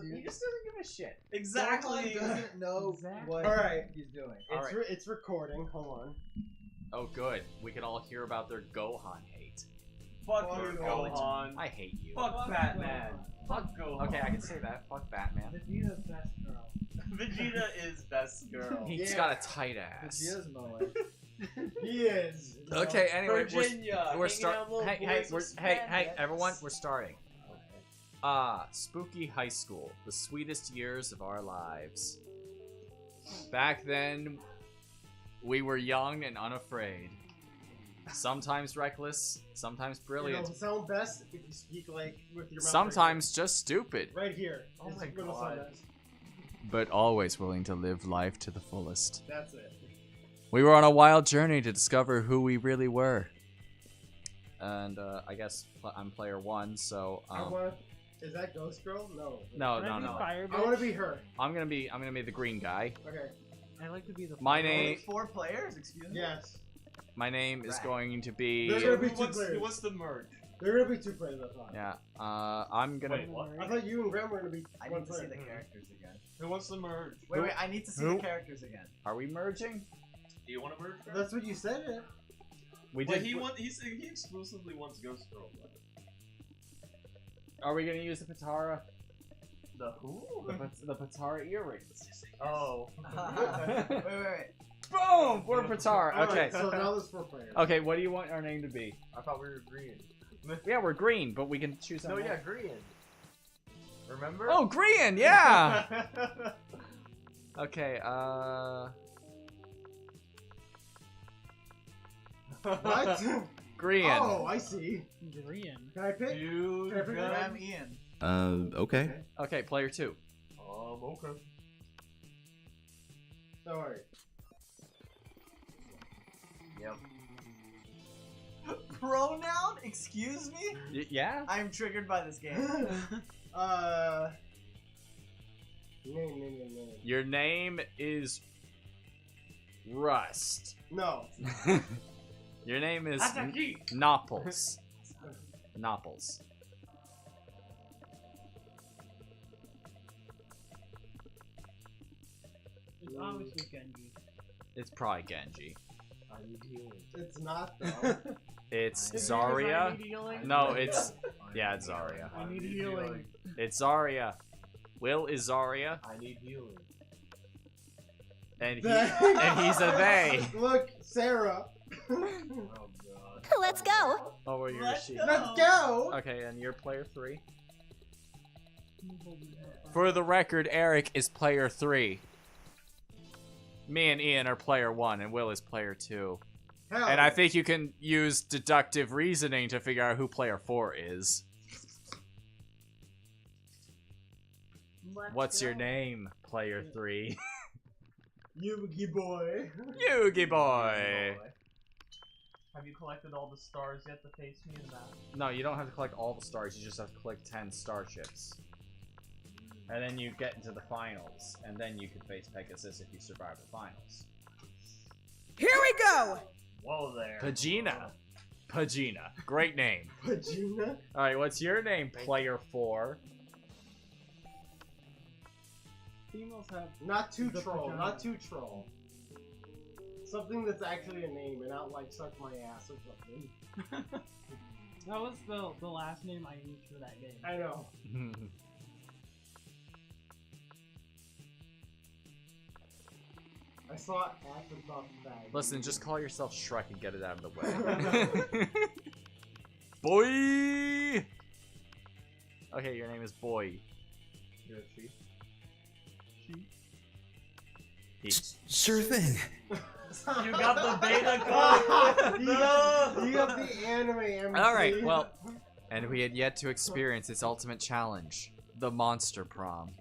He just doesn't give a shit. Exactly. Gohan doesn't know what he's doing. It's recording. Hold on. Oh, good. We can all hear about their Gohan hate. Fuck you, Gohan. I hate you. Fuck Batman. Fuck Gohan. Okay, I can say that. Fuck Batman. Vegeta's best girl. Vegeta is best girl. He's got a tight ass. Vegeta's mowing. He is. Okay, anyway, Virginia. we're starting. Hey, everyone, we're starting. Spooky high school, the sweetest years of our lives. Back then, we were young and unafraid. Sometimes reckless, sometimes brilliant. You know, sound best if you speak like with your mouth. Sometimes just stupid. right here. Oh my Gonna God. sound best. But always willing to live life to the fullest. That's it. We were on a wild journey to discover who we really were. And I guess I'm player 1, so Is that Ghost Girl? No. no. I want to be her. I'm gonna be the green guy. Okay. I like to be the. My name 4 players? Excuse me? Yes. My name is going to be. There's gonna be 2 players. Who wants to merge? There are gonna be 2 players. I thought. Yeah. I'm gonna. Wait, what? I thought you and Graham were gonna be. I one need to see player. the characters again. Who wants to merge? Wait, I need to see the characters again. Are we merging? Do you want to merge? That's what you said. It. We Wait, did. he exclusively wants Ghost Girl. Are we gonna use the Patara? The who? The Patara earrings. Oh. Wait. Boom! We're Patara. All Okay. right, so now there's 4 players. Okay. What do you want our name to be? I thought we were green. Yeah, we're green, but we can choose. No, our yeah, name. green. Remember? Oh, green! Yeah. Okay. What? Green. Oh, I see. Green. Can I pick? You Can I pick I'm one? Ian. Okay. Okay, player 2. Okay. Alright. Yep. Pronoun? Excuse me? Yeah. I'm triggered by this game. Name. Your name is Rust. No. Your name is That's a key. Nopples. Nopples. It's obviously Genji. It's probably Genji. I need healing. It's not though. It's Is yours, I Zarya. need healing? No, it's yeah, it's Zarya. I need healing. It's Zarya. Will is Zarya, I need healing. and he's a they. Look, Sarah. Oh god. Let's go. Oh, well, you're a she. Let's go. Okay, and you're player 3. For the record, Eric is player 3. Me and Ian are player 1, and Will is player 2. Hell. And I think you can use deductive reasoning to figure out who player 4 is. What's your name, player 3? Yugi boy. Yugi boy. Have you collected all the stars yet to face me in the map? No, you don't have to collect all the stars. You just have to collect 10 starships. And then you get into the finals. And then you can face Pegasus if you survive the finals. Here we go. Whoa there. Pagina. Pagina. Great name. Vagina. Alright, what's your name, player 4? Females have. Not too The troll. vagina. Not too troll. Something that's actually a name and not like suck my ass or something. That was the last name I used for that game. I know. I saw it after thought bag. Listen, just call yourself Shrek and get it out of the way. Boy! Okay, your name is Boy. You're a she? Sure thing. You got the beta code! You got the anime MC. Alright, well, and we had yet to experience its ultimate challenge, the Monster Prom.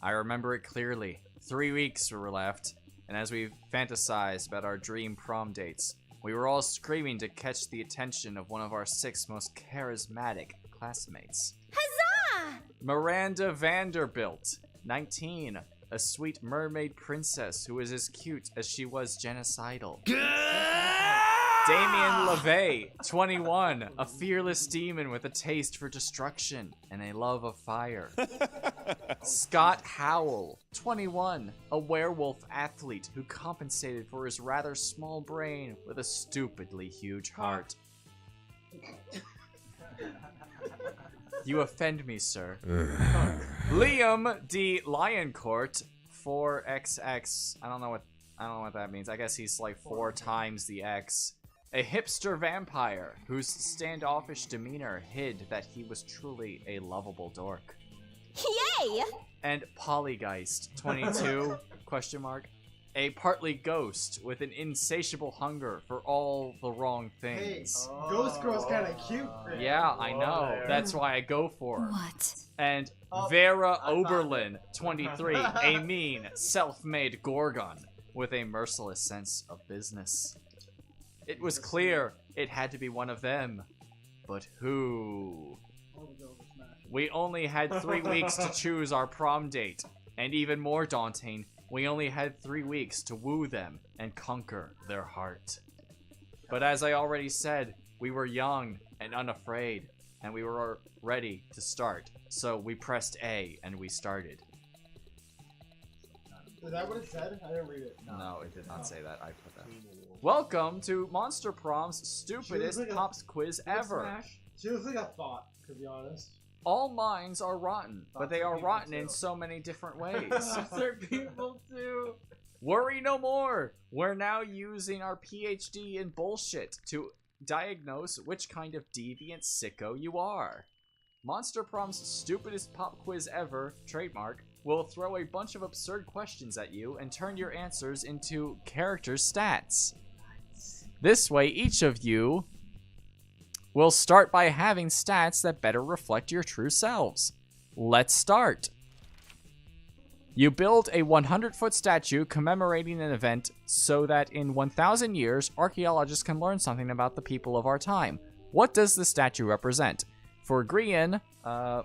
I remember it clearly. 3 weeks were left, and as we fantasized about our dream prom dates, we were all screaming to catch the attention of one of our 6 most charismatic classmates. Huzzah! Miranda Vanderbilt, 19, a sweet mermaid princess who was as cute as she was genocidal. Damien LeVay, 21, a fearless demon with a taste for destruction and a love of fire. Scott Howell, 21, a werewolf athlete who compensated for his rather small brain with a stupidly huge heart. You offend me, sir. Liam D. Lioncourt, 4XX. I don't know what that means. I guess he's like 4 times the X. A hipster vampire whose standoffish demeanor hid that he was truly a lovable dork. Yay! And Polygeist, 22, question mark. A partly ghost with an insatiable hunger for all the wrong Hey, things. Ghost Girl's kind of cute. Yeah, I know. there. That's why I go for her. What? And Oh, Vera I found Oberlin, 23, a mean, self-made Gorgon with a merciless sense of business. It was clear it had to be one of them, but who? We only had 3 weeks to choose our prom date, and even more daunting, we only had 3 weeks to woo them and conquer their heart. But as I already said, we were young and unafraid, and we were ready to start. So we pressed A and we started. Is that what it said? I didn't read it. No, it did not say that. I put that. Welcome to Monster Prom's stupidest like a- pops quiz ever. She was like a thought, to be honest. All minds are rotten, but they are people rotten too. in so many different ways. Other people too. Worry no more. We're now using our PhD in bullshit to diagnose which kind of deviant sicko you are. Monster Prom's stupidest pop quiz ever, trademark, will throw a bunch of absurd questions at you and turn your answers into character stats. This way, each of you will start by having stats that better reflect your true selves. Let's start. You build a 100-foot statue commemorating an event so that in 1,000 years, archaeologists can learn something about the people of our time. What does the statue represent? For Grian,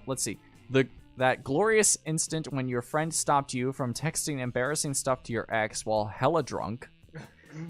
let's see, that glorious instant when your friend stopped you from texting embarrassing stuff to your ex while hella drunk.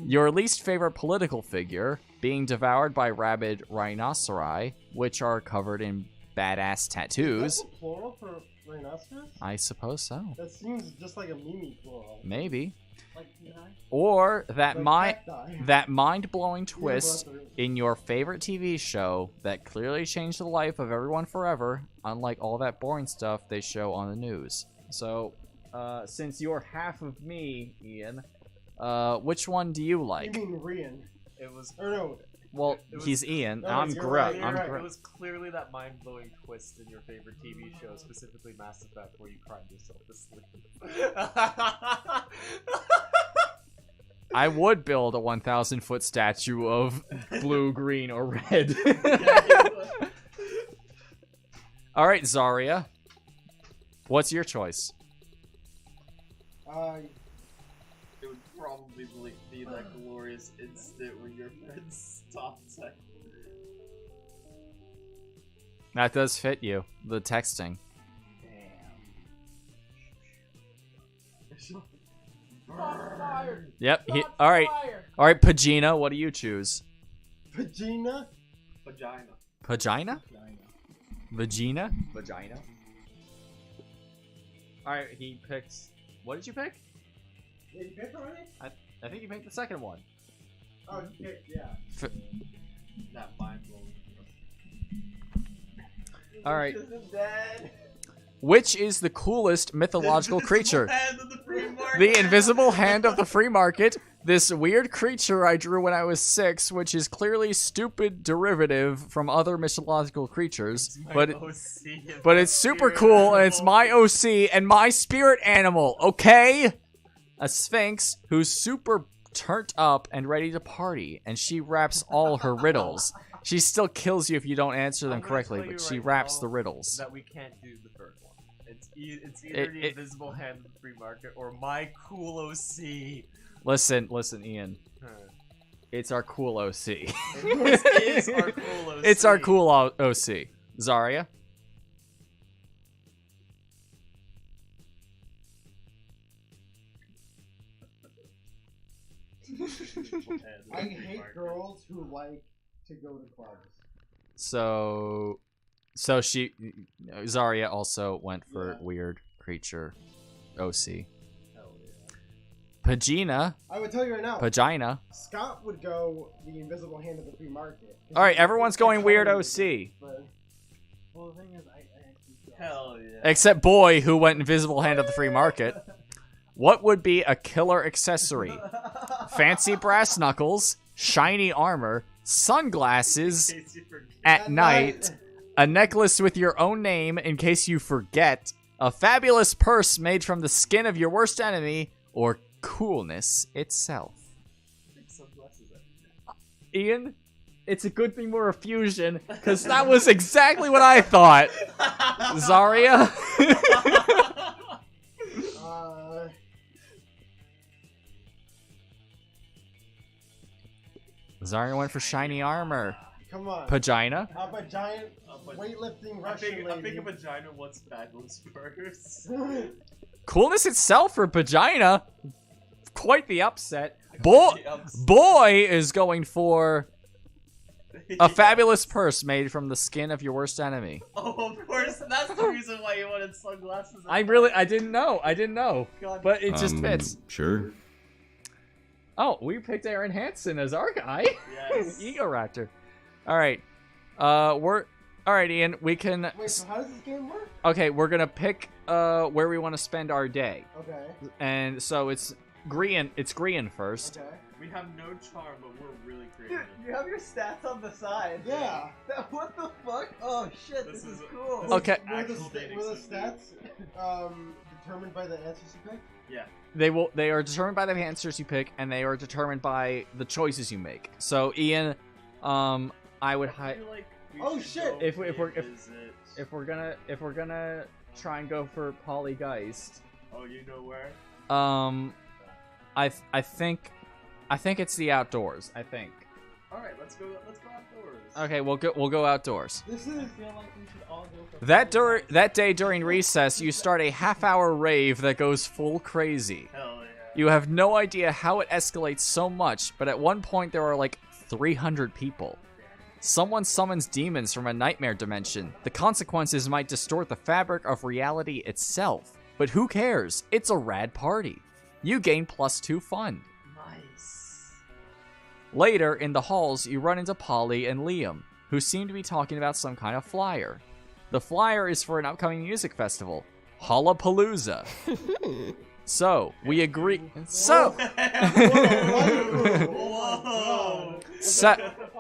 Your least favorite political figure, being devoured by rabid rhinoceri, which are covered in badass tattoos. Is that the plural for rhinoceros? I suppose so. That seems just like a Mimi plural. Maybe. Like, you know? Or that Like cacti. that mind-blowing twist Yeah, but- in your favorite TV show that clearly changed the life of everyone forever, unlike all that boring stuff they show on the news. So, since you're half of me, Ian, which one do you like? You mean Rian? It was. Or no. Well, It was- he's Ian. No, I'm you're Grunt. right, you're I'm right. It Grunt. was clearly that mind-blowing twist in your favorite TV show, specifically Mass Effect, where you cried yourself to sleep. I would build a 1,000-foot statue of blue, green, or red. All right, Zarya. What's your choice? It would probably be that glorious instant when your friends stopped texting. That does fit you. The texting. Yep. All right. All right, Pagina. What do you choose? Vagina? Vagina. Pagina? Vagina? Vagina. All right. He picks. What did you pick? Yeah, you picked already? I think you picked the second one. Oh, you picked, yeah. That mind-blowing. All right. Isn't dead. Which is the coolest mythological creature? Hand of the free market. The invisible hand of the free market. This weird creature I drew when I was 6, which is clearly stupid derivative from other mythological creatures, but it's super cool and it's my OC and my spirit animal, okay? A sphinx who's super turned up and ready to party, and she raps all her riddles. She still kills you if you don't answer them I'm gonna correctly, tell but you she right raps now the riddles. That we can't do the third one. It's either the invisible hand of the free market or my cool OC. Listen, Ian. Huh. It's our cool OC. It is our cool OC. It's our cool OC. Zarya? I hate girls who like to go to clubs. So she, Zarya also went for weird creature, OC. Pagina. I would tell you right now. Pagina. Scott would go the invisible hand of the free market. All right, everyone's going weird OC. But... Well, the thing is, I actually feel Hell yeah. Except Boy, who went invisible hand of the free market. What would be a killer accessory? Fancy brass knuckles, shiny armor, sunglasses at night, a necklace with your own name in case you forget, a fabulous purse made from the skin of your worst enemy, or coolness itself. Ian, it's a good thing we're a fusion, because that was exactly what I thought. Zarya? Zarya went for shiny armor. Come on. Pagina? A giant weightlifting Russian lady. I think a vagina wants fabulous purse. Coolness itself for Pagina. Quite the upset. Boy is going for a fabulous purse made from the skin of your worst enemy. Oh, of course. That's the reason why you wanted sunglasses. I didn't know. God. But it just fits. Sure. Oh, we picked Aaron Hansen as our guy. Yes. Ego Raptor. All right. All right, Ian. We can. Wait, so how does this game work? Okay, we're gonna pick where we want to spend our day. Okay. And so it's Grian. It's Grian first. Okay. We have no charm, but we're really creative. You have your stats on the side. Yeah. What the fuck? Oh shit, this is cool. Okay. Were the Actual dating stats system. determined by the answers you pick? Yeah. They are determined by the answers you pick, and they are determined by the choices you make. So Ian, I would I feel like we Oh, should shit. go If we're visit- if we're gonna try and go for Polygeist, Oh, you know where? I think it's the outdoors. I think. All right, let's go outdoors. Okay, we'll go outdoors. This I is feel like we should all go for That day during recess, you start a half-hour rave that goes full crazy. Hell yeah. You have no idea how it escalates so much, but at one point there are like 300 people. Someone summons demons from a nightmare dimension. The consequences might distort the fabric of reality itself. But who cares? It's a rad party. You gain +2 fun. Nice. Later, in the halls, you run into Polly and Liam, who seem to be talking about some kind of flyer. The flyer is for an upcoming music festival, Hollapalooza. So, we agree... So... Whoa.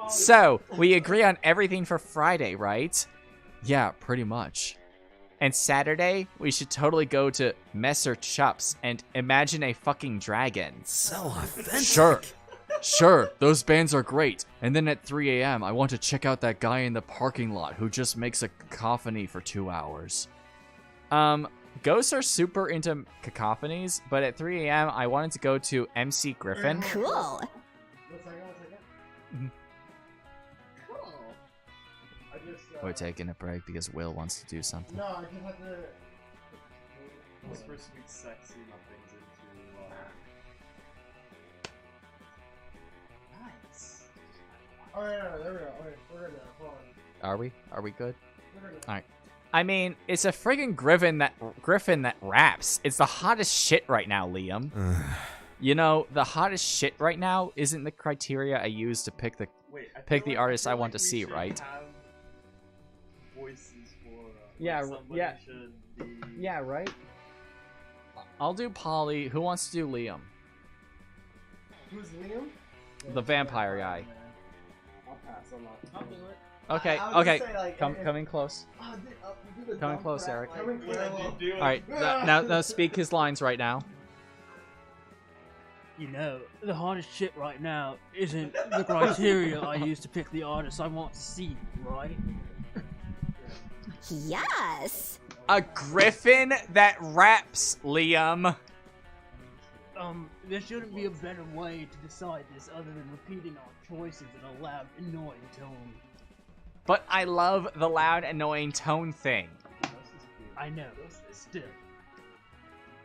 So, we agree on everything for Friday, right? Yeah, pretty much. And Saturday, we should totally go to Messer Chups and imagine a fucking dragon. So authentic. Sure, those bands are great. And then at 3 a.m., I want to check out that guy in the parking lot who just makes a cacophony for 2 hours. Ghosts are super into cacophonies, but at 3 a.m., I wanted to go to MC Griffin. Cool. One second. Cool. I just. We're taking a break because Will wants to do something. No, I just have to. We're supposed to be sexy things into. Nice. Alright, there we go. Alright, we're good now. Hold on. Are we? Are we good? We're good now. All right. I mean, it's a friggin' Griffin that raps. It's the hottest shit right now, Liam. You know, the hottest shit right now isn't the criteria I use to pick the Wait, artist I want to see, right? Have voices for. Yeah, somebody yeah. Should be... Yeah, right? I'll do Polly. Who wants to do Liam? Who's Liam? The vampire guy. I'll pass. I'm not. I'll do it. Okay, I was gonna okay. say, like, Come in close. Oh, dude, you do the Coming dumb close, crap, Eric. like, Coming close. well, All right, now speak his lines right now. You know, the hardest shit right now isn't the criteria I use to pick the artist I want to see, right? Yes. A Griffin that raps, Liam. There shouldn't be a better way to decide this other than repeating our choices in a loud, annoying tone. But I love the loud, annoying tone thing. I know, still.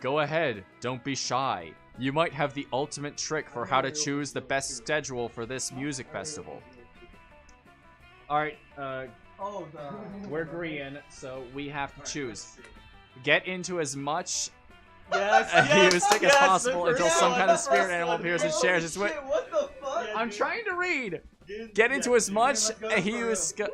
Go ahead, don't be shy. You might have the ultimate trick for how to choose the best schedule for this music festival. Alright, Oh, we're green, so we have to choose. Get into as much Yes, music as possible until some kind of spirit animal appears and shares its wit. What the fuck? I'm trying to read! Get into as much ayahuasca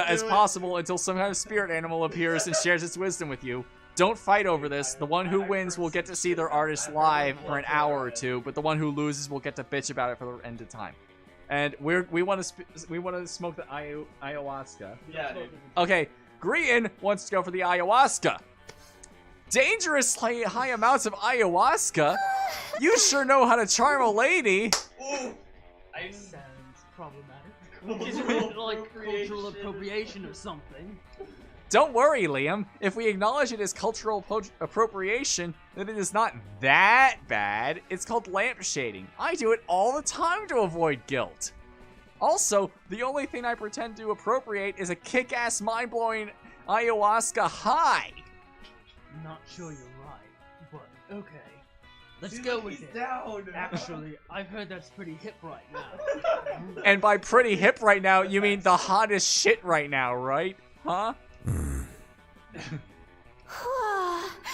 as possible until some kind of spirit animal appears and shares its wisdom with you. Don't fight over this. The one who wins will get to see their artist live for an hour or two, but the one who loses will get to bitch about it for the end of time. And we want to smoke the ayahuasca. Yeah, dude. Okay, Green wants to go for the ayahuasca. Dangerously high amounts of ayahuasca? You sure know how to charm a lady. Sounds problematic. Isn't it like cultural appropriation or something? Don't worry, Liam. If we acknowledge it as cultural appropriation, then it is not that bad. It's called lampshading. I do it all the time to avoid guilt. Also, the only thing I pretend to appropriate is a kick-ass, mind-blowing ayahuasca high. Not sure you're right, but okay. Let's go with it. Down. Actually, I've heard that's pretty hip right now. And by pretty hip right now, you mean the hottest shit right now, right? Huh?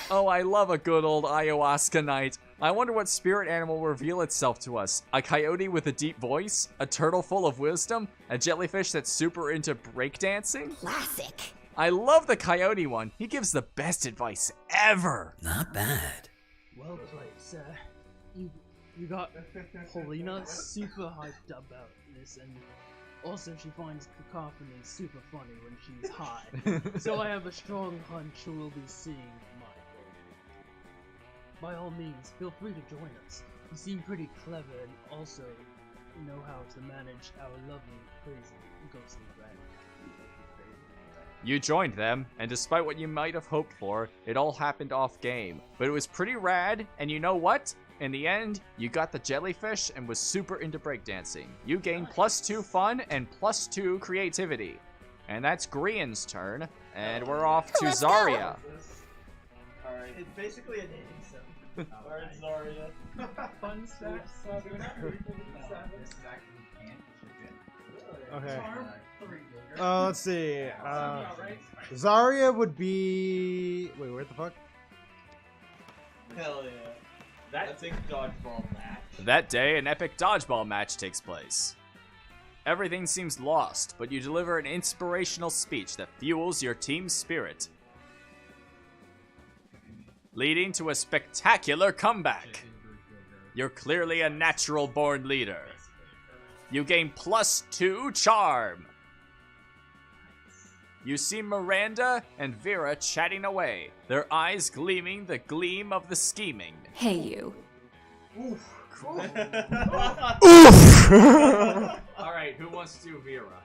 Oh, I love a good old ayahuasca night. I wonder what spirit animal will reveal itself to us. A coyote with a deep voice? A turtle full of wisdom? A jellyfish that's super into breakdancing? Classic. I love the coyote one. He gives the best advice ever. Not bad. Well played, sir. You got Paulina super hyped up about this, and also she finds cacophony super funny when she's high. So I have a strong hunch we'll be seeing my By all means, feel free to join us. You seem pretty clever and also know how to manage our lovely, crazy, ghostly friend. You joined them, and despite what you might have hoped for, it all happened off-game. But it was pretty rad, and you know what? In the end, you got the jellyfish and was super into breakdancing. You gained +2 fun and +2 creativity. And that's Grian's turn, and we're off to Let's go. Zarya. Alright. It's basically a dating sim. Alright, Zarya. Fun stuff. Okay. Let's see. Zarya would be. Wait, where the fuck? Hell yeah. That's a dodgeball match. That day, an epic dodgeball match takes place. Everything seems lost, but you deliver an inspirational speech that fuels your team's spirit, leading to a spectacular comeback. You're clearly a natural-born leader. You gain +2 charm. You see Miranda and Vera chatting away, their eyes gleaming the gleam of the scheming. Hey, you. Alright, who wants to do Vera?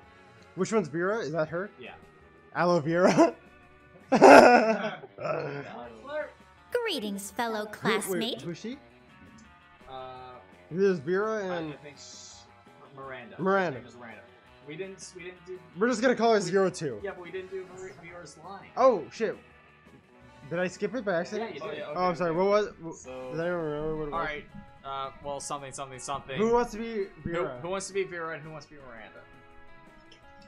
Which one's Vera? Is that her? Yeah. Aloe Vera? Greetings, fellow Wait, classmate. who's she? There's Vera I and. think Miranda. Miranda. Her name is Miranda. We didn't do. We're just gonna call her 02. Yeah, but we didn't do Vera's line. Oh, shit. Did I skip it by Yeah, accident? you did. Oh, I'm sorry. What was. So- Does anyone remember what it was? Alright, well, something. Who wants to be Who Vera? wants to be Vera and who wants to be Miranda?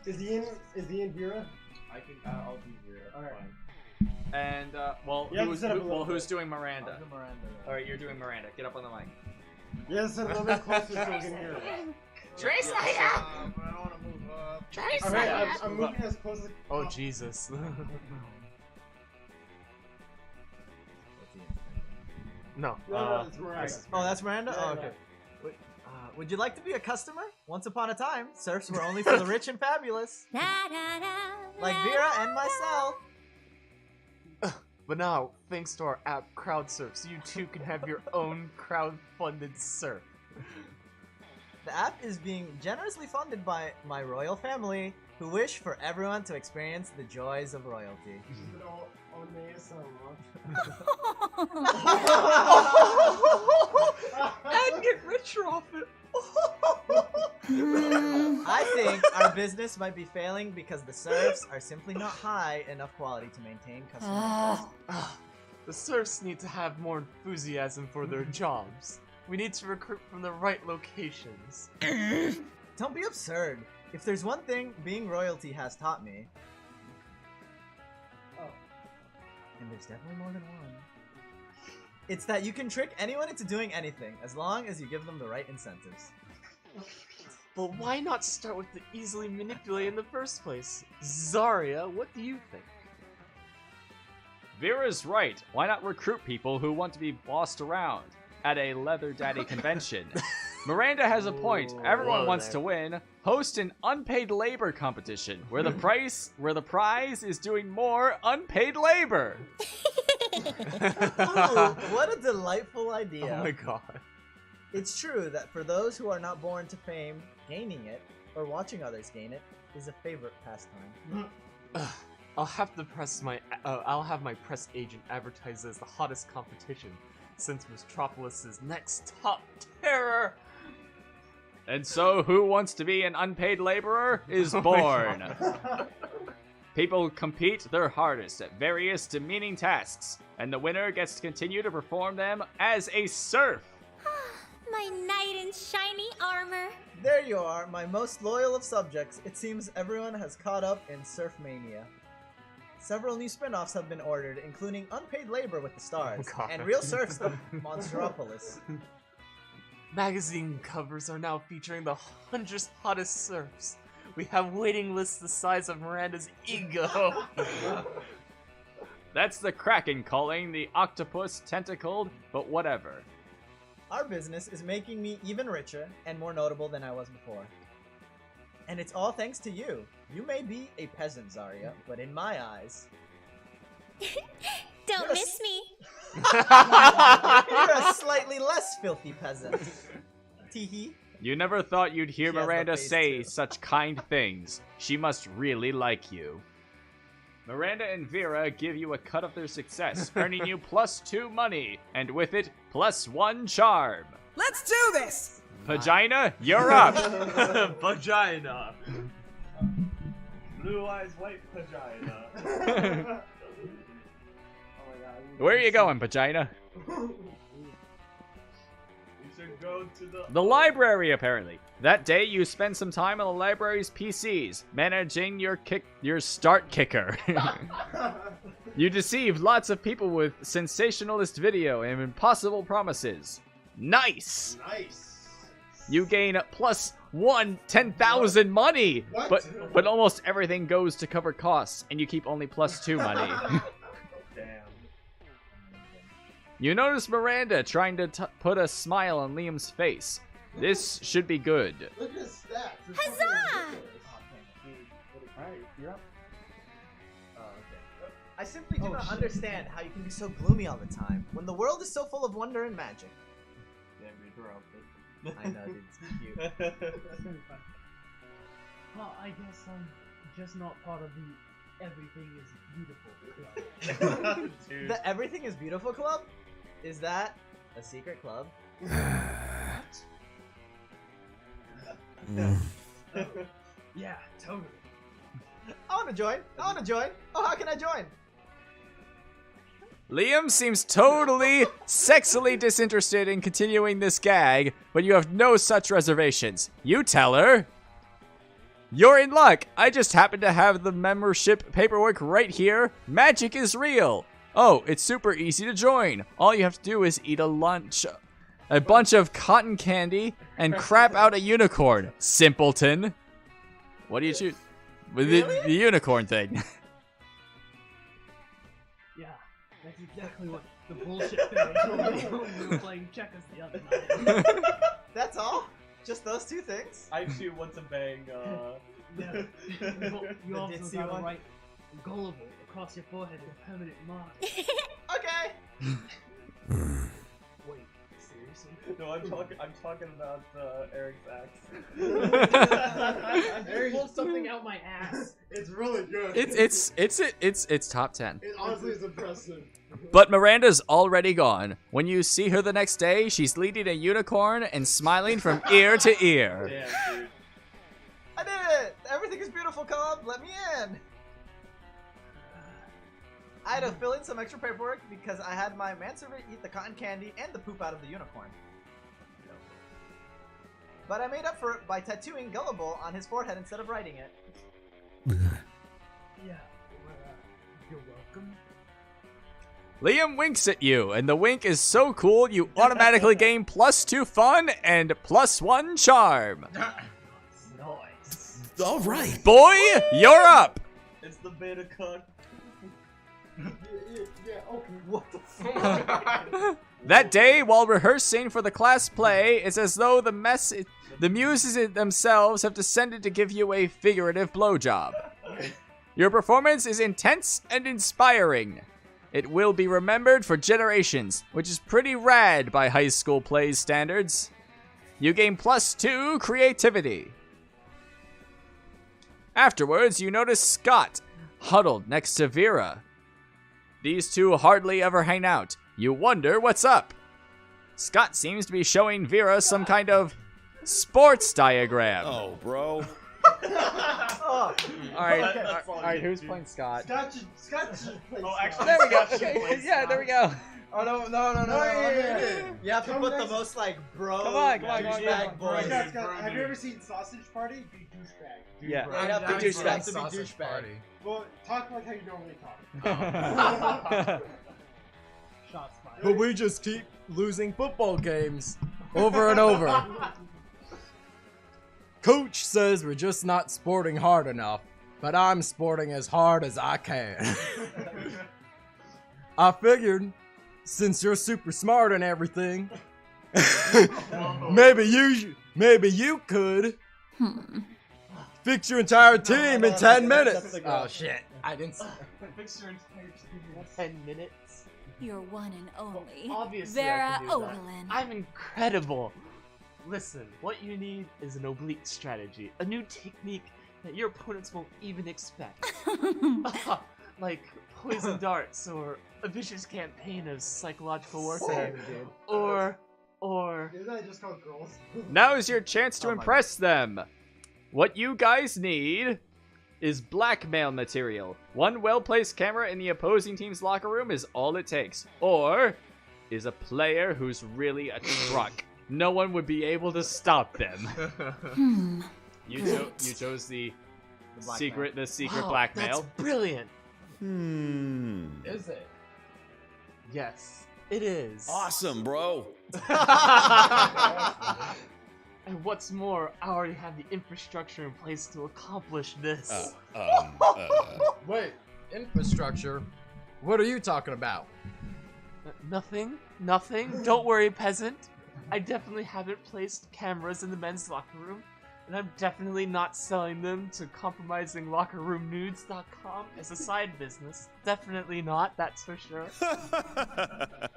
Is Ian Vera? I can. I'll be here. Alright. And, well, You have to set up a little who's bit. doing Miranda? I'll do Miranda. Yeah. Alright, you're doing Miranda. Get up on the mic. Yes, a little bit closer so we can hear. Trace But I don't want to move up. Alright, I'm moving as close as. Oh Jesus. No. No, it's Mariah. Oh, that's Miranda? Yeah, Oh, okay. Would you like to be a customer? Once upon a time, serfs were only for the rich and fabulous. Like Vera and myself. But now, thanks to our app CrowdSurf, you too can have your own crowd-funded surf. The app is being generously funded by my royal family, who wish for everyone to experience the joys of royalty. And get richer off it. I think our business might be failing because the serfs are simply not high enough quality to maintain customer trust. The serfs need to have more enthusiasm for their jobs. We need to recruit from the right locations. Don't be absurd. If there's one thing being royalty has taught me... Oh. And there's definitely more than one. It's that you can trick anyone into doing anything, as long as you give them the right incentives. But why not start with the easily manipulated in the first place? Zarya, what do you think? Vera's right. Why not recruit people who want to be bossed around at a leather daddy convention? Miranda has a point. Everyone wants to win. Host an unpaid labor competition where the prize is doing more unpaid labor. Ooh, what a delightful idea. Oh my god. It's true that for those who are not born to fame, gaining it, or watching others gain it, is a favorite pastime. I'll have my press agent advertise it as the hottest competition, since Metropolis's next top terror. And so, who wants to be an unpaid laborer is born. People compete their hardest at various demeaning tasks, and the winner gets to continue to perform them as a serf. My knight in shiny armor. There you are, my most loyal of subjects. It seems everyone has caught up in Surf Mania. Several new spin-offs have been ordered, including Unpaid Labor with the Stars, and Real Surfs of Monsteropolis. Magazine covers are now featuring the 100 hottest serfs. We have waiting lists the size of Miranda's ego. That's the Kraken calling the octopus tentacled, but whatever. Our business is making me even richer and more notable than I was before. And it's all thanks to you. You may be a peasant, Zarya, but in my eyes... Don't miss me. You're a slightly less filthy peasant. Teehee. You never thought you'd hear She has the Miranda face, say too. such kind things. She must really like you. Miranda and Vera give you a cut of their success, earning you +2 money, and with it, +1 charm. Let's do this! Vagina, you're up! Vagina. Blue eyes, white vagina. Oh my god. Where are you going, Vagina? We should go to The library, apparently. That day, you spend some time on the library's PCs, managing your start kicker. You deceived lots of people with sensationalist video and impossible promises. Nice! Nice. You gain +1 10,000 money, What? but almost everything goes to cover costs, and you keep only +2 money. Damn. You notice Miranda trying to put a smile on Liam's face. This should be good. Look at his stats. It's Huzzah! fucking ridiculous. Alright, you're up. Oh, okay. I simply do not understand how you can be so gloomy all the time, when the world is so full of wonder and magic. Damn, read her outfit. I know, dude, it's cute. Well, I guess I'm just not part of the Everything is Beautiful club. Dude. The Everything is Beautiful Club? Is that a secret club? Yeah, totally. I wanna join! I wanna join! Oh, how can I join? Liam seems totally sexily disinterested in continuing this gag, but you have no such reservations. You tell her. You're in luck. I just happen to have the membership paperwork right here. Magic is real. Oh, it's super easy to join. All you have to do is eat a bunch of cotton candy and crap out a unicorn. Simpleton. What do you choose? With the unicorn thing. Yeah, that's exactly what the bullshit fairy told me when we were playing checkers the other night. That's all? Just those two things? I too want to bang, Yeah. You also ditzy gotta one? write gullible across your forehead in permanent mark. Okay! Wait, seriously? No, I'm talking about, Eric's axe. I pulled something out my ass. It's really good. It's top 10. It honestly is impressive. But Miranda's already gone. When you see her the next day, she's leading a unicorn and smiling from ear to ear. Damn, dude. I did it! Everything is Beautiful Club, let me in! I had to fill in some extra paperwork because I had my manservant eat the cotton candy and the poop out of the unicorn. But I made up for it by tattooing Gullible on his forehead instead of writing it. Yeah, you're welcome. Liam winks at you, and the wink is so cool you automatically gain +2 fun and +1 charm. Nice. All right. Boy, you're up. It's the beta code. Yeah, okay. What the fuck? That day, while rehearsing for the class play, it's as though the muses themselves have descended to give you a figurative blowjob. Your performance is intense and inspiring. It will be remembered for generations, which is pretty rad by high school plays standards. You gain +2 creativity. Afterwards, you notice Scott, huddled next to Vera. These two hardly ever hang out. You wonder what's up. Scott seems to be showing Vera some kind of sports diagram. Oh, bro. Oh. Alright, who's playing Scott? Scott should play. Oh, actually, There we go. Scott should play Yeah, there we go. Oh no! Yeah. You have to Come put the next. most like bro Come on, douchebag boys. Scott, have you ever seen Sausage Party? Be douchebag. Yeah. You have to Be be douchebag. douchebag. Well, talk like how you normally talk. Shots fired. But we just keep losing football games over and over. Coach says we're just not sporting hard enough, but I'm sporting as hard as I can. I figured, since you're super smart and everything, maybe you could fix your entire team in 10 minutes. Oh shit! I didn't. Fix your entire team in 10 minutes. Your one and only Obviously, I Vera can do that. Oberlin. I'm incredible. Listen, what you need is an oblique strategy, a new technique that your opponents won't even expect. Like poison darts or a vicious campaign of psychological warfare. Or Isn't that just called girls? Now's your chance to impress them. What you guys need is blackmail material. One well-placed camera in the opposing team's locker room is all it takes. Or is a player who's really a truck. No one would be able to stop them. You chose the secret wow, blackmail. That's brilliant. Is it? Yes, it is. Awesome, bro. And what's more, I already have the infrastructure in place to accomplish this. Wait, infrastructure? What are you talking about? Nothing. Don't worry, peasant. I definitely haven't placed cameras in the men's locker room, and I'm definitely not selling them to compromisinglockerroomnudes.com as a side business. Definitely not, that's for sure.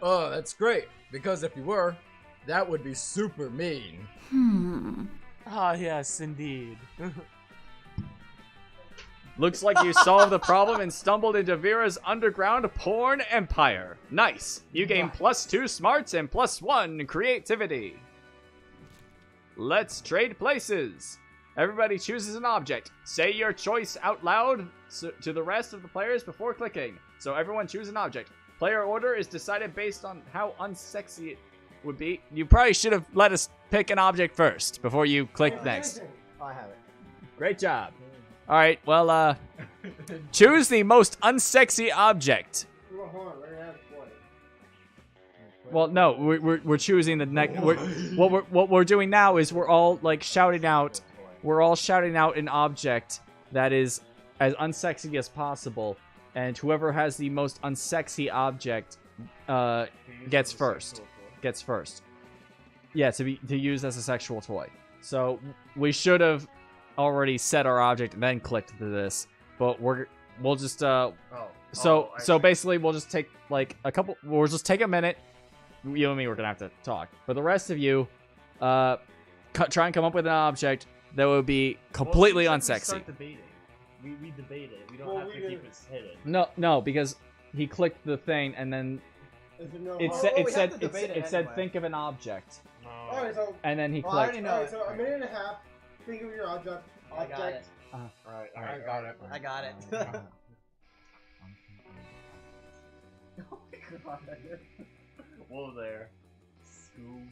Oh, that's great, because if you were, that would be super mean. Ah, yes, indeed. Looks like you solved the problem and stumbled into Vera's underground porn empire. Nice. You gain +2 smarts and +1 creativity. Let's trade places. Everybody chooses an object. Say your choice out loud to the rest of the players before clicking. So everyone choose an object. Player order is decided based on how unsexy it would be. You probably should have let us pick an object first before you click next. I have it. Great job. All right, well, choose the most unsexy object. Well, no, we're choosing the next. What we're doing now is we're all like shouting out. We're all shouting out an object that is as unsexy as possible, and whoever has the most unsexy object gets first. Gets first. Yeah, to use as a sexual toy. So we should have already set our object and then clicked to this, but we'll just so basically we'll just take like we'll just take a minute. You and me, we're gonna have to talk, but the rest of you try and come up with an object that would be completely unsexy. Start debating. We debate it. We don't have to keep it hidden. No, because he clicked the thing and then it said think of an object, Alright, so and then he Well, I clicked. already know. so a minute and a half. Think of your object. I got it. Alright, I got it. I got it. Oh my god. Whoa there. Scoob.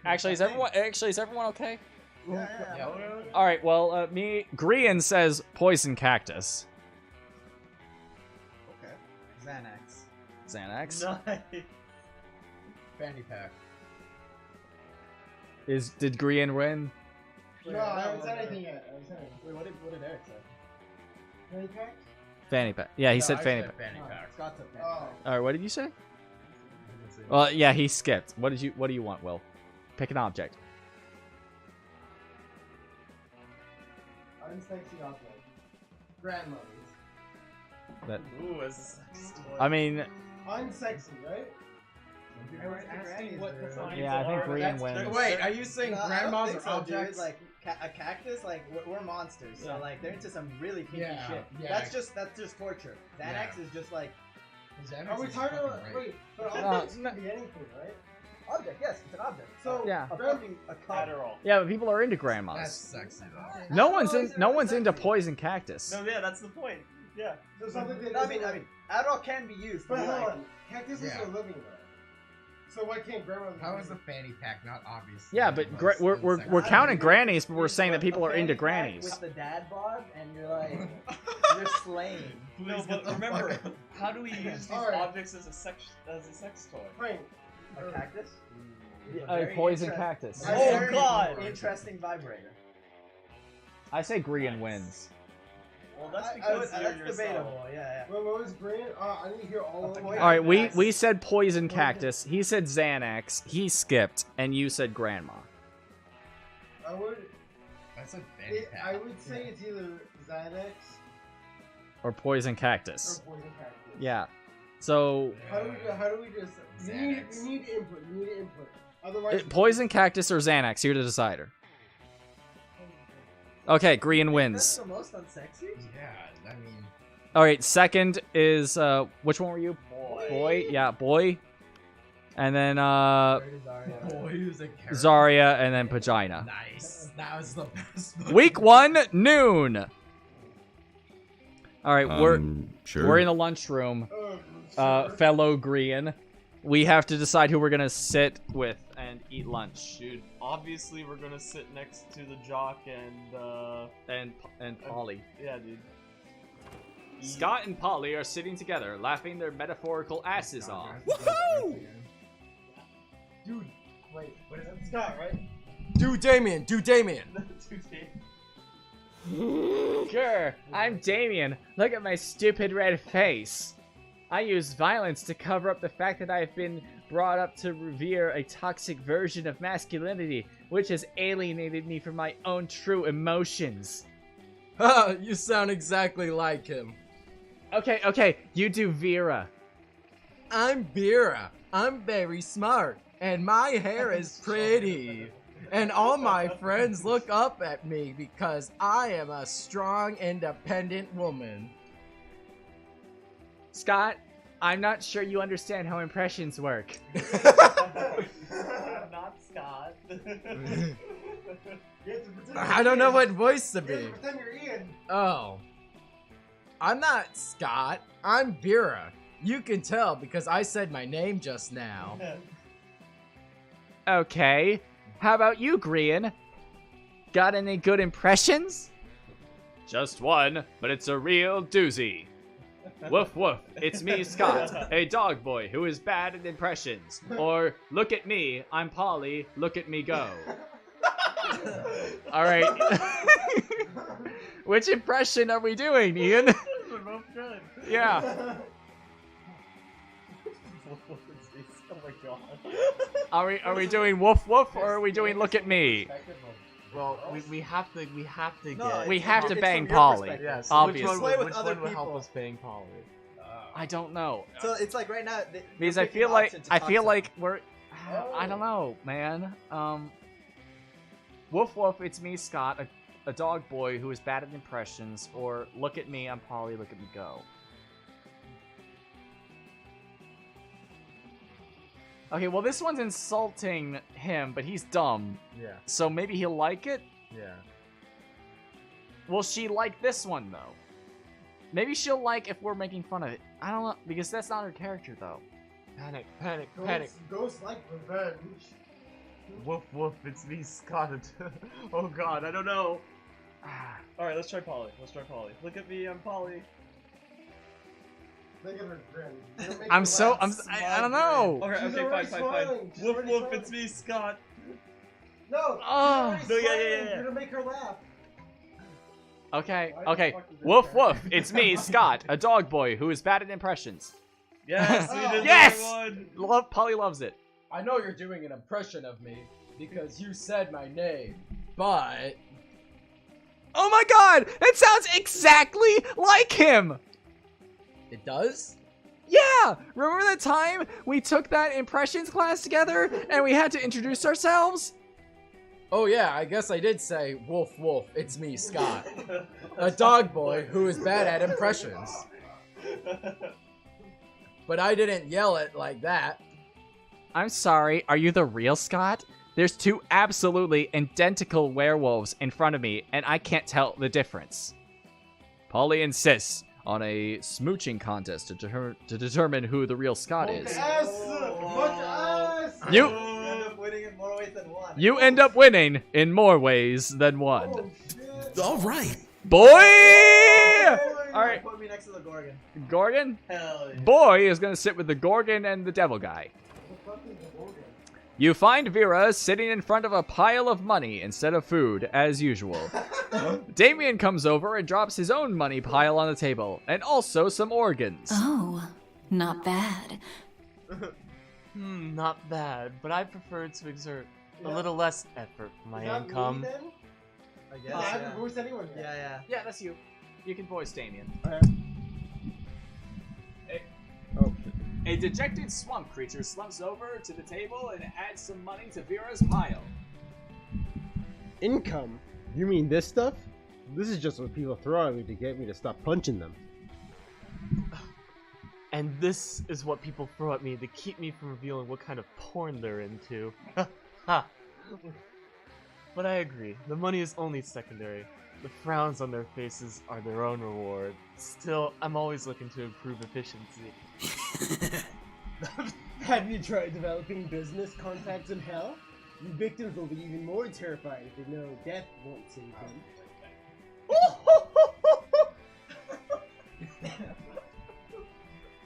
Actually, is everyone okay? Yeah. All right. Well, Grian says poison cactus. Okay. Xanax. Xanax. Nice. Fanny pack. Did Grian win? No, I haven't said anything yet. Wait, what did Eric say? Fanny pack? Fanny pack. Yeah, he No, said I fanny said pack. fanny pack. Scott said fanny Oh. pack. All right. What did you say? Well, yeah, he skipped. What do you want, Will? Pick an object. Unsexy object. Grandmother's. That. Ooh, as a sex toy. I mean, Unsexy, right? I was asking what defines yeah, I think Grian wins. Wait, are you saying No, I grandmas don't think are so, dude. objects? Like a cactus, like we're monsters, so like they're into some really kinky Yeah, shit. yeah. That's just torture. Xanax is just like Are we talking about wait? But No, objects no. can be anything, right? object. Yes, it's an object. So Yeah. a fucking a cup. Adderall. Yeah, but people are into That's grandmas. sexy though. No one's Adderall into sexy. poison cactus. No, yeah, that's the point. Yeah. So something that No, I mean, Adderall can be used. But to hold like, on, cactuses Yeah. are living though. So why can't grandmother? How is the fanny pack not obvious? Yeah, but we're counting grannies, but we're saying that people are into fanny pack grannies. with the dad bod, and you're like, you're slaying. No, but remember, how do we use these Alright. objects as a sex toy? Frank? A cactus. A Very poison interest- cactus. a Oh, very God. Interesting vibrator. I say Grian wins. Well, that's I because would, you're that's yourself. debatable. Yeah. What was green? I need to hear all of it. All All right, we said poison cactus. He said Xanax. He skipped, and you said grandma. I would. That's a fanny pack. I would say it's either Xanax Or poison or cactus. poison cactus. Yeah. So How do we just? We need Xanax. input. We need input. Otherwise, poison cactus or Xanax? You're the decider. Okay, Grian That's wins. the most unsexy. Yeah, I mean, All right, second is which one were you? Boy. Yeah, boy. And then Where is Zarya? boy, who's a character. Zarya, and then Pagina. Nice. That was the best. Week 1, noon. All right, Sure. we're in the lunchroom, fellow Grian. We have to decide who we're gonna sit with and eat lunch. Dude, obviously we're gonna sit next to the jock And Polly. yeah, dude. Scott and Polly are sitting together, laughing their metaphorical asses off. dude, wait, what is that? Scott, right? Do Damien. Sure, I'm Damien. Look at my stupid red face. I use violence to cover up the fact that I've been brought up to revere a toxic version of masculinity, which has alienated me from my own true emotions. Ha! You sound exactly like him. Okay, you do Vera. I'm Vera. I'm very smart, and my hair is pretty. And all my friends look up at me because I am a strong, independent woman. Scott, I'm not sure you understand how impressions work. Not Scott. I don't know what voice to You have be. to pretend you're Ian. Oh. I'm not Scott. I'm Vera. You can tell because I said my name just now. Okay, how about you, Grian? Got any good impressions? Just one, but it's a real doozy. Woof woof, it's me, Scott, a dog boy who is bad at impressions. Or, look at me, I'm Polly, look at me go. Alright. Which impression are we doing, Ian? We're both good. Yeah. Oh my god. Are we doing woof woof or are we doing look at me? Well, we have to No, get. We have to it's bang from your Polly. perspective. Yes. Obviously. Play with Which other one would help people. us bang Polly? I don't know. So it's like right now. Because you're I picking feel like option to I talk feel to. like we're I don't know, man. Woof woof, it's me, Scott, a dog boy who is bad at impressions, or look at me, I'm Polly, look at me go. Okay, well this one's insulting him, but he's dumb. Yeah. So maybe he'll like it? Yeah. Will she like this one though? Maybe she'll like if we're making fun of it. I don't know, because that's not her character, though. Panic, panic, panic. Ghosts like revenge. Woof, woof, it's me, Scott. Oh god, I don't know. Alright, let's try Polly. Let's try Polly. Look at me, I'm Polly. Look at her grin. I don't know. Okay, She's okay, already fine. smiling. She's Woof, already woof, smiling. it's me, Scott. No. Oh. She's No, already yeah, smiling. yeah. You're gonna make her laugh. Okay, Why the okay. fuck is this Woof, there? woof. It's me, Scott, a dog boy who is bad at impressions. Yes, we did Yes! that one. Polly loves it. I know you're doing an impression of me because you said my name, but Oh my god! It sounds exactly like him! it does? Yeah! Remember that time we took that impressions class together and we had to introduce ourselves? Oh yeah, I guess I did say, woof woof, it's me, Scott. A dog boy who is bad at impressions. But I didn't yell it like that. I'm sorry, are you the real Scott? There's two absolutely identical werewolves in front of me, and I can't tell the difference. Polly insists on a smooching contest to determine who the real Scott is. You end up winning in more ways than one. you end up winning in more ways than one. All right. Boy! All Alright. Put me next to the Gorgon. Gorgon? Hell yeah. Boy is gonna sit with the Gorgon and the Devil Guy. You find Vera sitting in front of a pile of money instead of food, as usual. Damien comes over and drops his own money pile on the table, and also some organs. Oh, not bad. Not bad, but I prefer to exert a little less effort for my income. I guess. I Yeah. haven't voiced anyone yet. Yeah, yeah. Yeah, that's you. You can voice Damien. A dejected swamp creature slumps over to the table and adds some money to Vera's pile. Income? You mean this stuff? This is just what people throw at me to get me to stop punching them. And this is what people throw at me to keep me from revealing what kind of porn they're into. Ha! But I agree, the money is only secondary. The frowns on their faces are their own reward. Still, I'm always looking to improve efficiency. Have you tried developing business contacts in hell? You victims will be even more terrified if they know death won't save them.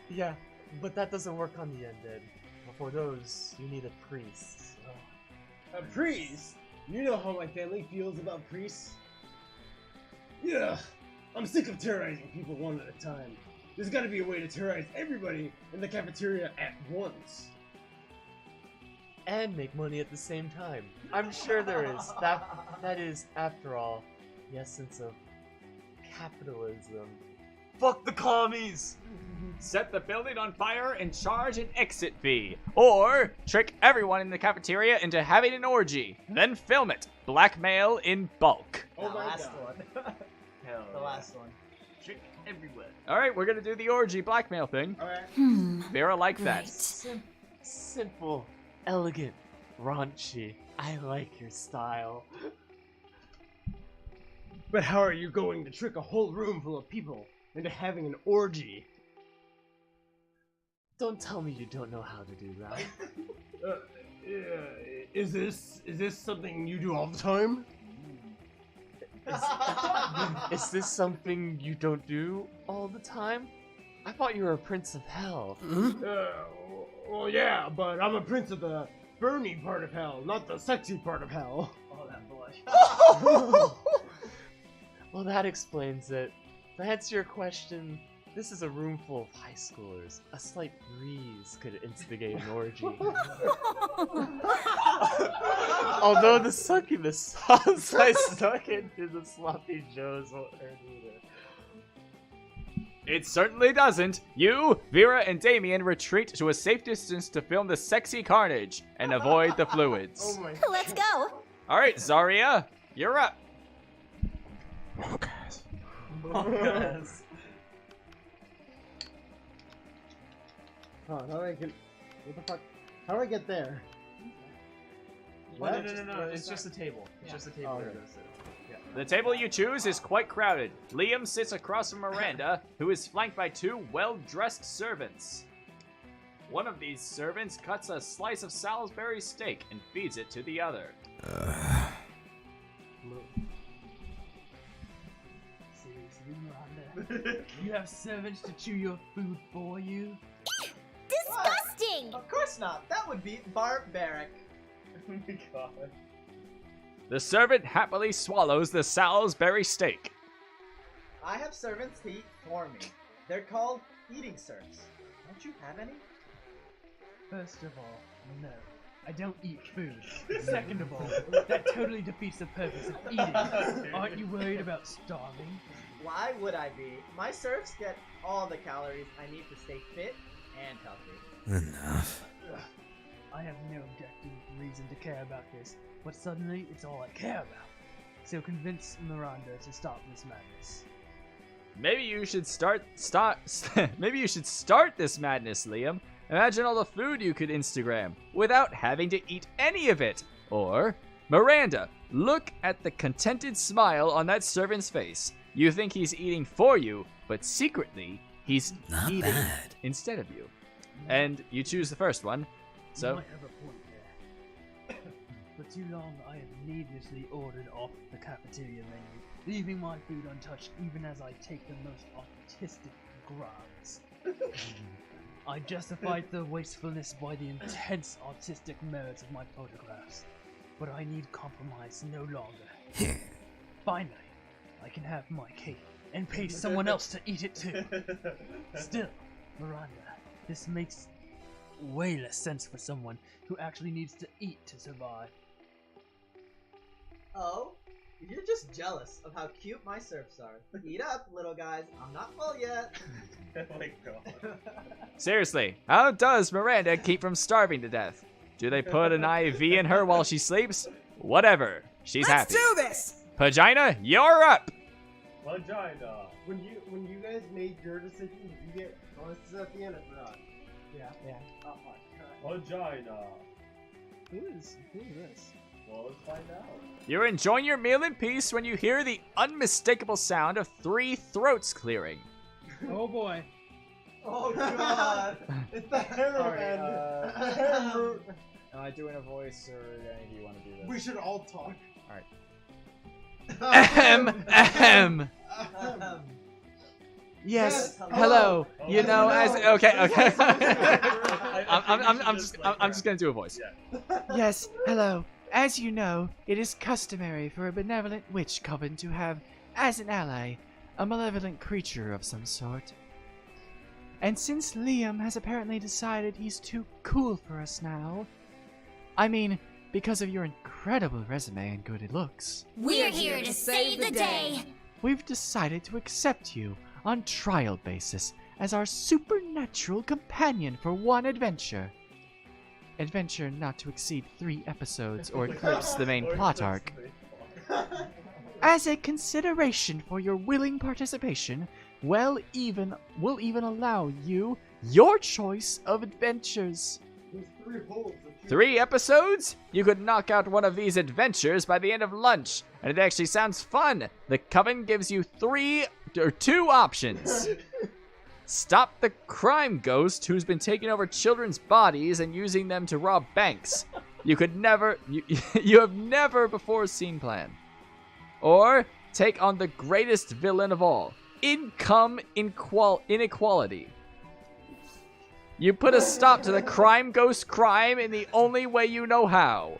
Yeah, but that doesn't work on the undead. For those, you need a priest. A priest? You know how my family feels about priests? Yeah, I'm sick of terrorizing people one at a time. There's gotta be a way to terrorize everybody in the cafeteria at once. And make money at the same time. I'm sure there is. That is, after all, the essence of capitalism. Fuck the commies! Set the building on fire and charge an exit fee. Or trick everyone in the cafeteria into having an orgy. Then film it. Blackmail in bulk. The last one. Hell The last one. Trick everywhere. Alright, we're gonna do the orgy blackmail thing. Vera liked that. Right. Simple, elegant, raunchy. I like your style. But how are you going to trick a whole room full of people into having an orgy? Don't tell me you don't know how to do that. Is this something you do all the time? Is this something you don't do all the time? I thought you were a prince of hell. Well, yeah, but I'm a prince of the burny part of hell, not the sexy part of hell. Oh, that blush. Well, that explains it. To answer your question, this is a room full of high schoolers. A slight breeze could instigate an orgy. Although the succubus sauce I stuck into the sloppy joes won't hurt either. It certainly doesn't. You, Vera, and Damien retreat to a safe distance to film the sexy carnage and avoid the fluids. Oh my Let's go. Alright, Zarya, you're up. Oh, guys. Yes. Huh, how do I get... What the fuck? How do I get there? No, it's just a table. It's just a table. Oh, there. okay. Yeah. The table you choose is quite crowded. Liam sits across from Miranda, who is flanked by two well-dressed servants. One of these servants cuts a slice of Salisbury steak and feeds it to the other. Seriously, Miranda? You have servants to chew your food for you? Disgusting! Of course not. That would be barbaric. Oh my god. The servant happily swallows the Salisbury steak. I have servants to eat for me. They're called eating serfs. Don't you have any? First of all, no. I don't eat food. Second of all, that totally defeats the purpose of eating. Aren't you worried about starving? Why would I be? My serfs get all the calories I need to stay fit and healthy. Enough. I have no objective reason to care about this, but suddenly it's all I care about. So convince Miranda to stop this madness. Maybe you should start this madness, Liam. Imagine all the food you could Instagram without having to eat any of it. Or, Miranda, look at the contented smile on that servant's face. You think he's eating for you, but secretly he's Not eating bad. instead of you. And you choose the first one. You So, might have a point there. For too long, I have needlessly ordered off the cafeteria menu, leaving my food untouched even as I take the most autistic grabs. I justified the wastefulness by the intense artistic merits of my photographs, but I need compromise no longer. Finally, I can have my cake and pay someone else to eat it too. Still, Miranda, this makes way less sense for someone who actually needs to eat to survive. Oh? You're just jealous of how cute my serfs are. Eat up, little guys. I'm not full yet. Oh my god. seriously, how does Miranda keep from starving to death? Do they put an IV in her while she sleeps? Whatever. She's happy. Let's do this! Pagina, you're up! Vagina. When you guys made your decision, did you get bonuses at the end? I forgot. Yeah. Oh my god. Vagina. Who is this? Well, let's find out. You're enjoying your meal in peace when you hear the unmistakable sound of 3 throats clearing. Oh boy. Oh god. It's the hair man. Am I doing a voice, or any of you want to do this? We should all talk. Ahem, ahem. Yes, Yes, hello. Oh, You know, as okay. I'm I'm just gonna do a voice. Yes, hello. As you know, it is customary for a benevolent witch coven to have, as an ally, a malevolent creature of some sort. And since Liam has apparently decided he's too cool for us now, I mean, because of your incredible resume and good looks, We're here to save the day. we've decided to accept you on trial basis as our supernatural companion for one adventure. Adventure not to exceed 3 episodes or eclipse the main plot arc. As a consideration for your willing participation, we'll even allow you your choice of adventures. There's 3 holes. 3 episodes? You could knock out one of these adventures by the end of lunch, and it actually sounds fun. The coven gives you 2 options. Stop the crime ghost who's been taking over children's bodies and using them to rob banks. You have never before seen plan. Or take on the greatest villain of all, income inequality. You put a stop to the crime ghost crime in the only way you know how.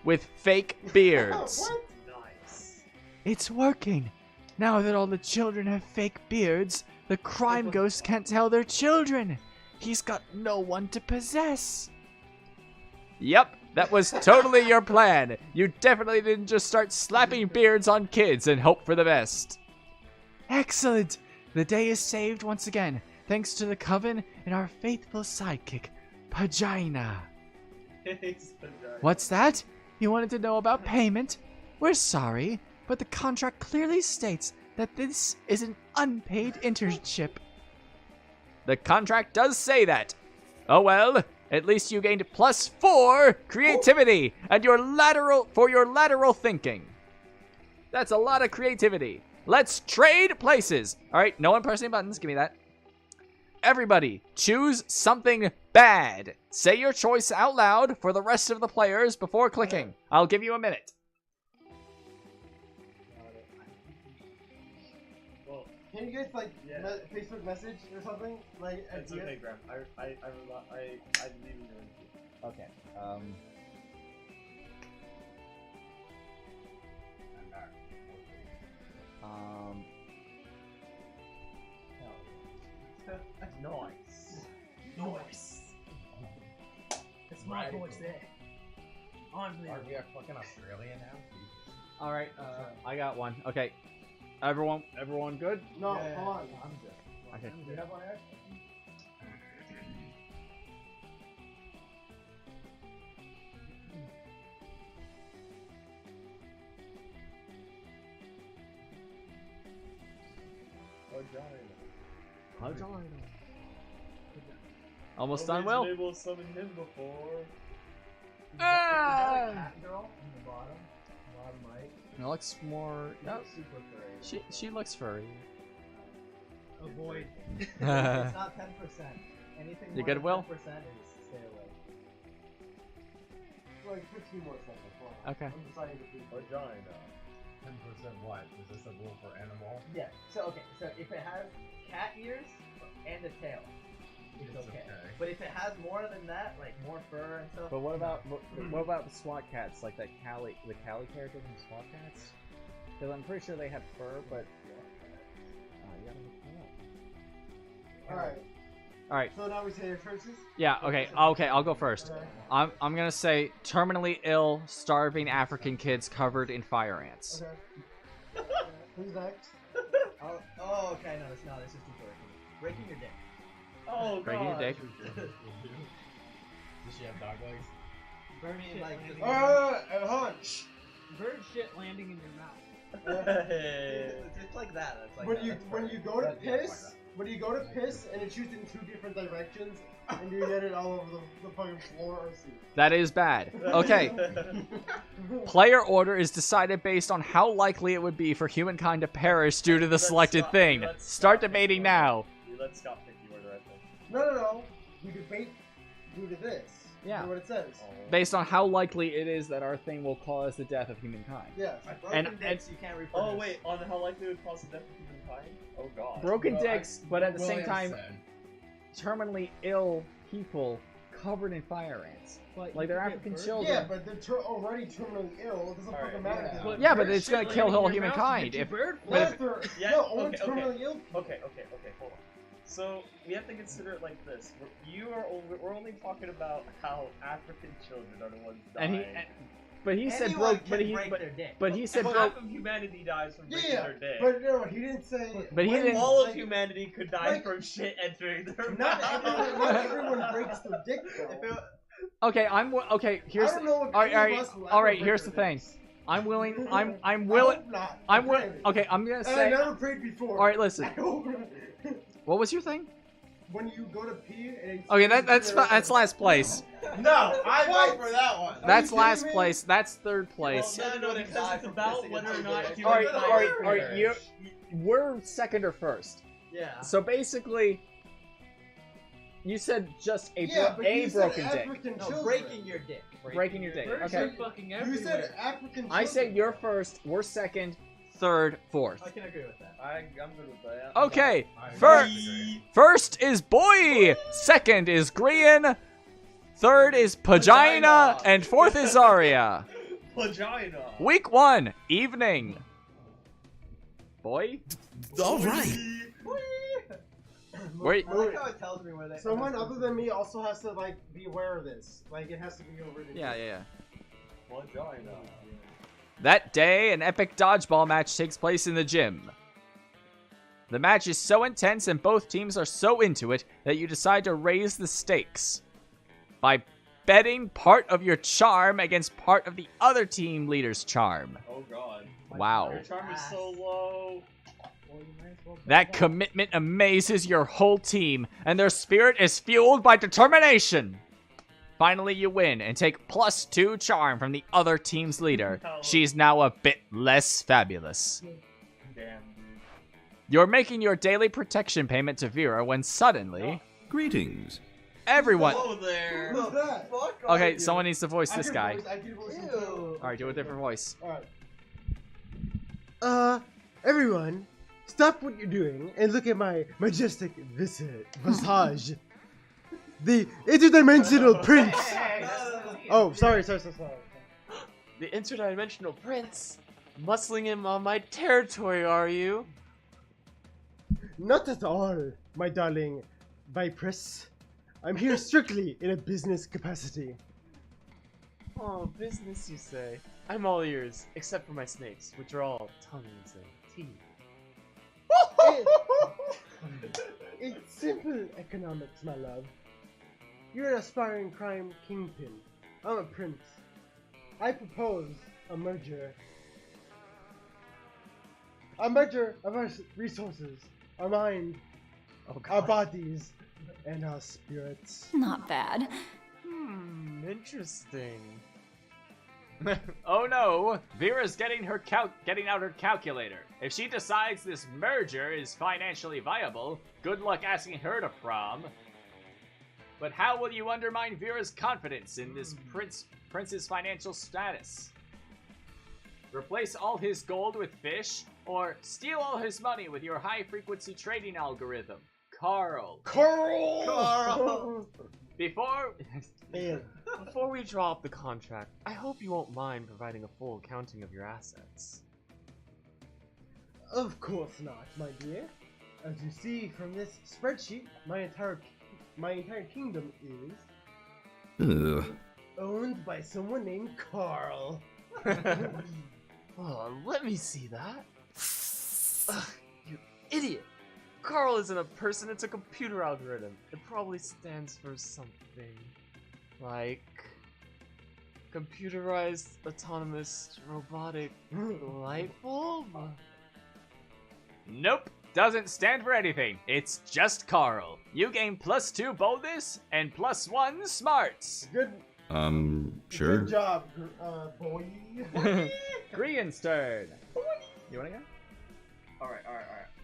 With fake beards. Nice. It's working. Now that all the children have fake beards, the crime ghost can't tell they're children. He's got no one to possess. Yep, that was totally your plan. You definitely didn't just start slapping beards on kids and hope for the best. Excellent. The day is saved once again, thanks to the coven and our faithful sidekick, Pagina. What's that? You wanted to know about payment? We're sorry, but the contract clearly states that this is an unpaid internship. The contract does say that. Oh well, at least you gained +4 creativity and your lateral thinking. That's a lot of creativity. Let's trade places. All right, no one pressing buttons. Give me that. Everybody, choose something bad. Say your choice out loud for the rest of the players before clicking. I'll give you a minute. Well, can you guys like Facebook message or something? Like, It's okay, Graham. I believe in you. Okay. Nice. It's my voice there. I'm Are we a fucking Australia now? All right. I got one. Okay. Everyone good? No, hold on. I'm good. Okay. Do you have one, Eric? Almost done, Will? Able to summon him before. Ah! Cat girl in the bottom right. It looks more. No, Super furry. she looks furry. Avoid. It's not 10%. Anything You more good, than Will? 10% is stay away. Like 15 more seconds. Hold on. Okay. I'm deciding between. Vagina. 10% what? Is this a rule for animal? Yeah. So okay. So if it has cat ears and a tail, it's okay. But if it has more than that, like more fur and stuff. But what about the SWAT cats, like the Cali character from SWAT Cats? Because I'm pretty sure they have fur, but you gotta look that up. Alright. All right. So now we say your choices? Yeah. Okay. Okay. I'll go first. Okay. I'm gonna say terminally ill, starving African kids covered in fire ants. Okay. Who's next? Oh, okay. No, it's not. This is too short. Breaking your dick. Oh, Breaking your dick. Does she have dog legs? Burning like. Hold on. Bird shit landing in your mouth. It's like that. It's like When you go to piss, and it's used in 2 different directions, and you get it all over the fucking floor or seat. That is bad. Okay. Player order is decided based on how likely it would be for humankind to perish due to the selected thing. Start debating now. Let's stop pick the order, I think. No. We debate due to this. Yeah. You know what it says. Based on how likely it is that our thing will cause the death of humankind. Yes. Broken dicks, you can't reproduce. Oh wait, on how likely it would cause the death of humankind? Oh god. Broken Well, dicks, but at the same William time, said. terminally ill people covered in fire ants. But Like you they're could get African bird- children. Yeah, but they're already terminally ill. It doesn't Alright, fucking matter. yeah. Yeah, but bird it's shit gonna kill landing in whole your mouth humankind gets you if- bird flu. but if- Yeah, no, only okay, terminally ill. Okay, hold on. So we have to consider it like this: we're only talking about how African children are the ones dying. But he said Anyone broke. But can he. break their dick. But he said Half broke. of humanity dies from breaking Yeah, their dick. but no, he didn't say. But he didn't- All of like, humanity could die like- from shit entering their Not mouth. everyone breaks their dick though. Okay, okay. Here's. I don't know if All any right, of us will all ever right. break Here's the their thing. dicks. I'm willing. I'm I willing. hope not. I'm I willing. pray. Okay, I'm gonna And I say. never prayed before. All right, listen. I hope. What was your thing? When you go to pee and Okay, that's last place. No, I vote for that one. That's last place. That's third place. No, because it's about whether or not All right, humankind all right. We're second or first. Yeah. So basically, you said just a But you said broken dick. African No, children. breaking your dick. Breaking your dick. Birds Okay. are fucking You everywhere. said African children. I say you're first. We're second. Third. Fourth. I can agree with that. I'm good with that. Okay. I First. disagree. First is boy. Second is Grian. Third is Pagina. And fourth is Zarya. Vagina. Week 1. Evening. Boy. All right. Wait. I like how it tells me where they. Someone other than me also has to like be aware of this. Like it has to be over. The Yeah. Vagina. That day, an epic dodgeball match takes place in the gym. The match is so intense and both teams are so into it that you decide to raise the stakes by betting part of your charm against part of the other team leader's charm. Oh god. Wow. Your charm is so low. That commitment amazes your whole team, and their spirit is fueled by determination. Finally, you win and take +2 charm from the other team's leader. She's now a bit less fabulous. Damn. You're making your daily protection payment to Vera when suddenly... Greetings. Everyone... Hello there. Who's that? Okay, someone needs to voice I this can guy. voice- I can voice him too. Alright, do a different voice. Alright. Everyone, stop what you're doing and look at my majestic visage. The interdimensional prince. Oh, sorry. The interdimensional prince? Muscling him on my territory, are you? Not at all, my darling Vipress. I'm here strictly in a business capacity. Oh, business, you say? I'm all ears, except for my snakes, which are all tongues and teeth. It's simple economics, my love. You're an aspiring crime kingpin. I'm a prince. I propose a merger. A merger of our resources, our mind, our bodies, and our spirits. Not bad. Interesting. Oh no! Vera's getting out her calculator. If she decides this merger is financially viable, good luck asking her to prom. But how will you undermine Vera's confidence in this prince's financial status? Replace all his gold with fish, or steal all his money with your high-frequency trading algorithm, Carl. Before we draw up the contract, I hope you won't mind providing a full accounting of your assets. Of course not, my dear. As you see from this spreadsheet, my entire kingdom is Ugh. owned by someone named Carl. Oh, let me see that. Ugh, you idiot! Carl isn't a person, it's a computer algorithm. It probably stands for something like computerized autonomous robotic light bulb? Nope, doesn't stand for anything. It's just Carl. You gain +2 boldness and +1 smarts. Good. Sure. Good job, boy. Grian's turn. You wanna go? Alright.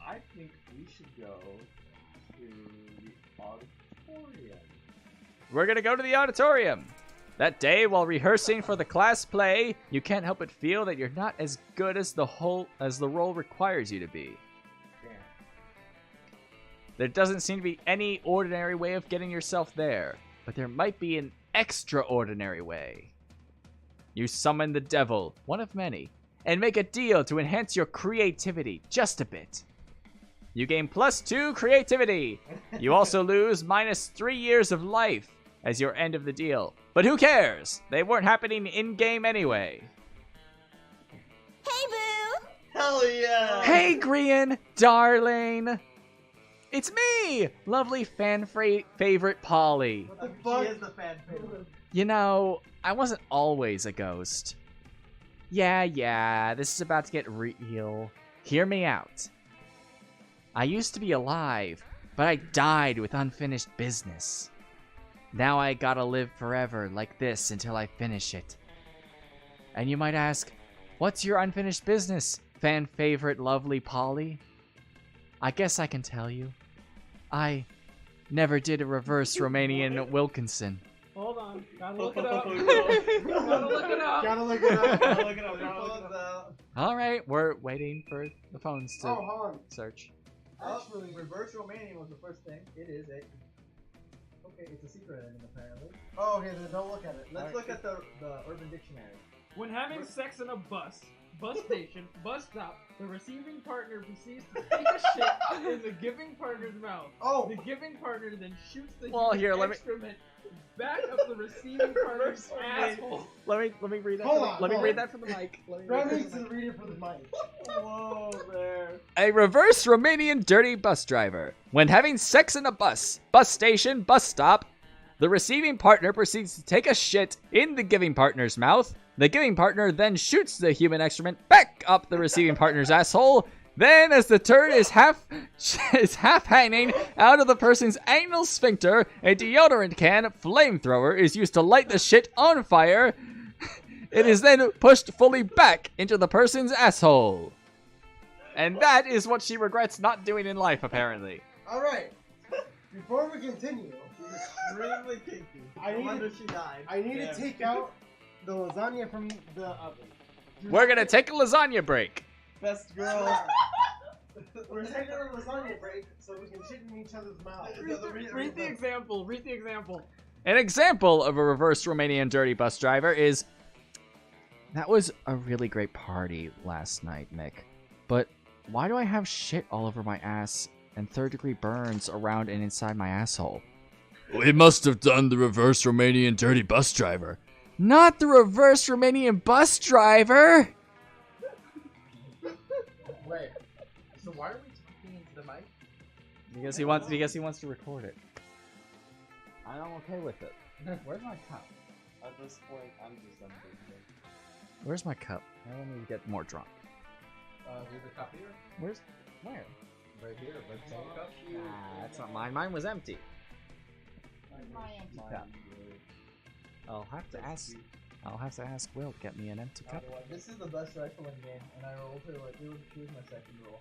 I think we should go to the auditorium. We're gonna go to the auditorium. That day, while rehearsing for the class play, you can't help but feel that you're not as good as the role requires you to be. There doesn't seem to be any ordinary way of getting yourself there, but there might be an extraordinary way. You summon the devil, one of many, and make a deal to enhance your creativity just a bit. You gain +2 creativity. You also lose -3 years of life as your end of the deal. But who cares? They weren't happening in-game anyway. Hey, Boo! Hell yeah! Hey, Grian, darling. It's me, lovely fan-favorite Polly. What the fuck? She is the fan favorite. You know, I wasn't always a ghost. Yeah, this is about to get real. Hear me out. I used to be alive, but I died with unfinished business. Now I gotta live forever like this until I finish it. And you might ask, what's your unfinished business, fan favorite lovely Polly? I guess I can tell you. I never did a reverse Romanian Wilkinson. Hold on, gotta look it up. Gotta look it up. Alright, we're waiting for the phones to hold on. search. Actually, reverse Romanian was the first thing. It is a... Okay, it's a secret ending apparently. Oh, okay, then don't look at it. Let's look at the Urban Dictionary. When having sex in a bus station, bus stop, the receiving partner proceeds to take a shit in the giving partner's mouth. Oh! The giving partner then shoots the excrement back up the receiving partner's asshole. Let me read that. Hold on, Let me hold read on. that for the mic. Grab me to the reader for the mic. Whoa there. A reverse Romanian dirty bus driver. When having sex in a bus station, bus stop, the receiving partner proceeds to take a shit in the giving partner's mouth. The giving partner then shoots the human excrement back up the receiving partner's asshole. Then, as the turd is half hanging out of the person's anal sphincter, a deodorant can flamethrower is used to light the shit on fire. It is then pushed fully back into the person's asshole. And that is what she regrets not doing in life, apparently. All right. Before we continue, She's extremely kinky. No wonder she died. I need to take out the lasagna from the oven. We're gonna take a lasagna break. Best girl. We're taking a lasagna break so we can shit in each other's mouths. Read the example. Read the example. An example of a reverse Romanian dirty bus driver is... That was a really great party last night, Mick. But why do I have shit all over my ass and third-degree burns around and inside my asshole? We must have done the reverse Romanian dirty bus driver. Not the reverse Romanian bus driver! Wait. So why are we talking into the mic? Because he wants to record it. I'm okay with it. Where's my cup? At this point, I'm just empty. Where's my cup? I want to get more drunk. There's a cup here. Where? Right here. Red same cup. Nah, that's not mine. Mine was empty. My empty Cup. I'll have to ask Will to get me an empty cup. This is the best rifling game, and I rolled her like it was my second roll.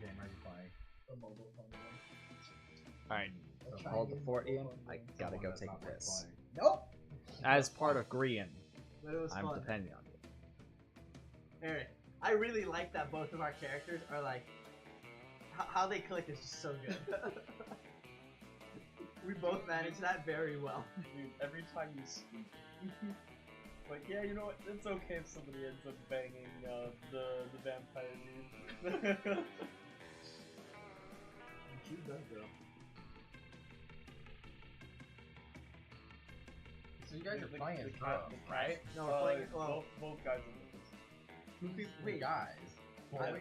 Game are you playing? The mobile phone game. Alright, so hold the fort, Ian. I gotta go take a piss. Nope. As part of Grian, But it was I'm fun. depending on you. Eric, I really like that both of our characters are like how they click is just so good. We both manage that very well. Dude, every time you speak, like, yeah, you know what? It's okay if somebody ends up banging the vampire dude. She does, girl. So you guys are playing as Prom, right? No, we're playing both guys in this. Wait, guys.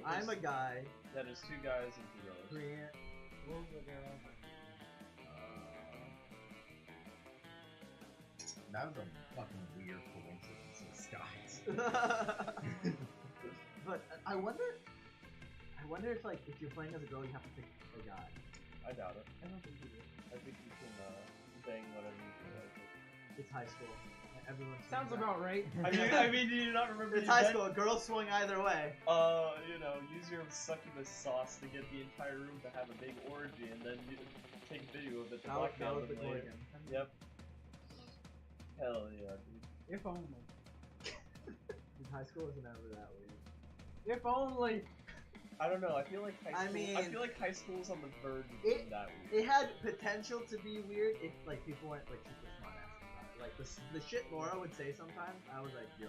I'm a guy. Yeah, there's two guys and two girls. Grant. That was a fucking weird coincidence of skies. But I wonder if like if you're playing as a girl, you have to pick a guy. I doubt it. I don't think you do. I think you can bang whatever you feel like. It's high school. Everyone Sounds about right. I mean, do you not remember? It's high school. Girls swing either way. You know, use your succubus sauce to get the entire room to have a big orgy, and then you take video of it to blackmail them later. Yep. Hell yeah, dude. If only. High school was never that weird. If only. I don't know. I feel like high school. I mean, feel like high school is on the verge of being that weird. It had potential to be weird if like people weren't like super smart asses about it. Like the shit Laura would say sometimes, I was like, yo.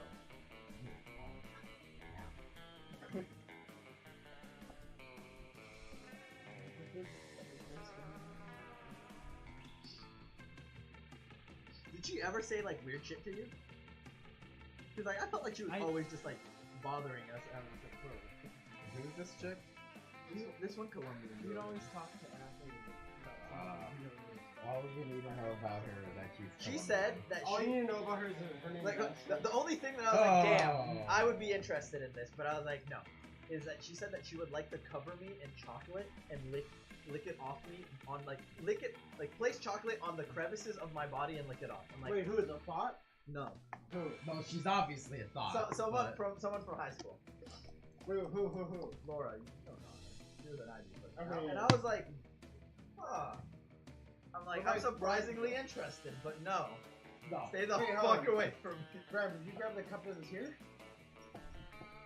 Did she ever say like weird shit to you? Cause like I felt like she was always just like bothering us. And I was like, bro. Who's this chick? This one Colombian. You'd always talk to athletes. All you need to know about her is that she's. She said that All she. you need to know about her is her name. Like the only thing that I was like, damn, I would be interested in this, but I was like, no. Is that she said that she would like to cover me in chocolate and lick it off me on place chocolate on the crevices of my body and lick it off. I'm like, Wait, who is a thought? No. Who? No, she's obviously a thought. Someone from high school. Who? Laura, you don't know. She was an ID. Okay. And I was like, huh. I'm like, I'm surprisingly interested, but no. No. Stay the Wait, fuck away from me. Grab, did you grab the cup that was here?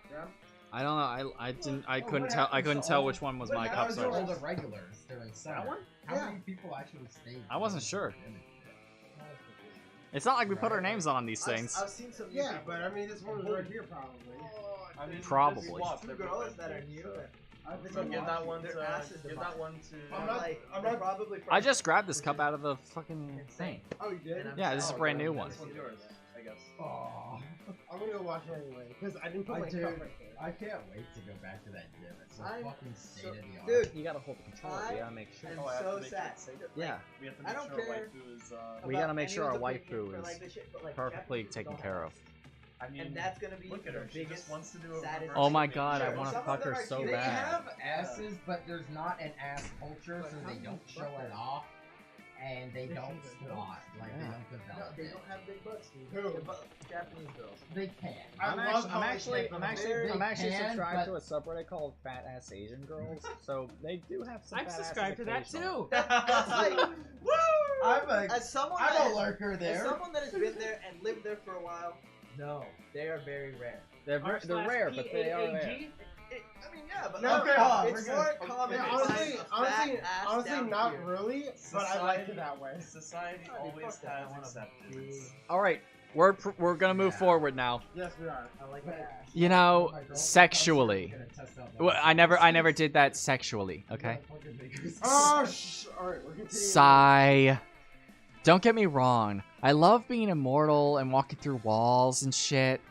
Grab. I don't know. I couldn't tell which one was my cup. Those are all the regulars. They're in center. That one? How many people actually stayed? I wasn't sure. It's not like we put our names on these things. I've seen some. Yeah, but I mean, this one was right here probably. I mean, Probably. Two girls that are new. So give that one to. Their asses Give divided. that one to. I'm not probably. I just grabbed this cup out of the fucking thing. Oh, you did? Yeah, this is a brand new one. This one's yours, I guess. Oh, I'm gonna go watch it anyway because I didn't put my cup right there. I can't wait to go back to that gym. It's so fucking state of the art. Dude, You gotta hold the controller. We gotta make sure. I'm I have so to make sad. it Yeah. We have to I make don't sure our care waifu is. We gotta make any sure of our the waifu pictures for, is like, the shit, but, like, perfectly Japanese taken don't care have of. I mean, and that's gonna be look at the her. She biggest just wants to do a saddest reverse Oh my image. god, I Sure, want to some of fuck them her are so cute. They bad. have asses, but there's not an ass culture, so they don't show it off, and they don't squat. Like they don't No, develop they it. don't have big butts, dude. Who? They're Japanese girls. They can. I'm actually They can, subscribed but- to a subreddit called Fat Ass Asian Girls, so they do have some. I've fat subscribed to that asses occasionally. too. That's like, woo! I'm a, As someone I'm that a lurker as there. someone that has been there and lived there for a while, no, they are very rare. They're rare, but they are there. I mean, yeah, but No, okay, okay, it's we're more good. common. Yeah, to honestly, find a fat ass honestly, down not here. really, but I like it that way. Society Oh, always fuck that, I has want a acceptance. All right, we're gonna move forward now. Yes, we are. I like that. You know, sexually. Well, I never did that sexually. Okay. Oh, alright, we're continuing. Sigh. Don't get me wrong. I love being immortal and walking through walls and shit.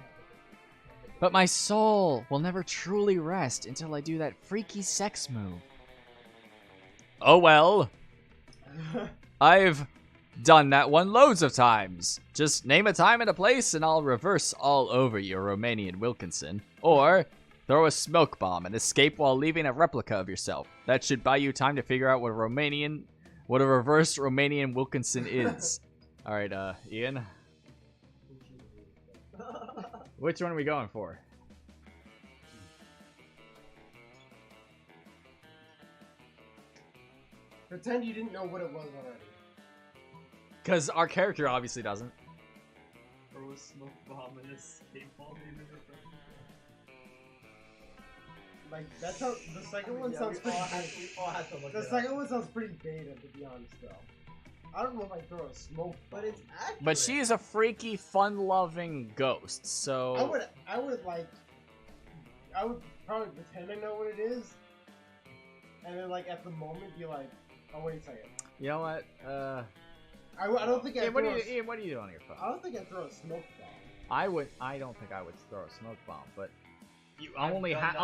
But my soul will never truly rest until I do that freaky sex move. Oh well. I've done that one loads of times. Just name a time and a place and I'll reverse all over your Romanian Wilkinson. Or throw a smoke bomb and escape while leaving a replica of yourself. That should buy you time to figure out what a reverse Romanian Wilkinson is. Alright, Ian. Which one are we going for? Pretend you didn't know what it was already. Because our character obviously doesn't. Or was smoke bomb and escape while leaving her replica? Like that's how the second one sounds pretty. The second one sounds pretty beta, to be honest, though. I don't know if I throw a smoke, But it's accurate. But she is a freaky, fun-loving ghost, so... I would probably pretend I know what it is, and then like at the moment be like, oh wait a second. You know what? I don't think I Ian, what throw. do you do on your phone? I don't think I throw a smoke bomb. I don't think I would throw a smoke bomb, but I'm only half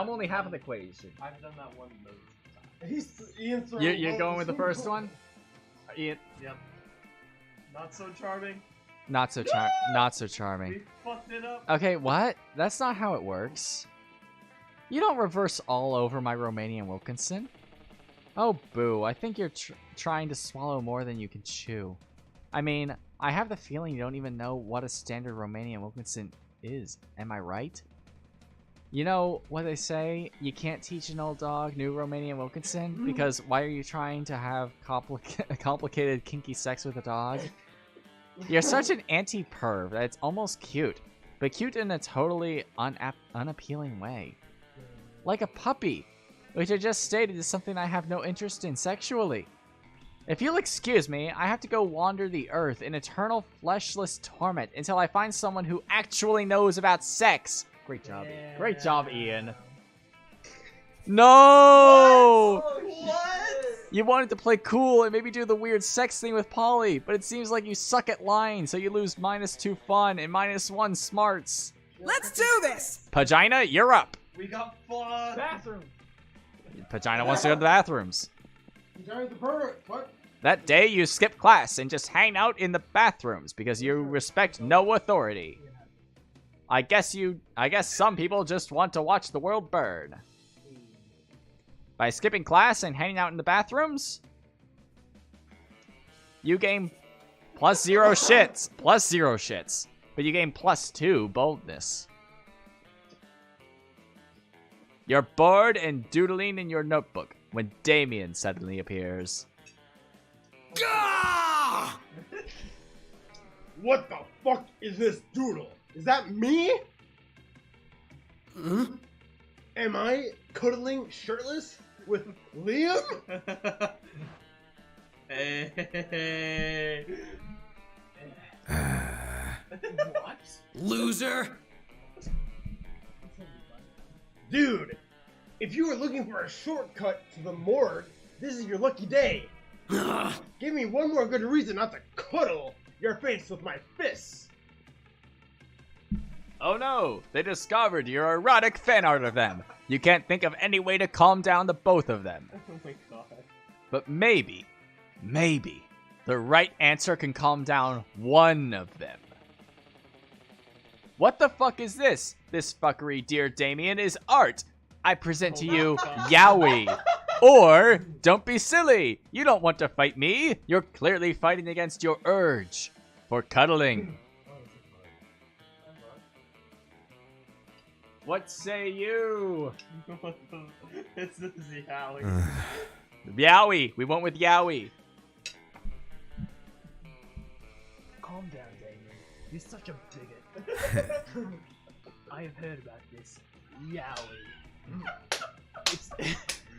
of the equation. I've done that one loads of times. Ian's throwing You're going with the first one? Ian, Yep. Not so charming. not so charming. We fucked it up. Okay, what? That's not how it works. You don't reverse all over my Romanian Wilkinson. Oh, boo. I think you're trying to swallow more than you can chew. I mean, I have the feeling you don't even know what a standard Romanian Wilkinson is. Am I right? You know what they say? You can't teach an old dog new Romanian Wilkinson, because why are you trying to have complicated kinky sex with a dog? You're such an anti-perv that it's almost cute, but cute in a totally unappealing way. Like a puppy, which I just stated is something I have no interest in sexually. If you'll excuse me, I have to go wander the earth in eternal fleshless torment until I find someone who actually knows about sex. Great job, Ian. Great job, Ian. No! What? You wanted to play cool and maybe do the weird sex thing with Polly, but it seems like you suck at lying, so you lose -2 fun and -1 smarts. Let's do this! Pagina, you're up. We got fun. Bathroom. Pagina wants to go to the bathrooms. Enjoy the bird. What? That day, you skip class and just hang out in the bathrooms because you respect no authority. I guess some people just want to watch the world burn. By skipping class and hanging out in the bathrooms, you gain +0 shits. +0 shits. But you gain +2 boldness. You're bored and doodling in your notebook when Damien suddenly appears. Gah! What the fuck is this doodle? Is that me? Huh? Am I cuddling shirtless with Liam? Hey. What? Loser! Dude, if you were looking for a shortcut to the morgue, this is your lucky day. Give me one more good reason not to cuddle your face with my fists. Oh no, they discovered your erotic fan art of them. You can't think of any way to calm down the both of them. Oh my god. But maybe, the right answer can calm down one of them. What the fuck is this? This fuckery, dear Damien, is art. I present to you Yowie. Or, don't be silly. You don't want to fight me. You're clearly fighting against your urge for cuddling. What say you? It's the Yowie. Yowie. We went with Yowie. Calm down, Damien. You're such a bigot. I have heard about this. Yowie.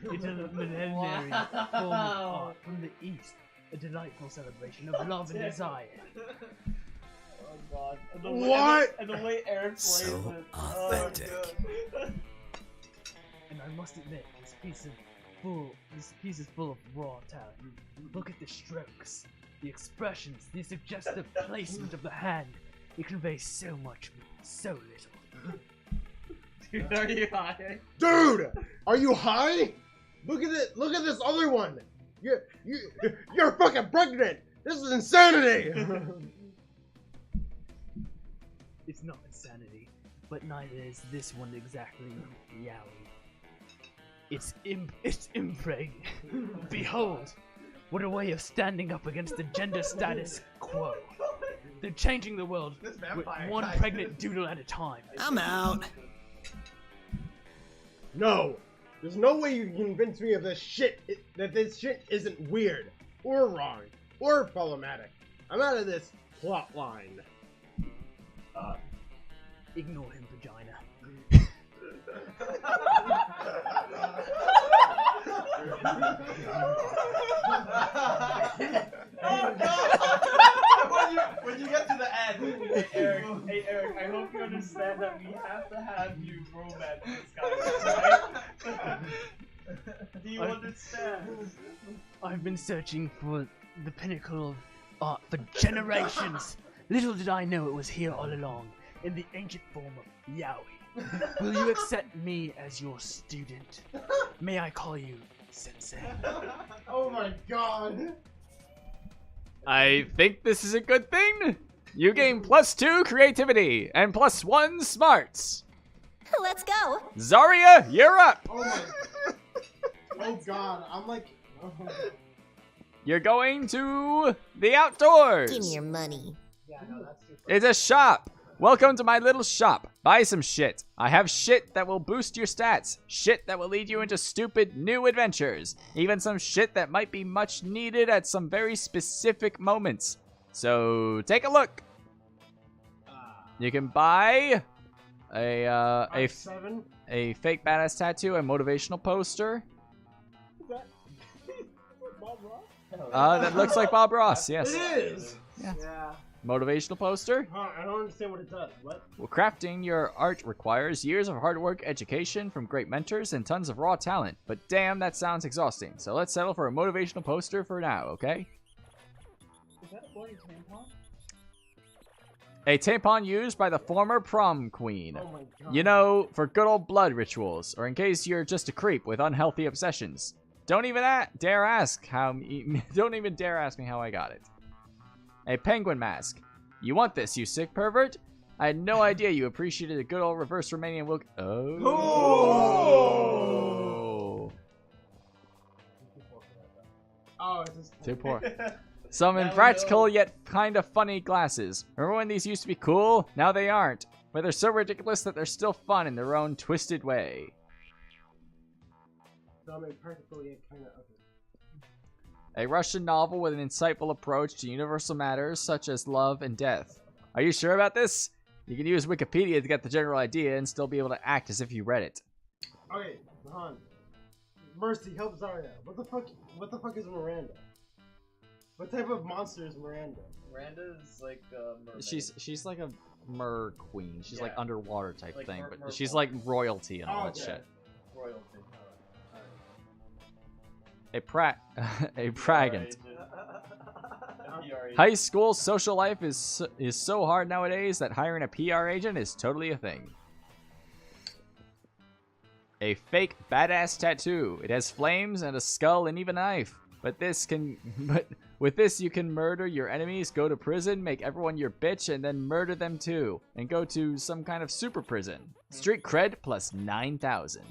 It's a millenary form of art from the East. A delightful celebration of love and desire. Oh god. What? And the way Eric plays So it. authentic. Oh, And I must admit, this piece is full of raw talent. Look at the strokes, the expressions, the suggestive placement of the hand. It conveys so much with so little. Dude, are you high? Dude, are you high? Look at it. Look at this other one. You're fucking pregnant. This is insanity. It's not insanity, but neither is this one exactly Yowie. It's impregnant. Behold, what a way of standing up against the gender status quo. They're changing the world with one pregnant doodle at a time. I'm out. No, there's no way you can convince me of this shit. That this shit isn't weird or wrong or problematic. I'm out of this plot line. Ignore him, vagina. Oh god! when you get to the end, hey Eric, I hope you understand that we have to have you romance this guy, right? Do you understand? I've been searching for the pinnacle of art for generations. Little did I know it was here all along, in the ancient form of Yowie. Will you accept me as your student? May I call you Sensei? Oh my god. I think this is a good thing. You gain +2 creativity and +1 smarts. Let's go. Zarya, you're up. Oh my. Oh god. I'm like. Oh. You're going to the outdoors. Give me your money. Yeah, no, that's too It's a shop. Welcome to my little shop. Buy some shit. I have shit that will boost your stats. Shit that will lead you into stupid new adventures. Even some shit that might be much needed at some very specific moments. So take a look. You can buy a fake badass tattoo, a motivational poster. That looks like Bob Ross. Yes. It is. Yeah. Motivational poster. I don't understand what it does. What? Well, crafting your art requires years of hard work, education from great mentors, and tons of raw talent. But damn, that sounds exhausting. So let's settle for a motivational poster for now, okay? Is that a bloody tampon? A tampon used by the former prom queen. Oh my god. You know, for good old blood rituals, or in case you're just a creep with unhealthy obsessions. Don't even dare ask how. Don't even dare ask me how I got it. A penguin mask. You want this, you sick pervert? I had no idea you appreciated a good old reverse Romanian look. Oh. Oh, it's just Too poor. Some impractical yet kind of funny glasses. Remember when these used to be cool? Now they aren't. But they're so ridiculous that they're still fun in their own twisted way. Some impractical yet kind of. Okay. A Russian novel with an insightful approach to universal matters such as love and death. Are you sure about this? You can use Wikipedia to get the general idea and still be able to act as if you read it. Okay, Han. Mercy, help Zarya. What the fuck is Miranda? What type of monster is Miranda? Miranda's like a mermaid. She's like a mer queen. She's like Yeah. underwater type Like thing, mer but she's like royalty and all that Okay. shit. Royalty. A praggant. PR High school social life is so hard nowadays that hiring a PR agent is totally a thing. A fake badass tattoo. It has flames and a skull and even a knife. But With this, you can murder your enemies, go to prison, make everyone your bitch, and then murder them too, and go to some kind of super prison. Street cred plus 9,000.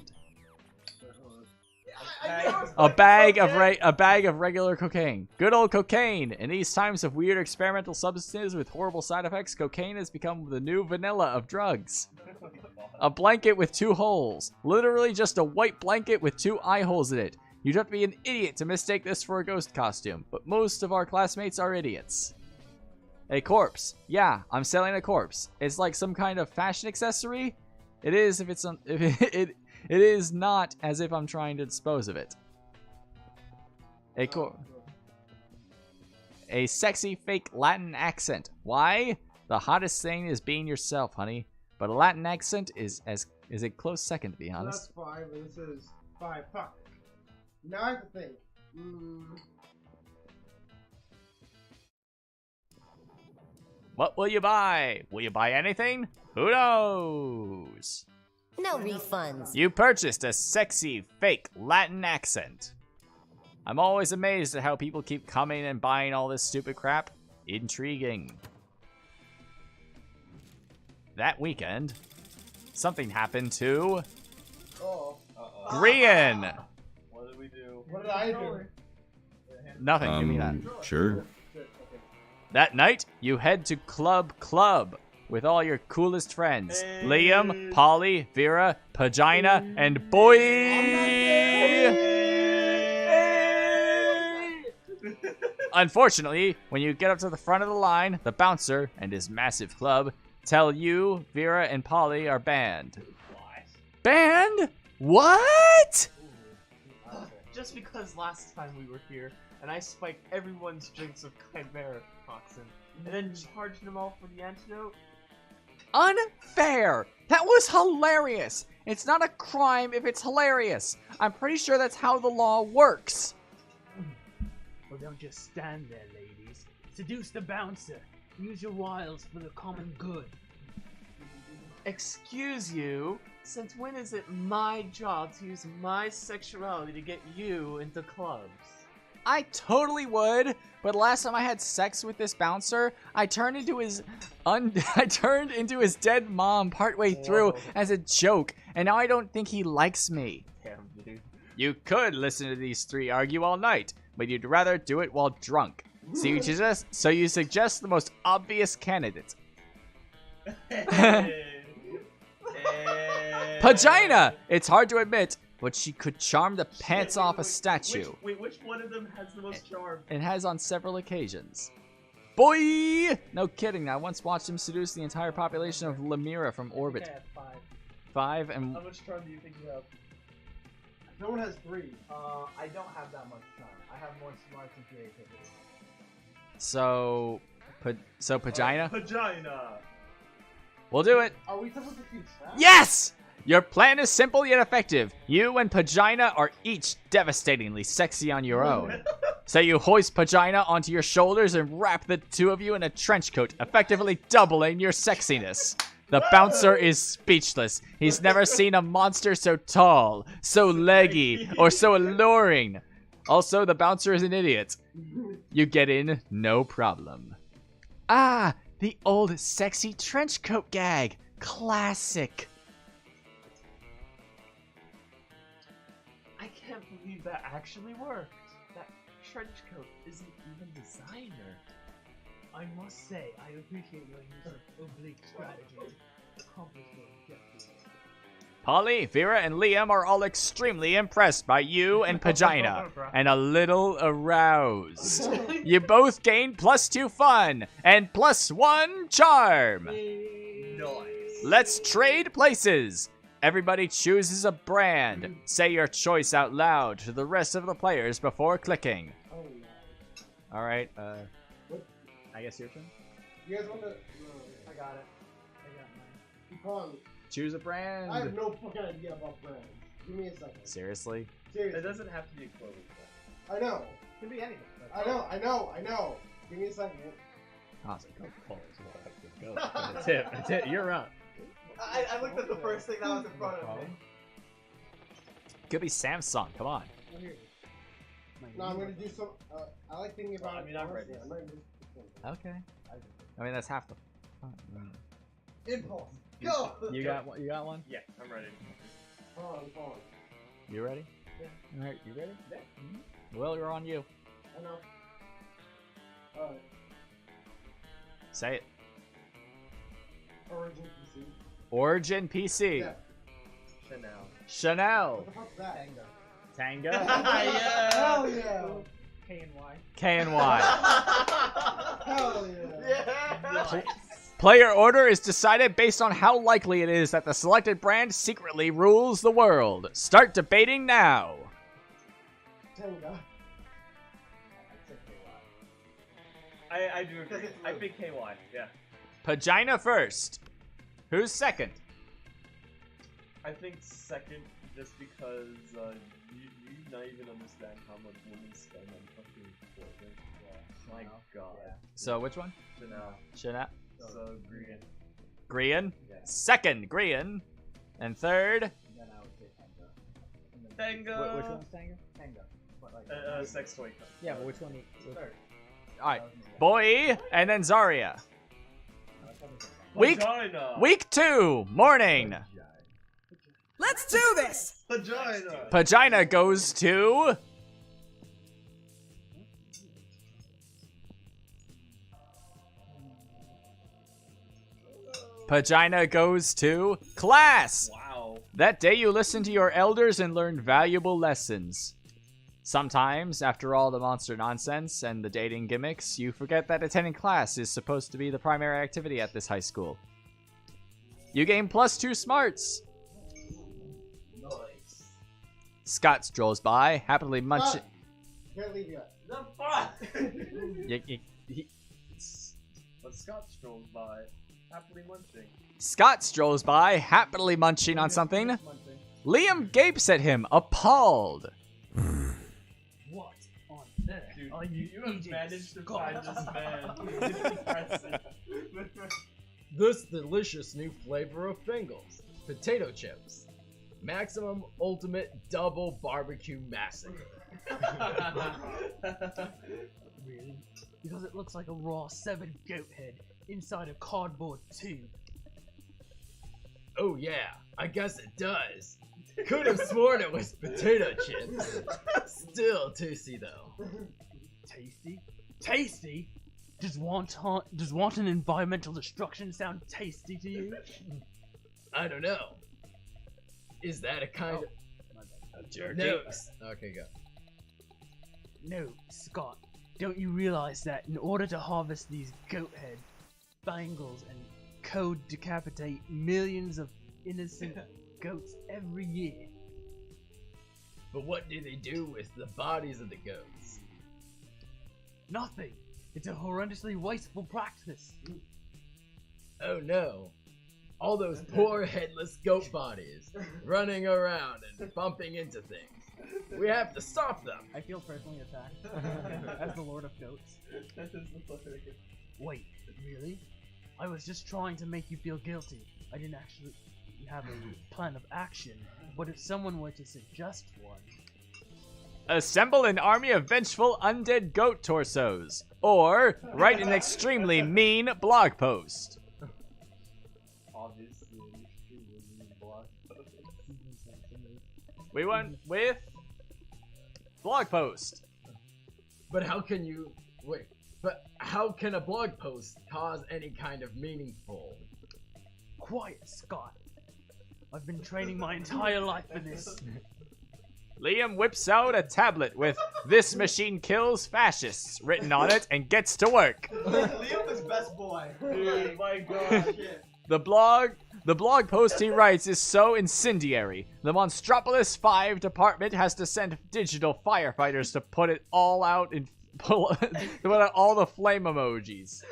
A bag of regular cocaine. Good old cocaine. In these times of weird experimental substances with horrible side effects, cocaine has become the new vanilla of drugs. A blanket with 2 holes. Literally just a white blanket with 2 eye holes in it. You'd have to be an idiot to mistake this for a ghost costume, but most of our classmates are idiots. A corpse. Yeah, I'm selling a corpse. It's like some kind of fashion accessory. It is if it's it is not as if I'm trying to dispose of it. A sexy fake Latin accent. Why? The hottest thing is being yourself, honey. But a Latin accent is a close second, to be honest. So that's 5, and this is 5. Fuck. Now I have to think. What will you buy? Will you buy anything? Who knows? No refunds. You purchased a sexy, fake Latin accent. I'm always amazed at how people keep coming and buying all this stupid crap. Intriguing. That weekend, something happened to Grian. What did we do? What did I do? Nothing. Give me that. Sure. That night, you head to Club with all your coolest friends. Hey. Liam, Polly, Vera, Pagina, and Boy! Unfortunately, when you get up to the front of the line, the bouncer and his massive club tell you, Vera, and Polly are banned. Banned? What? Just because last time we were here, and I spiked everyone's drinks with chimera toxin, and then charged them all for the antidote. Unfair! That was hilarious! It's not a crime if it's hilarious. I'm pretty sure that's how the law works. Well, don't just stand there, ladies. Seduce the bouncer. Use your wiles for the common good. Excuse you? Since when is it my job to use my sexuality to get you into clubs? I totally would, but last time I had sex with this bouncer, I turned into his dead mom partway through as a joke, and now I don't think he likes me. Damn, dude. You could listen to these 3 argue all night, but you'd rather do it while drunk. So you suggest the most obvious candidate. Pagina! It's hard to admit, but she could charm the pants off a statue. Which one of them has the most charm? It has on several occasions. Boy! No kidding, I once watched him seduce the entire population of Lemira from orbit. I have 5. 5 and... How much charm do you think you have? No one has 3. I don't have that much charm. I have more smarts and creativity. So Pagina? Vagina! We'll do it. Are we supposed to keep track? Yes! Your plan is simple yet effective. You and Pagina are each devastatingly sexy on your own. So you hoist Pagina onto your shoulders and wrap the 2 of you in a trench coat, effectively doubling your sexiness. The bouncer is speechless. He's never seen a monster so tall, so leggy, or so alluring. Also, the bouncer is an idiot. You get in, no problem. Ah, the old sexy trench coat gag. Classic. I can't believe that actually worked. That trench coat isn't even designer. I must say, I appreciate your use of oblique strategy to accomplish your objectives. Polly, Vera, and Liam are all extremely impressed by you and Pagina, and a little aroused. You both gain +2 fun, and +1 charm. Nice. Let's trade places. Everybody chooses a brand. Say your choice out loud to the rest of the players before clicking. Oh, no. Alright, I guess your turn? You guys want to... I got it. I got mine. Keep on. Choose a brand. I have no fucking idea about brands. Give me a second. Seriously? Seriously. It doesn't have to be a clothing brand. I know. It can be anything. I know. Give me a second. Awesome. That's it. You're up. I looked at the first thing that was in front of me. Could be Samsung. Come on. No, I'm gonna do some. I like thinking about. I mean, I'm ready. Okay. I mean, that's half the. Impulse. Go. You got one? You got one? Yeah, I'm ready. Hold on. You ready? Yeah. All right. You ready? Yeah. Well, we're on you. I know. Alright. Say it. Origin PC. Origin PC. Yeah. Chanel. What the fuck's that? Tango. Yeah. Hell yeah. K and Y. K and Y. Hell yeah. Player order is decided based on how likely it is that the selected brand secretly rules the world. Start debating now. Tenga. I do agree. I pick KY. Yeah. Pagina first. Who's second? I think second, just because you not even understand how much women spend on fucking clothing. Yeah. My God. Yeah. So which one? Chanel. Chanel. So green. Grian. Yeah. Second, Grian. And third. Then I would say Tango. Tango. Which one's Tango? Tango. But like, Sex toy. Yeah, but which one? third. Alright. Boy, and then Zarya. Week Vagina. Week 2, morning. Let's do this! Vagina. Pagina goes to. Pagina goes to class. Wow. That day you listened to your elders and learned valuable lessons. Sometimes, after all the monster nonsense and the dating gimmicks, you forget that attending class is supposed to be the primary activity at this high school. You gain +2 smarts. Nice. Scott strolls by, happily munching. Can't leave yet. The fuck? But Scott strolls by, happily munching. Scott strolls by, happily munching on something. Liam gapes at him, appalled. What on earth Dude, are you have eating? managed to find this man. It's impressive. This delicious new flavor of Fingles. Potato chips. Maximum ultimate double barbecue massacre. Really? Because it looks like a raw 7 goat head inside a cardboard tube. Oh yeah, I guess it does. Could have sworn it was potato chips. Still tasty though. Tasty? Tasty? Does wanton environmental destruction sound tasty to you? I don't know. Is that a kind of jerky? No. Okay, go. No, Scott. Don't you realize that in order to harvest these goat head bangles and decapitate millions of innocent goats every year? But what do they do with the bodies of the goats? Nothing. It's a horrendously wasteful practice. Oh no. All those poor headless goat bodies running around and bumping into things. We have to stop them. I feel personally attacked as the Lord of Goats. Wait, really? I was just trying to make you feel guilty. I didn't actually have a plan of action, but if someone were to suggest one... Assemble an army of vengeful undead goat torsos. Or write an extremely mean blog post. Obviously, extremely mean blog post. We went with blog post. But how can you... Wait. But how can a blog post cause any kind of meaningful... Quiet, Scott. I've been training my entire life for this. Liam whips out a tablet with "This machine kills fascists" written on it and gets to work. Liam is best boy. Dude, my God. The blog post he writes is so incendiary. The Monstropolis 5 department has to send digital firefighters to put it all out and put out all the flame emojis.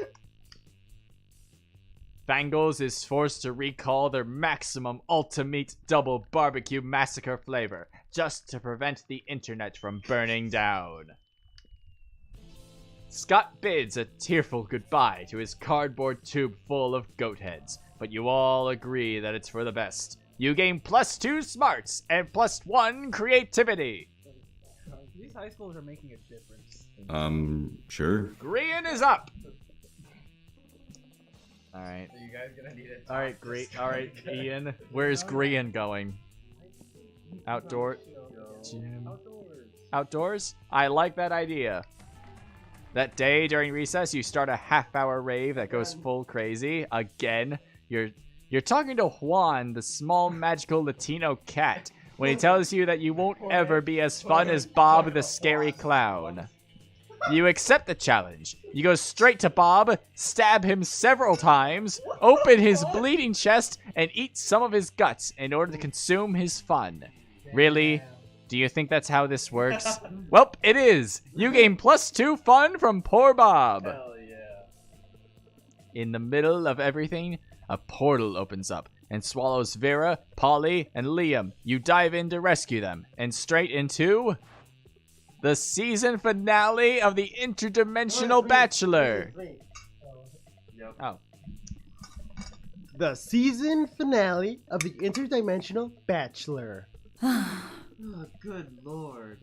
Bangles is forced to recall their maximum ultimate double barbecue massacre flavor, just to prevent the internet from burning down. Scott bids a tearful goodbye to his cardboard tube full of goat heads, but you all agree that it's for the best. You gain +2 smarts and +1 creativity. high schools are making a difference. Sure. Grian is up. All right. So you guys gonna need it. All right, great. All right, Ian. Where's Grian going? Outdoor. Gym. Outdoors? I like that idea. That day during recess, you start a half-hour rave that goes full crazy. Again, you're talking to Juan, the small magical Latino cat, when he tells you that you won't ever be as fun as Bob the scary clown. You accept the challenge. You go straight to Bob, stab him several times, open his bleeding chest, and eat some of his guts in order to consume his fun. Really? Do you think that's how this works? Welp, it is! You gain +2 fun from poor Bob. Hell yeah. In the middle of everything, a portal opens up and swallows Vera, Polly, and Liam. You dive in to rescue them, and straight into the season finale of the Interdimensional Bachelor. Oh. The season finale of the Interdimensional Bachelor. Oh, good lord.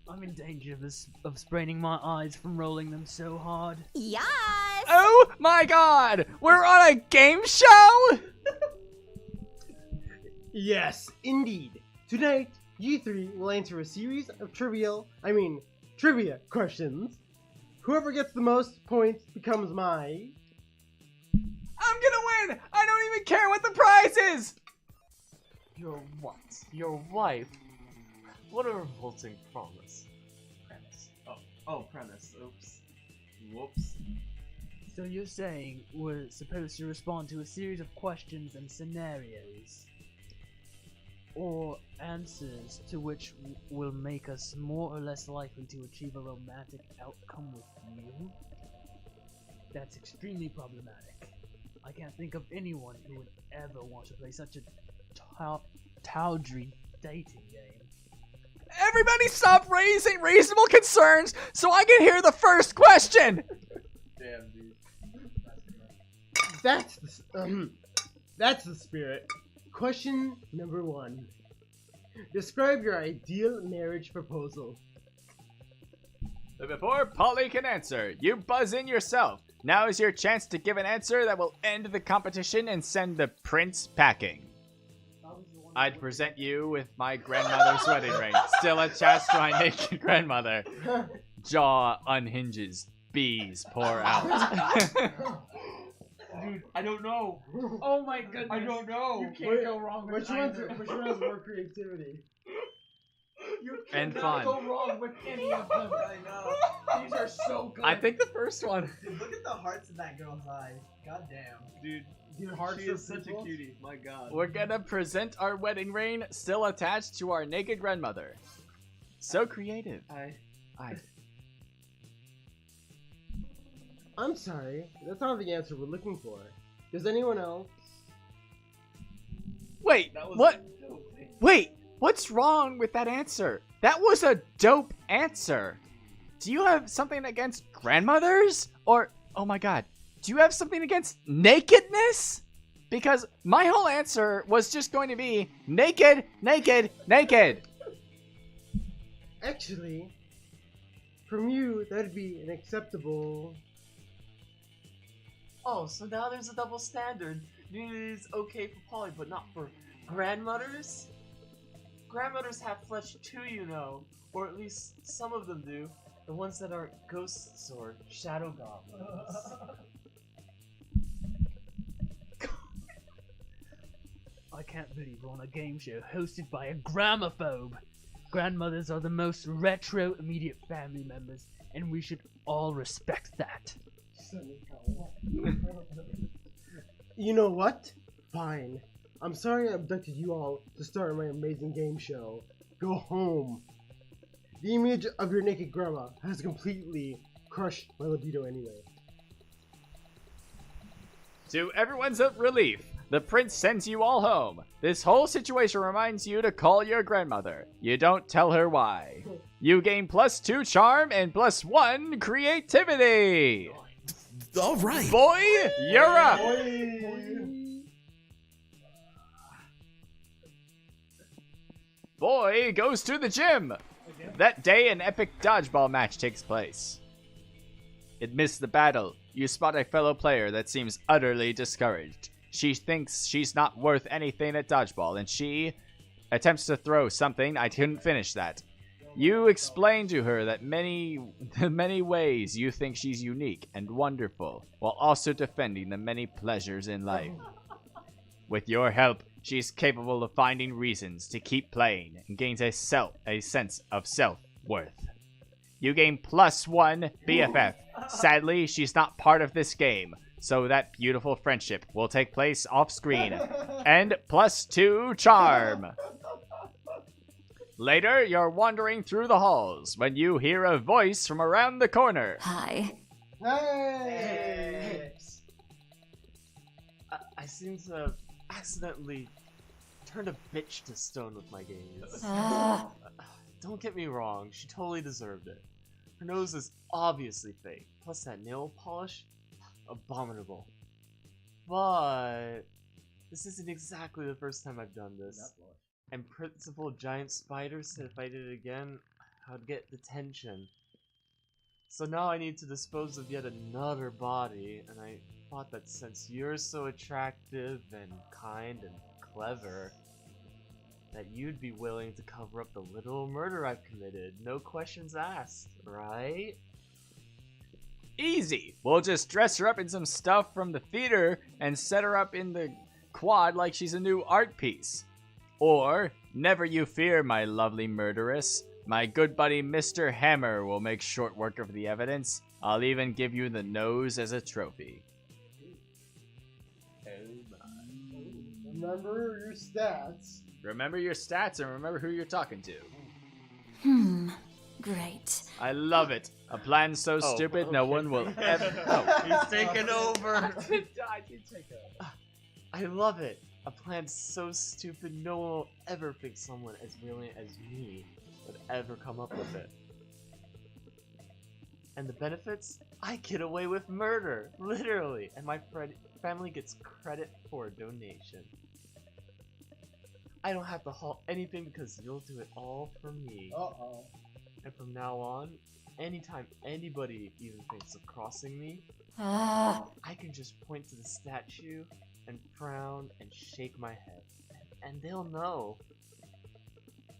I'm in danger of spraining my eyes from rolling them so hard. Yes! Oh my god! We're on a game show?! Yes, indeed. Tonight, you three will answer a series of trivia questions. Whoever gets the most points becomes my... I'm gonna win! I don't even care what the prize is! Your what? Your wife? What a revolting promise. Premise. Oh, premise. Oops. Whoops. So you're saying we're supposed to respond to a series of questions and scenarios, or answers to which will make us more or less likely to achieve a romantic outcome with you? That's extremely problematic. I can't think of anyone who would ever want to play such a tawdry dating game. Everybody stop raising reasonable concerns so I can hear the first question! Damn, dude. That's the spirit. Question number 1. Describe your ideal marriage proposal. But before Polly can answer, you buzz in yourself. Now is your chance to give an answer that will end the competition and send the prince packing. I'd present you with my grandmother's wedding ring, still attached to my naked grandmother. Jaw unhinges, bees pour out. Dude, I don't know. Oh my goodness. I don't know. You can't go wrong with Which one has more creativity? You And cannot fun. go wrong with any of them. I know. These are so good. I think the first one. Dude, look at the hearts in that girl's eyes. God damn. Dude, Your heart she is such a cutie. My god. We're gonna present our wedding ring, still attached to our naked grandmother. So creative. I'm sorry, that's not the answer we're looking for. Does anyone else? Wait, what? Wait, what's wrong with that answer? That was a dope answer. Do you have something against grandmothers? Or, oh my god, do you have something against nakedness? Because my whole answer was just going to be naked, naked, naked. Actually, from you, that'd be an acceptable... Oh, so now there's a double standard. It is okay for Polly, but not for grandmothers? Grandmothers have flesh too, you know. Or at least some of them do. The ones that are ghosts or shadow goblins. I can't believe we're on a game show hosted by a gramophobe. Grandmothers are the most retro immediate family members, and we should all respect that. You know what? Fine. I'm sorry I abducted you all to start my amazing game show. Go home. The image of your naked grandma has completely crushed my libido anyway. To everyone's relief, the prince sends you all home. This whole situation reminds you to call your grandmother. You don't tell her why. You gain +2 charm and +1 creativity. All right. Boy, you're up. boy goes to the gym. That day, an epic dodgeball match takes place. Amidst the battle, you spot a fellow player that seems utterly discouraged. She thinks she's not worth anything at dodgeball, and she attempts to throw something. I couldn't finish that. You explain to her that many ways you think she's unique and wonderful, while also defending the many pleasures in life. With your help, she's capable of finding reasons to keep playing and gains a sense of self-worth. You gain +1 BFF. Sadly, she's not part of this game, so that beautiful friendship will take place off-screen. And +2 charm. Later, you're wandering through the halls when you hear a voice from around the corner. Hi. Hey! I seem to have accidentally turned a bitch to stone with my gaze. Don't get me wrong, she totally deserved it. Her nose is obviously fake, plus that nail polish, abominable. But this isn't exactly the first time I've done this. And Principal Giant Spider said if I did it again, I would get detention. So now I need to dispose of yet another body, and I thought that since you're so attractive and kind and clever, that you'd be willing to cover up the little murder I've committed. No questions asked, right? Easy! We'll just dress her up in some stuff from the theater and set her up in the quad like she's a new art piece. Or, never you fear, my lovely murderess. My good buddy Mr. Hammer will make short work of the evidence. I'll even give you the nose as a trophy. Remember your stats. Remember your stats and remember who you're talking to. Great. I love it. A plan so stupid no one will ever... Oh. He's taking over! I did take over. I love it. A plan so stupid no one will ever think someone as brilliant as me would ever come up with it. And the benefits? I get away with murder, literally, and my family gets credit for a donation. I don't have to haul anything because you'll do it all for me. Uh-oh. And from now on, anytime anybody even thinks of crossing me, Ah. I can just point to the statue and frown and shake my head. And they'll know.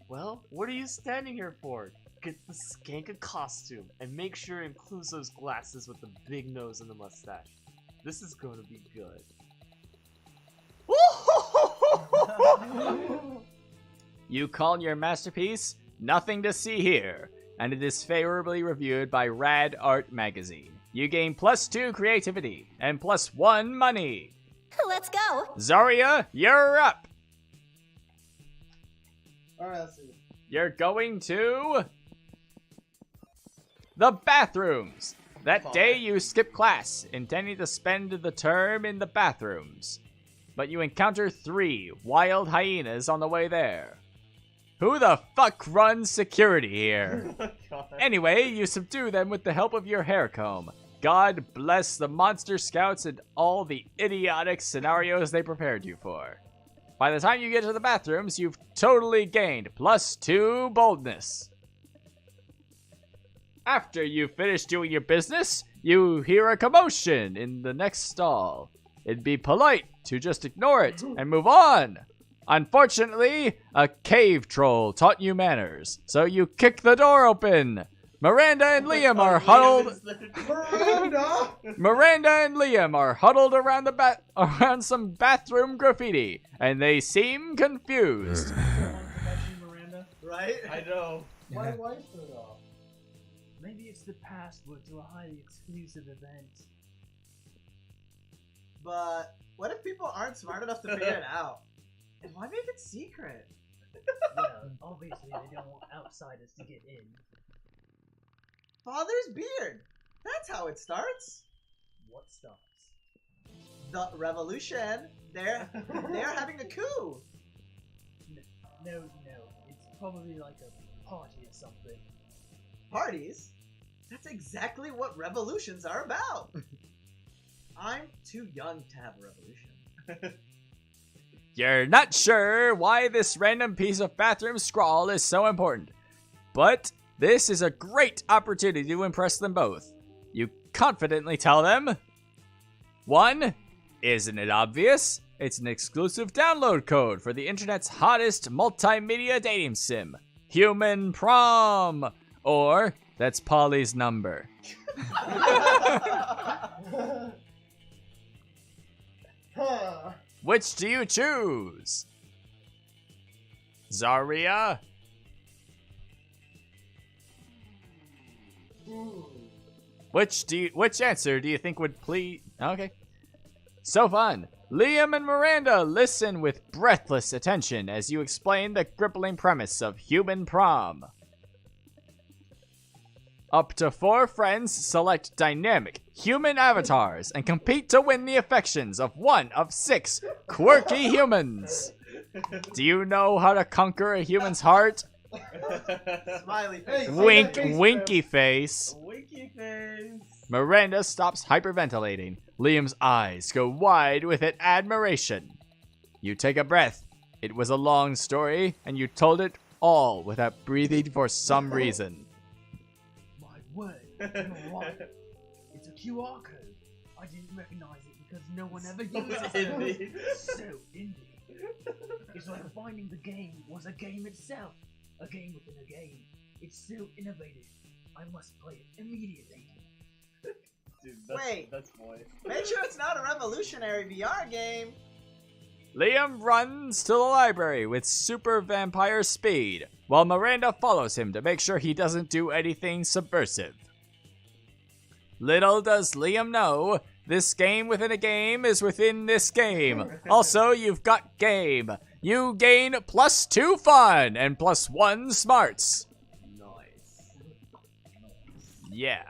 Well, what are you standing here for? Get the skank a costume and make sure it includes those glasses with the big nose and the mustache. This is going to be good. You call your masterpiece? Nothing to see here, and it is favorably reviewed by Rad Art Magazine. You gain +2 creativity and +1 money. Let's go. Zarya, you're up. Alright, let's see. You're going to the bathrooms. That day you skip class, intending to spend the term in the bathrooms. But you encounter 3 wild hyenas on the way there. Who the fuck runs security here? Anyway, you subdue them with the help of your hair comb. God bless the monster scouts and all the idiotic scenarios they prepared you for. By the time you get to the bathrooms, you've totally gained +2 boldness. After you finish doing your business, you hear a commotion in the next stall. It'd be polite to just ignore it and move on. Unfortunately, a cave troll taught you manners, so you kick the door open. Miranda and Liam are huddled. Miranda and Liam are huddled around around some bathroom graffiti, and they seem confused. Miranda, right? I know. My wife put it off. Maybe it's the password to a highly exclusive event. But what if people aren't smart enough to figure it out? And why make it secret? Well, obviously they don't want outsiders to get in. Father's beard. That's how it starts. What starts? The revolution. They're having a coup. No, it's probably like a party or something. Parties? That's exactly what revolutions are about. I'm too young to have a revolution. You're not sure why this random piece of bathroom scrawl is so important, but this is a great opportunity to impress them both. You confidently tell them, 1. Isn't it obvious? It's an exclusive download code for the internet's hottest multimedia dating sim, Human Prom, or that's Polly's number. Which do you choose? Zarya? Which answer do you think would please? Okay. So fun. Liam and Miranda listen with breathless attention as you explain the crippling premise of Human Prom. Up to 4 friends select dynamic human avatars and compete to win the affections of one of 6 quirky humans. Do you know how to conquer a human's heart? Smiley face. Wink, winky face. Winky face. Miranda stops hyperventilating. Liam's eyes go wide with admiration. You take a breath. It was a long story, and you told it all without breathing for some reason. My word, you're right. It's a QR code. I didn't recognize it because no one ever uses it. So indie. It's like finding the game was a game itself. A game within a game. It's so innovative. I must play it immediately. Dude, Wait. That's boy. Make sure it's not a revolutionary VR game. Liam runs to the library with super vampire speed, while Miranda follows him to make sure he doesn't do anything subversive. Little does Liam know, this game within a game is within this game. Also, you've got game. You gain +2 fun and +1 smarts. Nice. Yeah.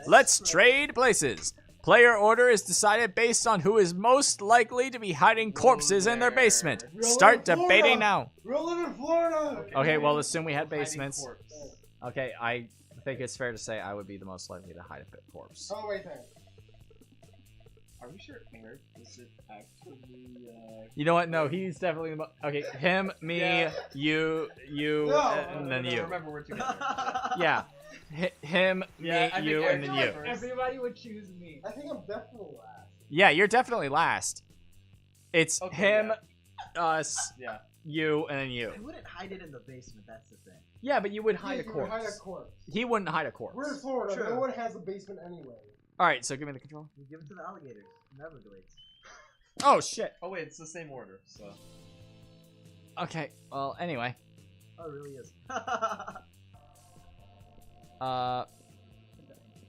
Let's trade places. Player order is decided based on who is most likely to be hiding corpses in their basement. Start debating now. We all live in Florida. Okay, well, assume we had basements. Okay, I think it's fair to say I would be the most likely to hide a pit corpse. Oh, wait there. Are we sure Eric is it actually? You know what? No, he's definitely the okay. Him, me, Yeah. you, and then you. Remember, we're together. Yeah, him, Yeah, I me, think you, Eric and then should you. go first. Everybody would choose me. I think I'm definitely last. Yeah, you're definitely last. It's Okay, him, us, Yeah. you, and then you. I wouldn't hide it in the basement, that's the thing. Yeah, but you would hide a You would hide a corpse. corpse. He wouldn't hide a corpse. We're in Florida. True. No one has a basement anyway. All right, so give me the control. You give it to the alligators. Everglades. Oh shit. Oh wait, it's the same order. So. Okay. Well, anyway. Oh, it really is.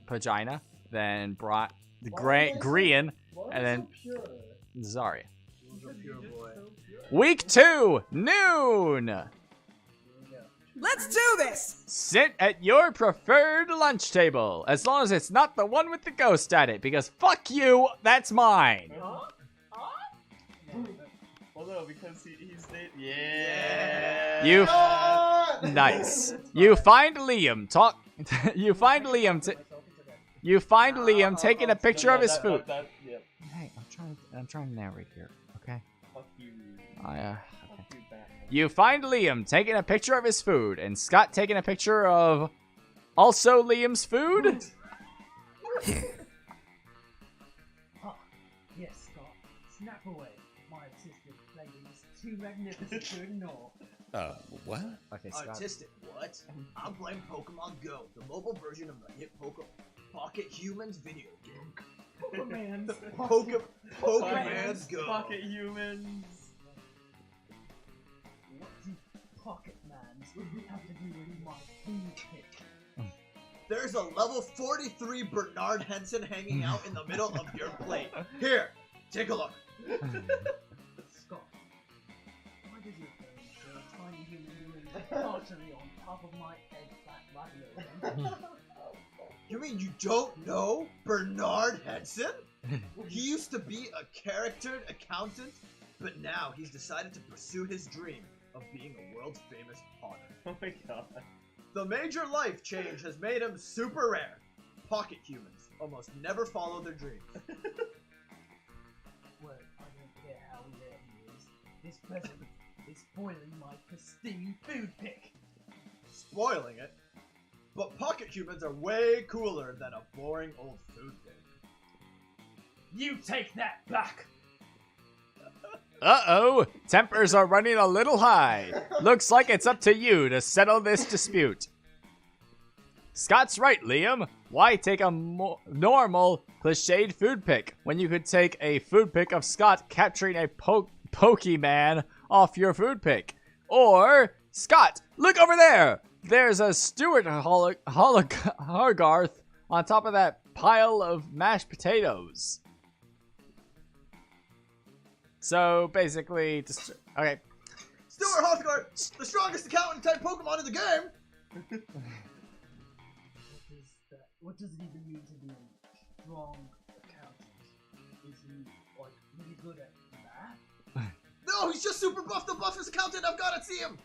Pagina, then brought the Why Grian, Why and then so pure? Zarya. Pure boy. Week 2, noon. Let's do this! Sit at your preferred lunch table, as long as it's not the one with the ghost at it, because fuck you, that's mine. Well, no, because he's yeah. You Ah! nice. You find Liam You find Liam taking a picture of his food. Yeah. Hey, I'm trying to narrate here. Okay. Fuck you. Okay. Fuck you, Batman. You find Liam taking a picture of his food, and Scott taking a picture of also Liam's food. Ha! Yes, Scott. Snap away. My artistic flavor is too magnificent to ignore. What? Okay, Scott. Artistic, what? I'm playing Pokemon Go, the mobile version of the hit Pocket Humans video game. Pokemon's. Pokemon's Go. Pocket humans. What do Pocket Mans have to do with my food pick? There's a level 43 Bernard Henson hanging out in the middle of your plate. Here, take a look. Scott, why does your phone show a tiny human doing partially on top of my egg fat radio? You mean you don't know Bernard Henson? He used to be a charactered accountant, but now he's decided to pursue his dream of being a world-famous potter. Oh my god. The major life change has made him super rare. Pocket humans almost never follow their dreams. Well, I don't care how rare he is. This present is spoiling my pristine food pick. Spoiling it? But pocket humans are way cooler than a boring old food pig. You take that back! Uh-oh, tempers are running a little high. Looks like it's up to you to settle this dispute. Scott's right, Liam. Why take a normal, cliched food pick when you could take a food pick of Scott capturing a Pokemon off your food pick? Or, Scott, look over there! There's a Stuart Hogarth on top of that pile of mashed potatoes. So, basically, okay. Stuart Hogarth, the strongest accountant type Pokemon in the game! What does it even mean to be a strong accountant? Is he, like, really good at math? No, he's just super buff, the buffest accountant, I've gotta see him!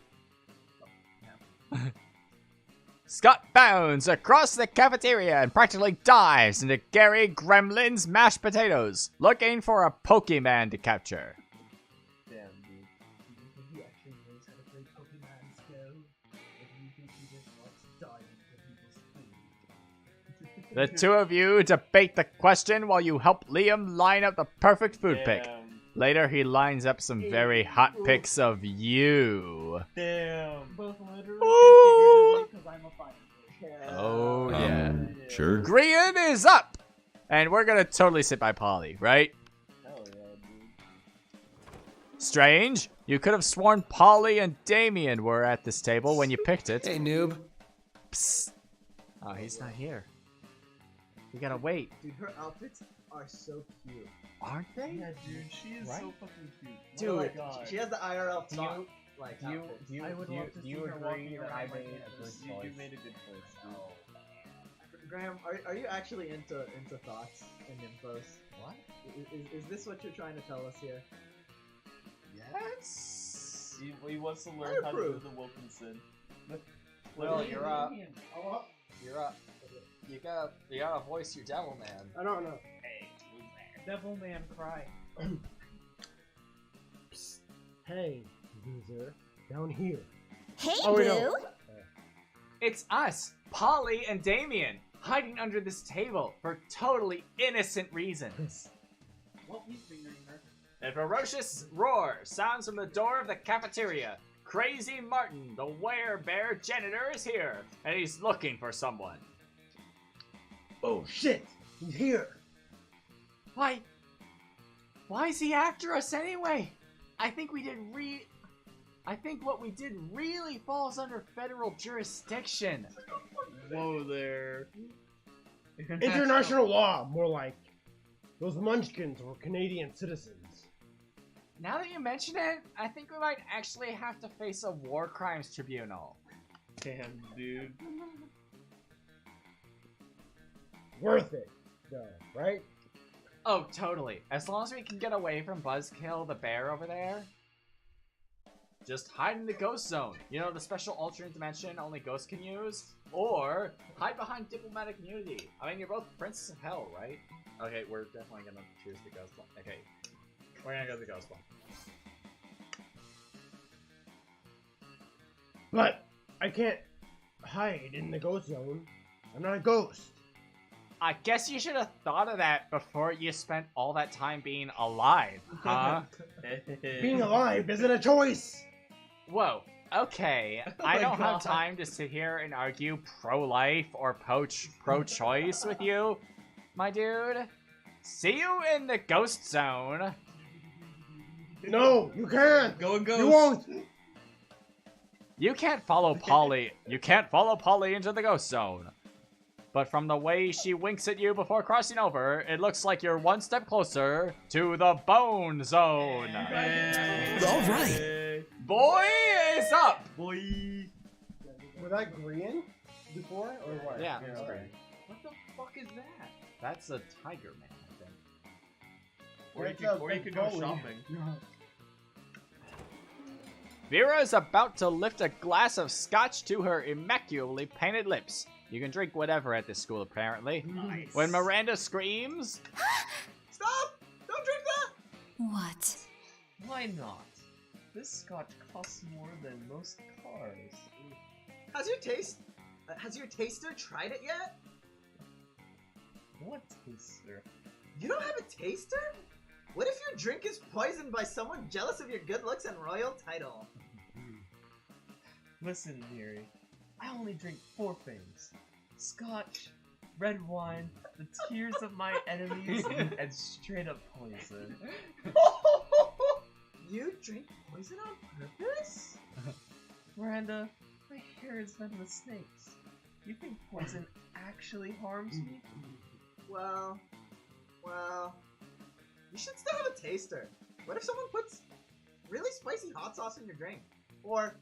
Scott bounds across the cafeteria and practically dives into Gary Gremlin's mashed potatoes, looking for a Pokemon to capture. Damn, dude. Do you think he actually knows how to play Pokemon's Go? Or do you think he just likes diving for people's food? The two of you debate the question while you help Liam line up the perfect food pick. Later, he lines up some very hot pics of you. Damn. Both literally Ooh. and figuratively, because I'm a fighter. Oh, yeah. Sure. Grian is up! And we're gonna totally sit by Polly, right? Hell yeah, dude. Strange. You could have sworn Polly and Damien were at this table when you picked it. Hey, noob. Psst. Oh, he's not here. We gotta wait. Dude, her outfits are so cute. Aren't they? Yeah, dude, she is Right? so fucking cute. Dude, oh my god. She has the IRL top, like, Do you outfits. I would love to see her walking around like this. You made a good choice, dude. Graham, are you actually into thoughts and infos? What? Is this what you're trying to tell us here? Yes. He wants to learn how to do the Wilkinson. Well, you're up. You're up. You gotta voice your devil man. I don't know. Hey, who's there? Devil man cry. Psst. Hey, loser. Down here. Hey, Oh, wait, Boo. no. It's us, Polly and Damien, hiding under this table for totally innocent reasons. What you fingering her? A ferocious roar sounds from the door of the cafeteria. Crazy Martin, the werebear janitor, is here, and he's looking for someone. Oh shit! He's here! Why is he after us anyway? I think what we did really falls under federal jurisdiction. Whoa there. International law, more like. Those munchkins were Canadian citizens. Now that you mention it, I think we might actually have to face a war crimes tribunal. Damn, dude. Worth it, though, right? Oh, totally. As long as we can get away from Buzzkill the bear over there. Just hide in the ghost zone. You know, the special alternate dimension only ghosts can use. Or hide behind diplomatic immunity. I mean, you're both Princess of Hell, right? Okay, we're definitely gonna choose the ghost one. Okay, we're gonna go to the ghost one. But I can't hide in the ghost zone. I'm not a ghost. I guess you should have thought of that before you spent all that time being alive, huh? Being alive isn't a choice. Whoa, okay. I don't have time to sit here and argue pro-life or pro-choice with you, my dude. See you in the ghost zone. No, you can't. Go and ghost. You won't. You can't follow Polly. You can't follow Polly into the ghost zone. But from the way she winks at you before crossing over, it looks like you're one step closer to the bone zone. All right. Boy is up. Boy. Was that green before or what? Yeah. Yeah, alright. What the fuck is that? That's a tiger man, I think. Or you could go shopping. Vera is about to lift a glass of scotch to her immaculately painted lips. You can drink whatever at this school, apparently. Nice. When Miranda screams, Stop! Don't drink that! What? Why not? This scotch costs more than most cars. Has your taster tried it yet? What taster? You don't have a taster? What if your drink is poisoned by someone jealous of your good looks and royal title? Listen, Miri. I only drink 4 things. Scotch, red wine, the tears of my enemies, and straight up poison. You drink poison on purpose? Miranda, my hair is fed with snakes. You think poison actually harms me? Well, you should still have a taster. What if someone puts really spicy hot sauce in your drink? Or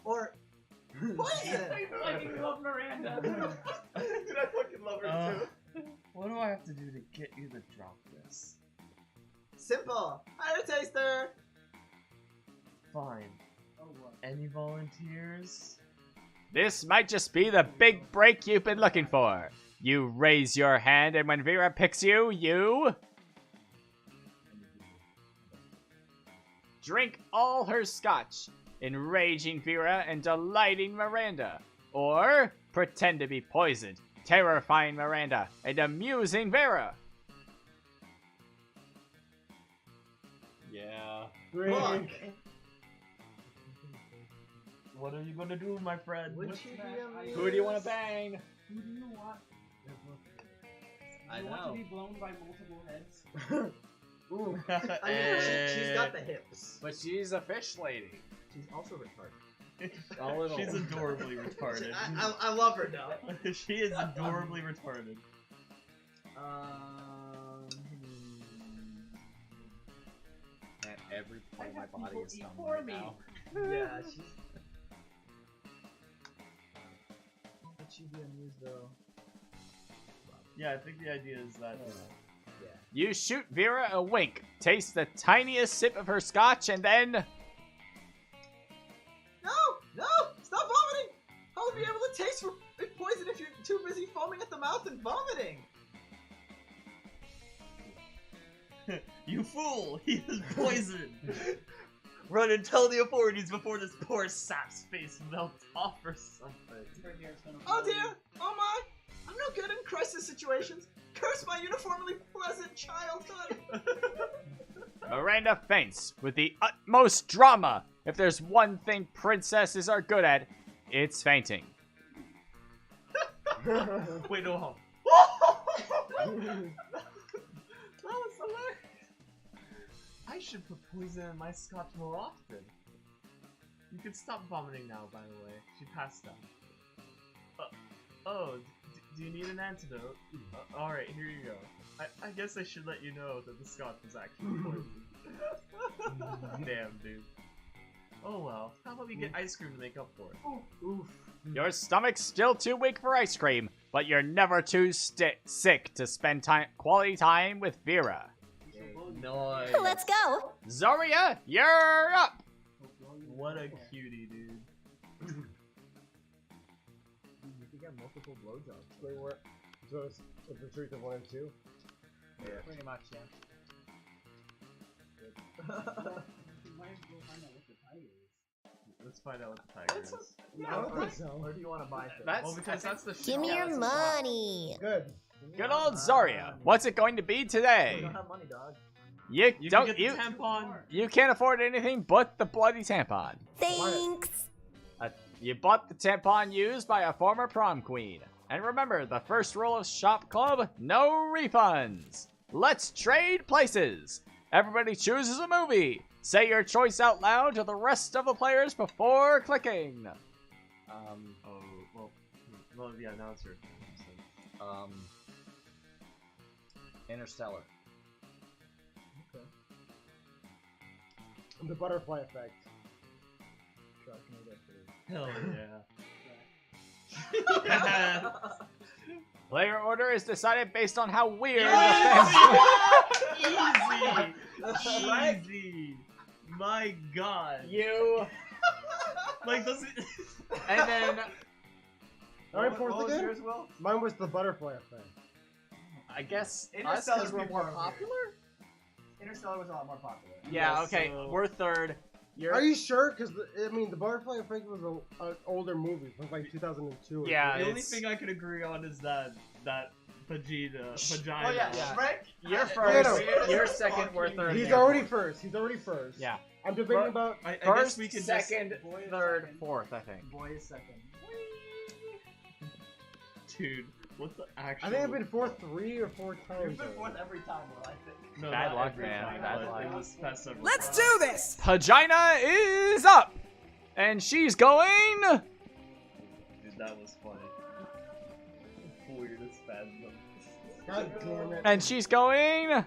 poison! I fucking love Miranda. Dude, I fucking love her too. What do I have to do to get you to drop this? Simple. Hire a taster. Fine. Any volunteers? This might just be the big break you've been looking for. You raise your hand, and when Vera picks you, you drink all her scotch, enraging Vera and delighting Miranda. Or pretend to be poisoned, terrifying Miranda and amusing Vera. Yeah. Look. What are you gonna do, my friend? Would you be amused? Who do you want to bang? Who do you want? I You know. want to be blown by multiple heads? Ooh. I mean, she's got the hips. But she's a fish lady. She's also retarded. A little. She's adorably retarded. I love her though. She is adorably retarded. And every part of my body is numb for right me. now. Yeah, she's. Would she be amused though? Yeah, I think the idea is that. You shoot Vera a wink, taste the tiniest sip of her scotch, and then No! Stop vomiting! How will be able to taste for poison if you're too busy foaming at the mouth and vomiting? You fool! He is poisoned! Run and tell the authorities before this poor sap's face melts off or something. Oh dear! Oh my! I'm no good in crisis situations. Curse my uniformly pleasant childhood. Miranda faints with the utmost drama. If there's one thing princesses are good at, it's fainting. Wait, no, hold. That was hilarious. I should put poison in my scotch more often. You can stop vomiting now, by the way. She passed out. Do you need an antidote? Alright, here you go. I guess I should let you know that the scotch was actually poison. Damn, dude. Oh well. How about we get ice cream to make up for it? Oof. Your stomach's still too weak for ice cream, but you're never too sick to spend quality time with Vera. Nice. Let's go. Zarya, you're up! What a cutie, dude. You could get multiple blowjobs. Wait, what? So it's the truth of 1 and 2? Yeah. Pretty much, yeah. Let's find out what the tiger is. I don't think so. Or do you want to buy things? That's, Well, because that's the Give me shop. your money. Good. good old Zarya. What's it going to be You today? don't have money, dog. You You don't. can get the tampon. You can't afford anything but the bloody tampon. Thanks. You bought the tampon used by a former prom queen. And remember, the first rule of Shop Club, no refunds. Let's trade places. Everybody chooses a movie. Say your choice out loud to the rest of the players before clicking. Well, yeah, now it's your turn. Interstellar. Okay. The butterfly effect. Hell yeah. Player order is decided based on how weird Easy! Easy! My god. you. Like, does it... And then Alright, What was again? yours, Will? Mine was the butterfly effect. I guess us Interstellar's because we're people more are weird. popular. Interstellar was a lot more popular. Yeah. Yeah, Okay. so- We're third. Are you sure? Because I mean, the Butterfly Effect was an older movie from like 2002. Yeah, the only thing I can agree on is that vagina. Oh yeah, Shrek. You're first. You're second. We're third. He's already first. Yeah. I'm debating about I guess first, we can second, third, fourth. I think. Boy is second. Dude, what the actual? I think I've been fourth 3 or 4 times. You've been fourth every time, Will, I think. No, Bad not luck, every man. time, Bad but luck. it was past several Let's times. do this! Pagina is up, and she's going. Dude, that was funny. Weirdest spasm. God damn it. And she's going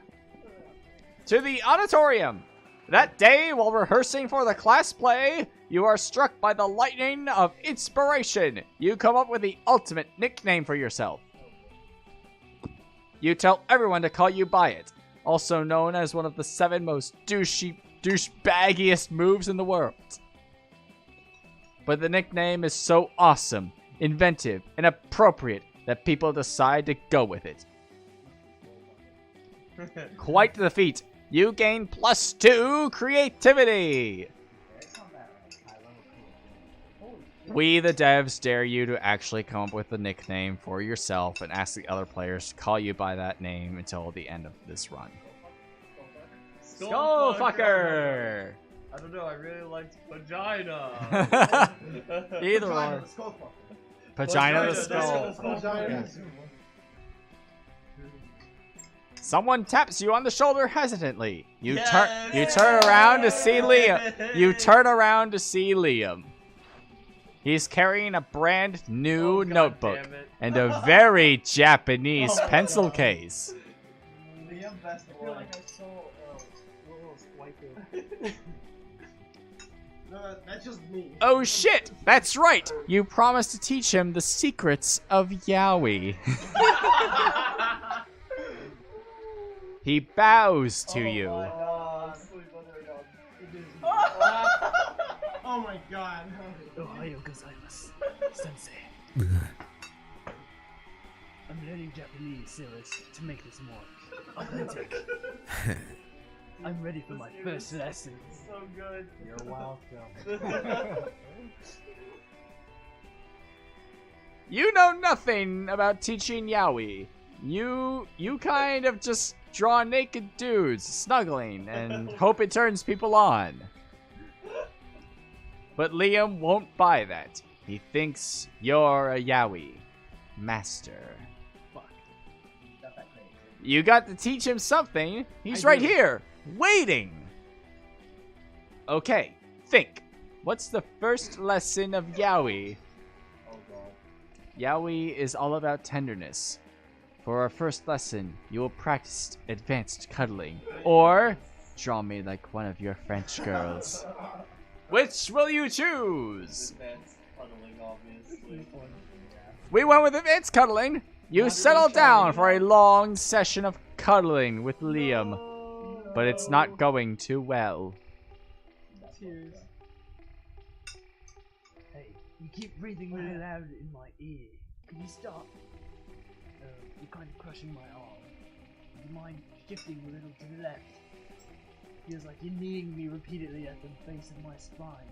to the auditorium. That day, while rehearsing for the class play, you are struck by the lightning of inspiration. You come up with the ultimate nickname for yourself. You tell everyone to call you by it, also known as one of the 7 most douchebaggiest moves in the world. But the nickname is so awesome, inventive, and appropriate that people decide to go with it. Quite the feat. You gain +2 creativity. We, the devs, dare you to actually come up with a nickname for yourself and ask the other players to call you by that name until the end of this run. Skullfucker! I don't know, I really liked vagina. Either or. Vagina the skull. Someone taps you on the shoulder hesitantly. You turn around to see Liam. You turn around to see Liam. He's carrying a brand new notebook and a very Japanese pencil case. Liam, best boy. I feel like I saw Will's waifu. No, that's just me. Oh shit! That's right! You promised to teach him the secrets of yaoi. He bows to you. Oh my god. Ohayou gozaimasu, sensei. I'm learning Japanese syllabus to make this more authentic. I'm ready for my first lesson. So good. You're welcome. You know nothing about teaching yaoi. You kind of just draw naked dudes snuggling and hope it turns people on. But Liam won't buy that. He thinks you're a yaoi master. Fuck. Got that crazy. You got to teach him something. He's right here, waiting. Okay, think. What's the first lesson of yaoi? Oh god. Yaoi is all about tenderness. For our first lesson, you will practice advanced cuddling, or draw me like one of your French girls. Which will you choose? Advanced cuddling, obviously. We went with advanced cuddling. You settle down for a long session of cuddling with Liam, but it's not going too well. Cheers. Hey, you keep breathing really loud in my ear. Can you stop? You're kind of crushing my arm. Would you mind shifting a little to the left? Feels like you're kneeing me repeatedly at the base of my spine.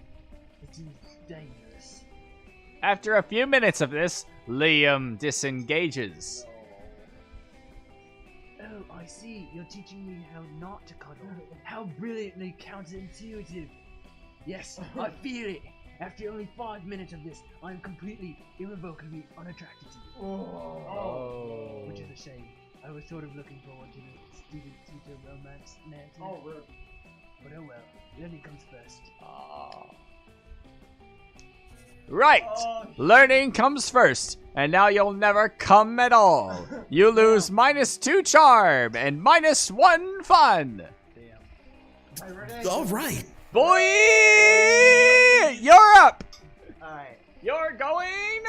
It seems dangerous. After a few minutes of this, Liam disengages. Oh, I see. You're teaching me how not to cuddle. How brilliantly counterintuitive. Yes, I feel it. After only 5 minutes of this, I'm completely, irrevocably unattracted to you. Oh. Which is a shame. I was sort of looking forward to the student-teacher romance narrative. Oh, really? But oh well, learning comes first. Right! Learning comes first, and now you'll never come at all. You lose -2 charm and -1 fun. Damn. All right. Boy, you're up. Alright. You're going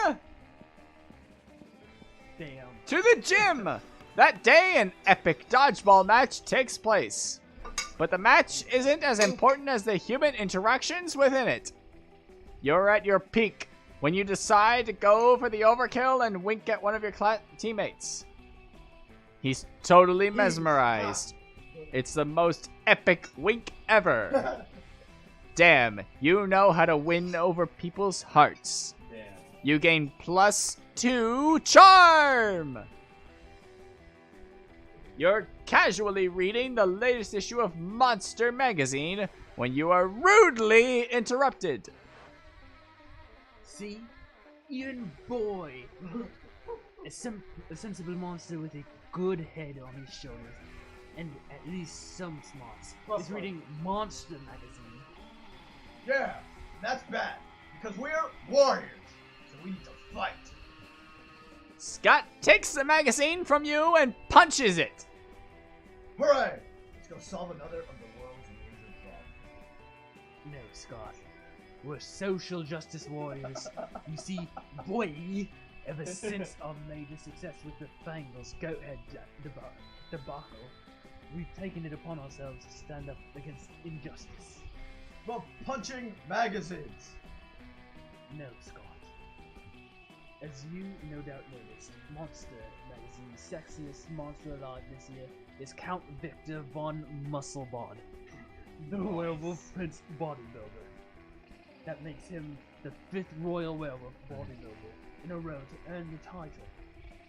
Damn. to the gym. That day, an epic dodgeball match takes place. But the match isn't as important as the human interactions within it. You're at your peak when you decide to go for the overkill and wink at one of your teammates. He's totally mesmerized. It's the most epic wink ever. Damn, you know how to win over people's hearts. Damn. You gain +2 charm! You're casually reading the latest issue of Monster Magazine when you are rudely interrupted. See? Even boy. A sensible monster with a good head on his shoulders and at least some smarts is reading Monster Magazine. Yeah, that's bad. Because we're warriors. So we need to fight. Scott takes the magazine from you and punches it. Hooray! Let's go solve another of the world's major problems. No, Scott. We're social justice warriors. You see, boy, ever since our major success with the Fangles Goathead debacle, we've taken it upon ourselves to stand up against injustice. Well, punching magazines. No, Scott. As you no doubt noticed, Monster Magazine's sexiest monster alive this year is Count Victor von Musclebod, the werewolf prince bodybuilder. That makes him the 5th royal werewolf bodybuilder in a row to earn the title.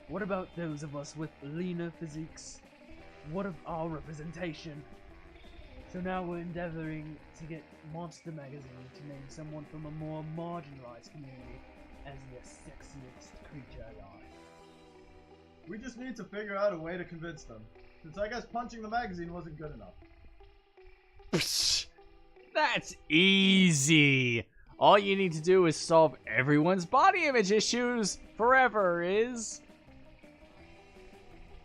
What about those of us with leaner physiques? What of our representation? So now we're endeavoring to get Monster Magazine to name someone from a more marginalized community as the sexiest creature alive. We just need to figure out a way to convince them. Since I guess punching the magazine wasn't good enough. That's easy. All you need to do is solve everyone's body image issues forever is...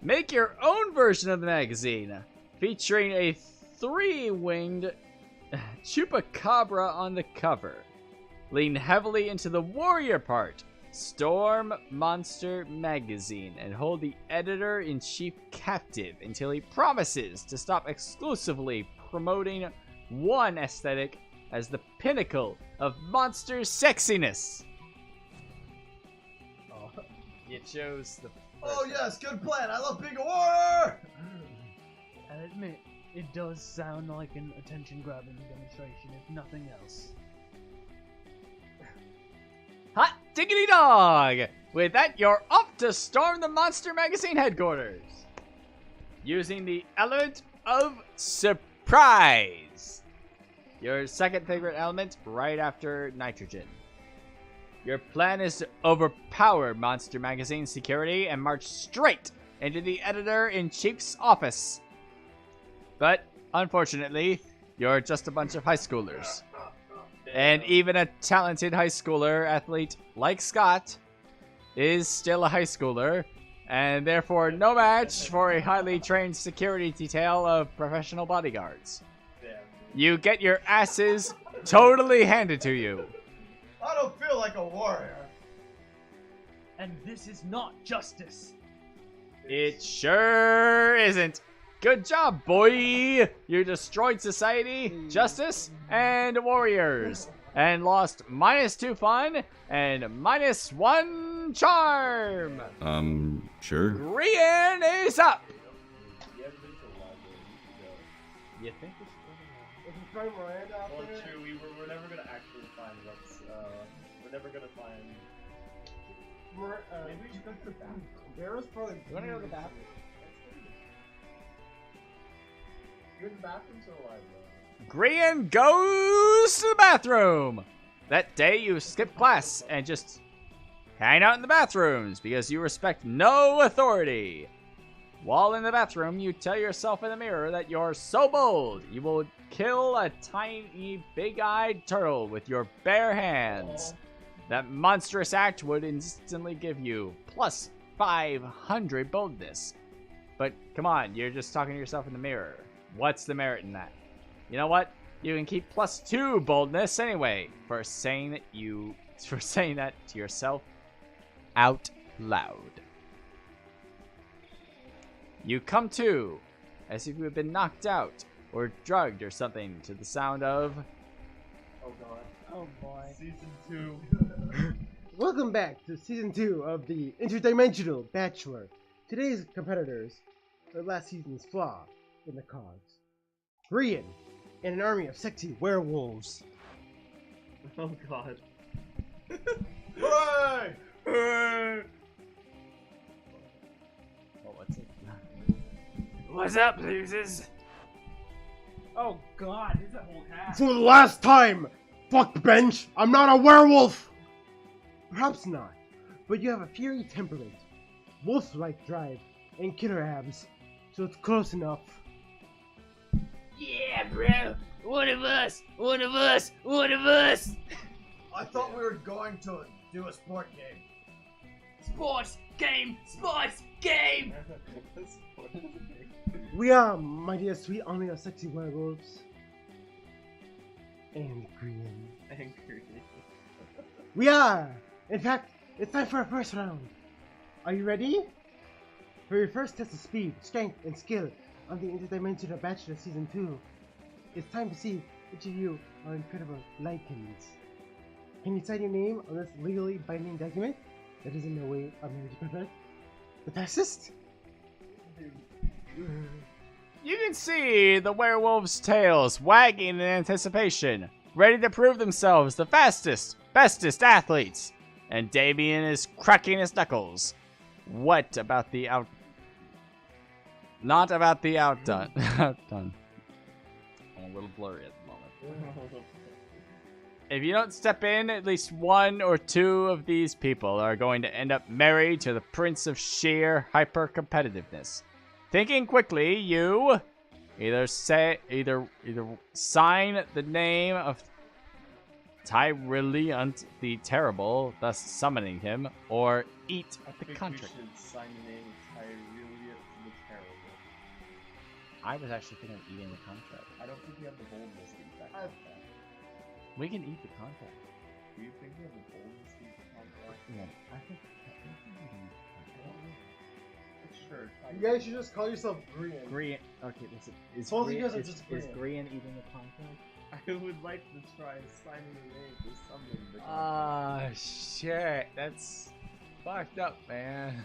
Make your own version of the magazine, featuring a 3-winged chupacabra on the cover. Lean heavily into the warrior part. Storm Monster Magazine and hold the editor-in-chief captive until he promises to stop exclusively promoting one aesthetic as the pinnacle of monster sexiness. Oh, it shows the... Oh yes, good plan. I love being a warrior! I'll admit, it does sound like an attention-grabbing demonstration, if nothing else. Hot diggity dog! With that, you're off to storm the Monster Magazine headquarters. Using the element of surprise. Your second favorite element right after nitrogen. Your plan is to overpower Monster Magazine security and march straight into the editor-in-chief's office. But, unfortunately, you're just a bunch of high schoolers. And even a talented high schooler athlete like Scott is still a high schooler, and therefore no match for a highly trained security detail of professional bodyguards. You get your asses totally handed to you. I don't feel like a warrior. And this is not justice. It sure isn't. Good job, boy! You destroyed society, justice, and warriors. And lost -2 fun and -1 charm. Sure. Grian is up! You think we should If we find Miranda out Well, there, true. We're never gonna actually find what's. We're never gonna find. Maybe we should go to the bathroom. Vera's probably. You wanna go to the bathroom? You're in the bathroom so alive, bro. Grian goes to the bathroom! That day you skip class and just hang out in the bathrooms because you respect no authority. While in the bathroom, you tell yourself in the mirror that you're so bold you will kill a tiny, big-eyed turtle with your bare hands. That monstrous act would instantly give you plus 500 boldness. But come on, you're just talking to yourself in the mirror. What's the merit in that? You know what? You can keep +2 boldness anyway for saying that to yourself out loud. You come to, as if you had been knocked out or drugged or something, to the sound of... Oh god. Oh boy. Season 2. Welcome back to season 2 of the Interdimensional Bachelor. Today's competitors are last season's flaw in the cause. Grian and an army of sexy werewolves Oh god. Hooray! Hooray! Oh, what's it? What's up, losers? Oh god, it's a whole cast. For the last time! Fuck the bench! I'm not a werewolf! Perhaps not, but you have a fiery temperament, wolf-like drive, and killer abs, so it's close enough. Yeah, bro! One of us! One of us! One of us! I thought we were going to do a sport game. Sports game! Sports game! We are, my dear sweet army of sexy werewolves. And green. Angry. We are! In fact, it's time for our first round. Are you ready? For your first test of speed, strength, and skill on the Interdimensional Bachelor Season 2, it's time to see which of you are incredible lichens. Can you sign your name on this legally binding document that is in no way a marriage contract? The fastest? You can see the werewolves' tails wagging in anticipation, ready to prove themselves the fastest, bestest athletes. And Damien is cracking his knuckles. What about the out... Not about the outdone. Outdone. I'm a little blurry at the moment. If you don't step in, at least one or two of these people are going to end up married to the Prince of Sheer Hyper-Competitiveness. Thinking quickly, you either sign the name of Tyriliant the Terrible, thus summoning him, or eat the contract. We should sign the name of Tyriliant the Terrible. I was actually thinking of eating the contract. I don't think we have the boldness to eat that contract. We can eat the contract. Do you think we have the boldness to eat the contract? Yeah, I think we can eat the contract. Sure. You guys should just call yourself Green. Green. Okay, is Both of you Green, guys are just is Green. Green eating the contract? I would like to try signing the name to summon the Ah, shit. That's fucked up, man.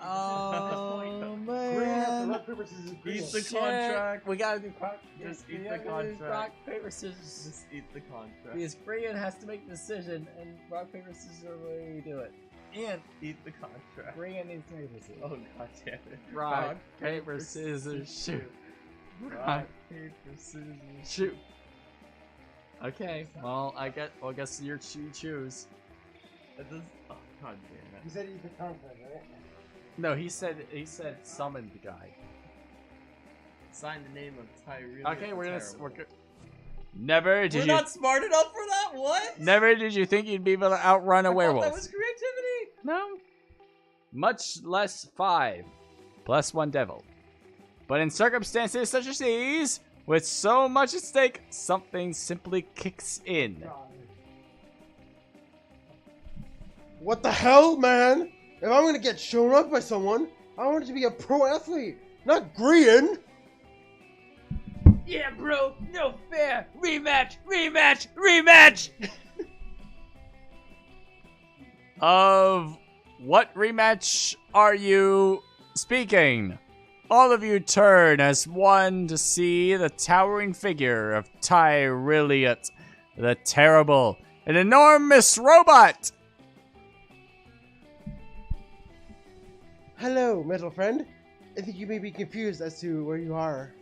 Oh, man. Rock, paper, scissors, green. Eat the Shit. contract. We gotta do Just eat the contract. Rock, paper, scissors. Just eat the contract. Because Brian has to make the decision, and rock, paper, scissors are the way you do it. And Eat the contract. Brian needs to make the decision. Oh god damn it. Rock, paper, scissors, shoot. Rock, paper, scissors, Shoot. Okay, well, I guess you choose. That does. Oh god damn You it. said eat the contract, right? No, he said summon the guy. Sign the name of Tyriliant. Okay, the we're Terrible. good. Never did We're you. not smart enough for that. What? Never did you think you'd be able to outrun a I thought werewolf. that was creativity. No. Much less 5, plus 1 devil. But in circumstances such as these, with so much at stake, something simply kicks in. What the hell, man? If I'm gonna get shown up by someone, I want it to be a pro athlete, not Green. Yeah, bro! No fair! Rematch! Rematch! Rematch! Of what rematch are you speaking? All of you turn as one to see the towering figure of Tyriliant the Terrible, an enormous robot. Hello, metal friend. I think you may be confused as to where you are.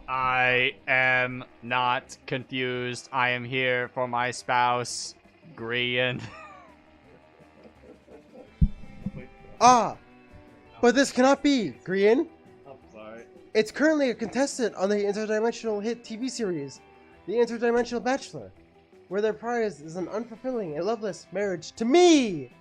I am not confused. I am here for my spouse, Grian. Ah, but this cannot be, Green. I'm sorry. It's currently a contestant on the interdimensional hit TV series, The Interdimensional Bachelor, where their prize is an unfulfilling and loveless marriage to me!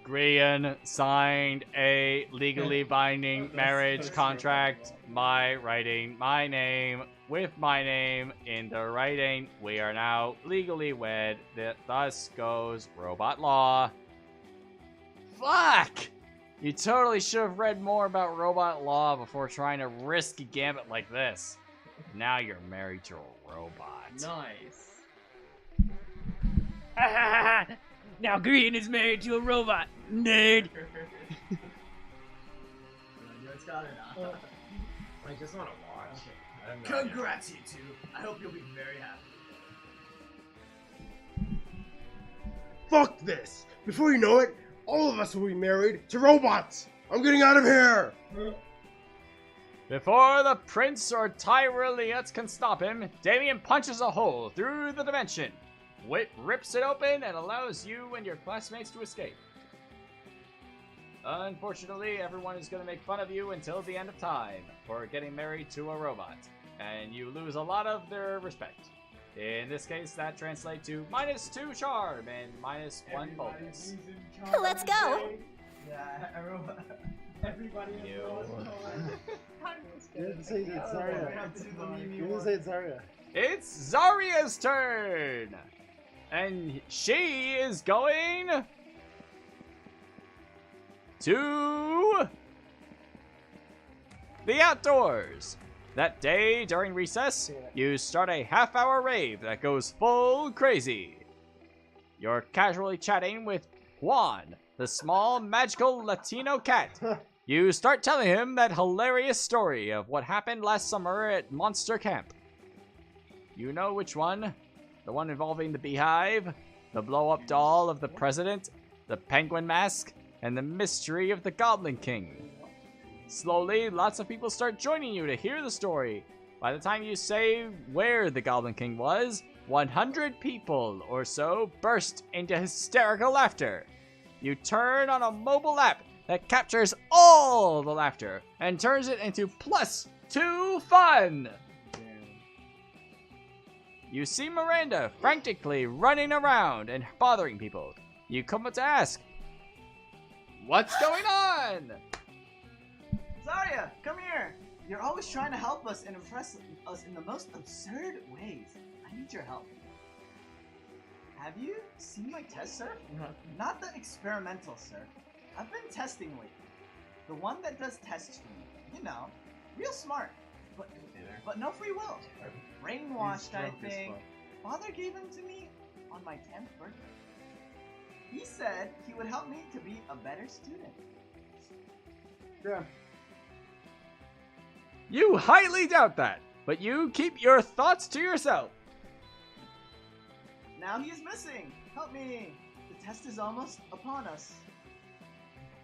Grian signed a legally binding marriage contract by writing my name with my name in the writing. We are now legally wed. Thus goes robot law. Fuck! You totally should have read more about robot law before trying to risk a gambit like this. Now you're married to a robot. Nice. Now Green is married to a robot. Nerd. Scott or not. I just want to watch. Congrats, you two. I hope you'll be very happy. Fuck this! Before you know it, all of us will be married to robots! I'm getting out of here! Before the prince or Tyrellians can stop him, Damien punches a hole through the dimension. Whip rips it open and allows you and your classmates to escape. Unfortunately, everyone is going to make fun of you until the end of time for getting married to a robot, and you lose a lot of their respect. In this case, that translates to -2 charm and -1 bonus. Let's go! Yeah, everybody You didn't say it's Zarya. You didn't say it's Zarya. It's Zarya's turn! And she is going to the outdoors. That day during recess, you start a half-hour rave that goes full crazy. You're casually chatting with Juan, the small magical Latino cat. You start telling him that hilarious story of what happened last summer at Monster Camp. You know which one? The one involving the beehive, the blow-up doll of the president, the penguin mask, and the mystery of the Goblin King. Slowly, lots of people start joining you to hear the story. By the time you say where the Goblin King was, 100 people or so burst into hysterical laughter. You turn on a mobile app that captures all the laughter and turns it into +2 fun. You see Miranda frantically running around and bothering people. You come up to ask, "What's going on?" Zarya, come here! You're always trying to help us and impress us in the most absurd ways. I need your help. Have you seen my test surf? Not the experimental surf. I've been testing lately. The one that does tests for me. You know, real smart. But no free will. Brainwashed, I think. Father gave him to me on my 10th birthday. He said he would help me to be a better student. Yeah. You highly doubt that, but you keep your thoughts to yourself. Now he is missing. Help me. The test is almost upon us.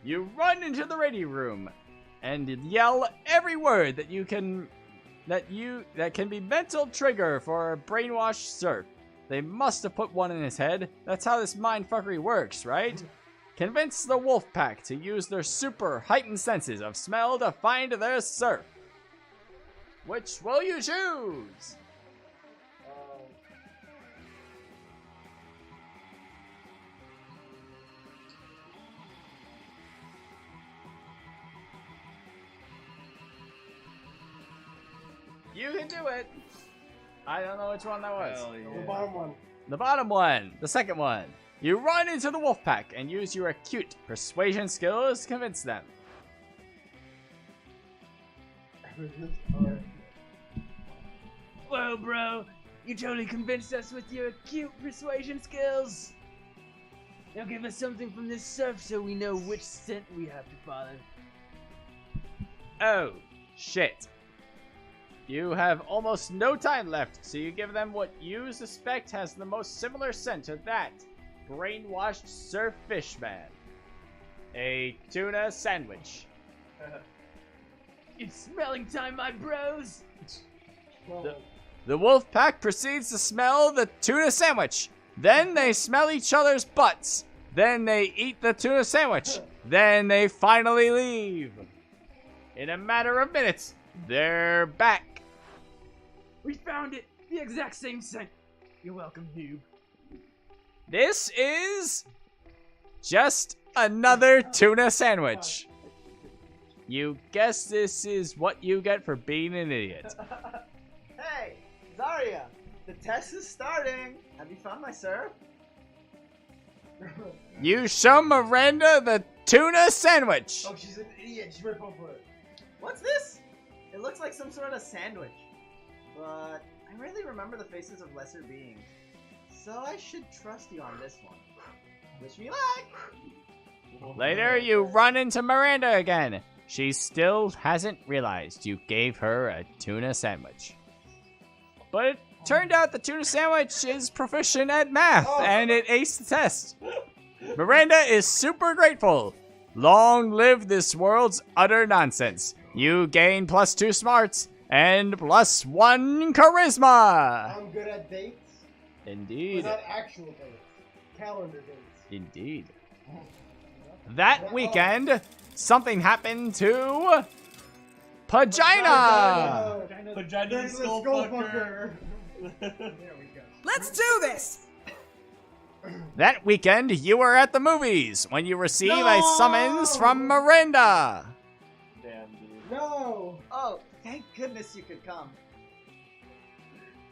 You run into the ready room and yell every word that can be mental trigger for a brainwashed surf. They must have put one in his head. That's how this mindfuckery works, right? Convince the wolf pack to use their super heightened senses of smell to find their surf. Which will you choose? You can do it. I don't know which one that was. The bottom one. The bottom one. The second one. You run into the wolf pack and use your acute persuasion skills to convince them. Whoa, bro. You totally convinced us with your acute persuasion skills. Now give us something from this surf so we know which scent we have to follow. Oh, shit. You have almost no time left, so you give them what you suspect has the most similar scent to that brainwashed surf fish man. A tuna sandwich. It's smelling time, my bros. The wolf pack proceeds to smell the tuna sandwich. Then they smell each other's butts. Then they eat the tuna sandwich. Then they finally leave. In a matter of minutes, they're back. We found it! The exact same scent! You're welcome, noob. This is just another tuna sandwich. You guess this is what you get for being an idiot. Hey, Zarya, the test is starting. Have you found my surf? You show Miranda the tuna sandwich. Oh, she's an idiot. She ripped over it. What's this? It looks like some sort of sandwich. But I really remember the faces of lesser beings. So I should trust you on this one. Wish me luck! Later, you run into Miranda again. She still hasn't realized you gave her a tuna sandwich. But it turned out the tuna sandwich is proficient at math, and it aced the test. Miranda is super grateful. Long live this world's utter nonsense. You gain +2 smarts and +1 charisma. I'm good at dates. Indeed. But not actual dates. Calendar dates. Indeed. That weekend, something happened to Pagina. Vagina skullfucker. Let's do this! That weekend, you were at the movies when you receive a summons from Miranda. Damn, dude. No! Oh, thank goodness you could come.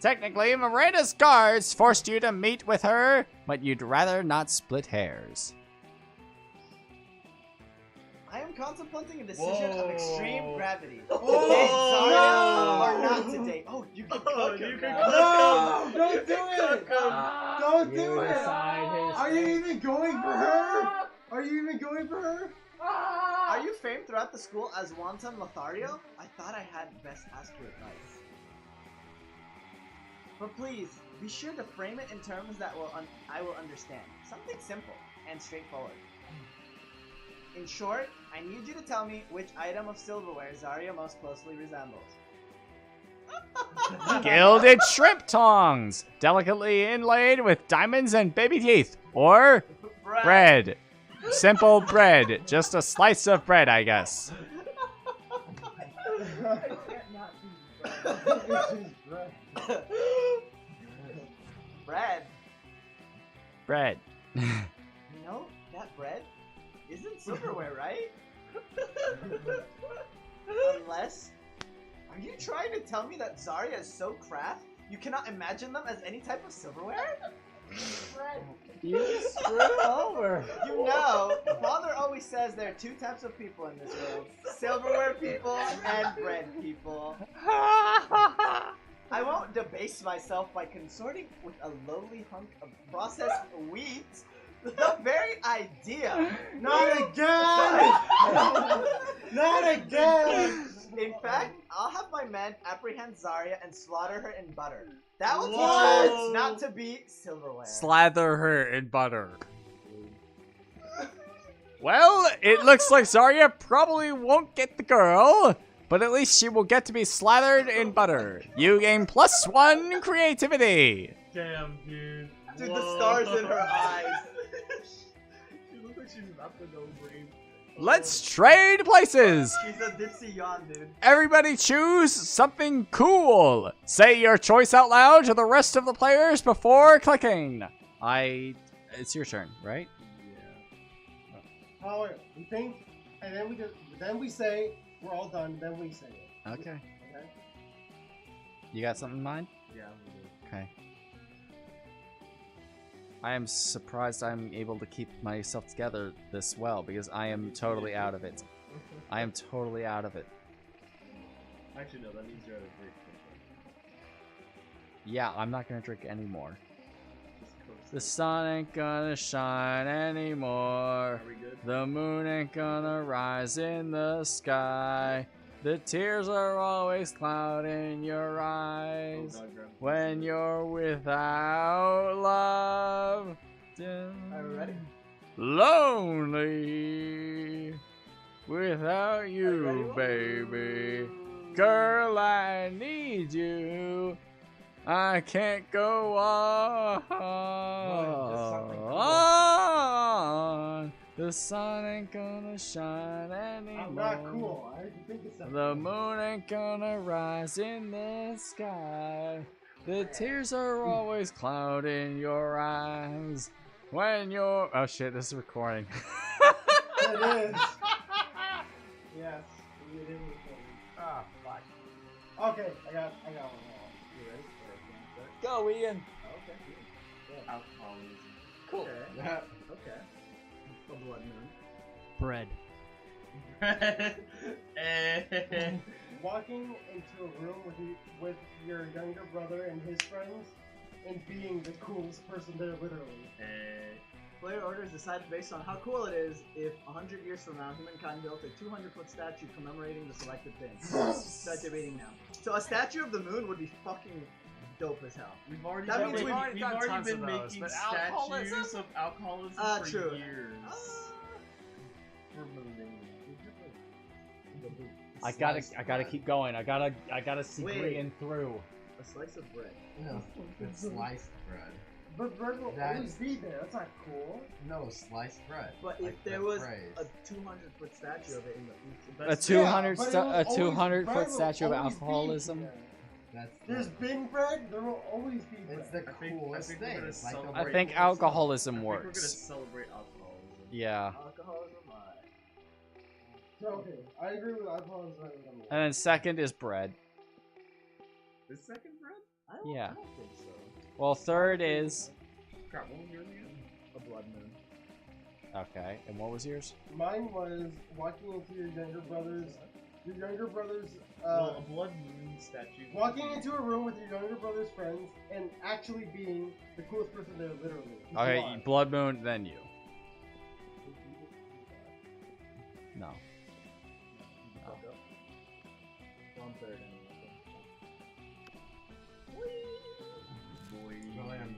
Technically, Miranda's guards forced you to meet with her, but you'd rather not split hairs. I am contemplating a decision of Whoa. extreme gravity. Oh, To date Zarya no. or not to date. Oh, you can cook him. No! Don't do it! Don't do You it! decide his Are you fate. even going for her? Are you even going for her? Are you famed throughout the school as Wanton Lothario? I thought I had best ask your advice. But please, be sure to frame it in terms that I will understand. Something simple and straightforward. In short, I need you to tell me which item of silverware Zarya most closely resembles. Gilded shrimp tongs, delicately inlaid with diamonds and baby teeth, or bread. Simple bread, just a slice of bread, I guess. Bread. Bread. You know, that bread isn't silverware, right? Unless... Are you trying to tell me that Zarya is so craft, you cannot imagine them as any type of silverware? You screwed over. You know, Father always says there are 2 types of people in this world. Silverware people and bread people. I won't debase myself by consorting with a lowly hunk of processed wheat. The very idea. Not again! Not again! In fact, I'll have my men apprehend Zarya and slaughter her in butter. That will teach Whoa. her not to be silverware. Slather her in butter. Well, it looks like Zarya probably won't get the girl, but at least she will get to be slathered in butter. You gain +1 creativity. Damn, dude. Dude, Whoa. the stars in her eyes. She looks like she's about to go brave. Let's trade places. She's a Dipsy yawn, dude. Everybody choose something cool. Say your choice out loud to the rest of the players before clicking. It's your turn, right? Oh, we think, and then we say we're all done. Then we say it. Okay. Okay. You got something in mind? Yeah, I'm good. Okay. I am surprised I'm able to keep myself together this well because I am totally out of it. I am totally out of it. Actually, no, that means you're at a break. Yeah, I'm not gonna drink anymore. Just coast. The sun ain't gonna shine anymore. Are we good? The moon ain't gonna rise in the sky. The tears are always clouding your eyes. Oh, God, Grandpa. When you're without love. Are we ready? Lonely. Without you, baby. Girl, I need you. I can't go on. The sun ain't gonna shine anymore. I'm not cool. I had to think of something. The moon ain't gonna rise in the sky. The tears are always clouding your eyes. When you're... Oh shit, this is recording. It is. Yes. It is recording. Ah, fuck. Okay, I got one more. You ready? Go, Ian. Okay. Yeah. Alcoholism. Cool. Okay. Okay. A blood moon. Bread. Walking into a room with your younger brother and his friends, in being the coolest person there, literally. Player order is decided based on how cool it is if 100 years from now humankind built a 200-foot statue commemorating the selected thing. Start debating now. So a statue of the moon would be fucking dope as hell. We've already That done, means we've we've already done been tons of those, making but statues of alcoholism for true. years. For millennia. I gotta keep going. I gotta see Wait. Grian through. A slice of bread. No, it's sliced bread. But bread will That's- always be there. That's not cool. No, sliced bread. But like if there the was phrase. a 200-foot statue of it in the A 200 but it sta- will a always- 200 bread foot will statue of always be alcoholism. there. That's There's been bread. There will always be bread. It's the coolest we're thing. gonna It's like a I celebrate- think alcoholism I think we're gonna works. celebrate alcoholism. Yeah. alcoholism. So, okay, I agree with alcoholism. And then second is bread. The second bread? Yeah. I don't think so. Well, third is Crap, what was yours again? A blood moon. okay. And what was yours? Mine was walking into your younger brother's. Well, a blood moon statue. Walking into a room with your younger brother's friends and actually being the coolest person there, literally. You Okay, are. blood moon, then you. No. One third.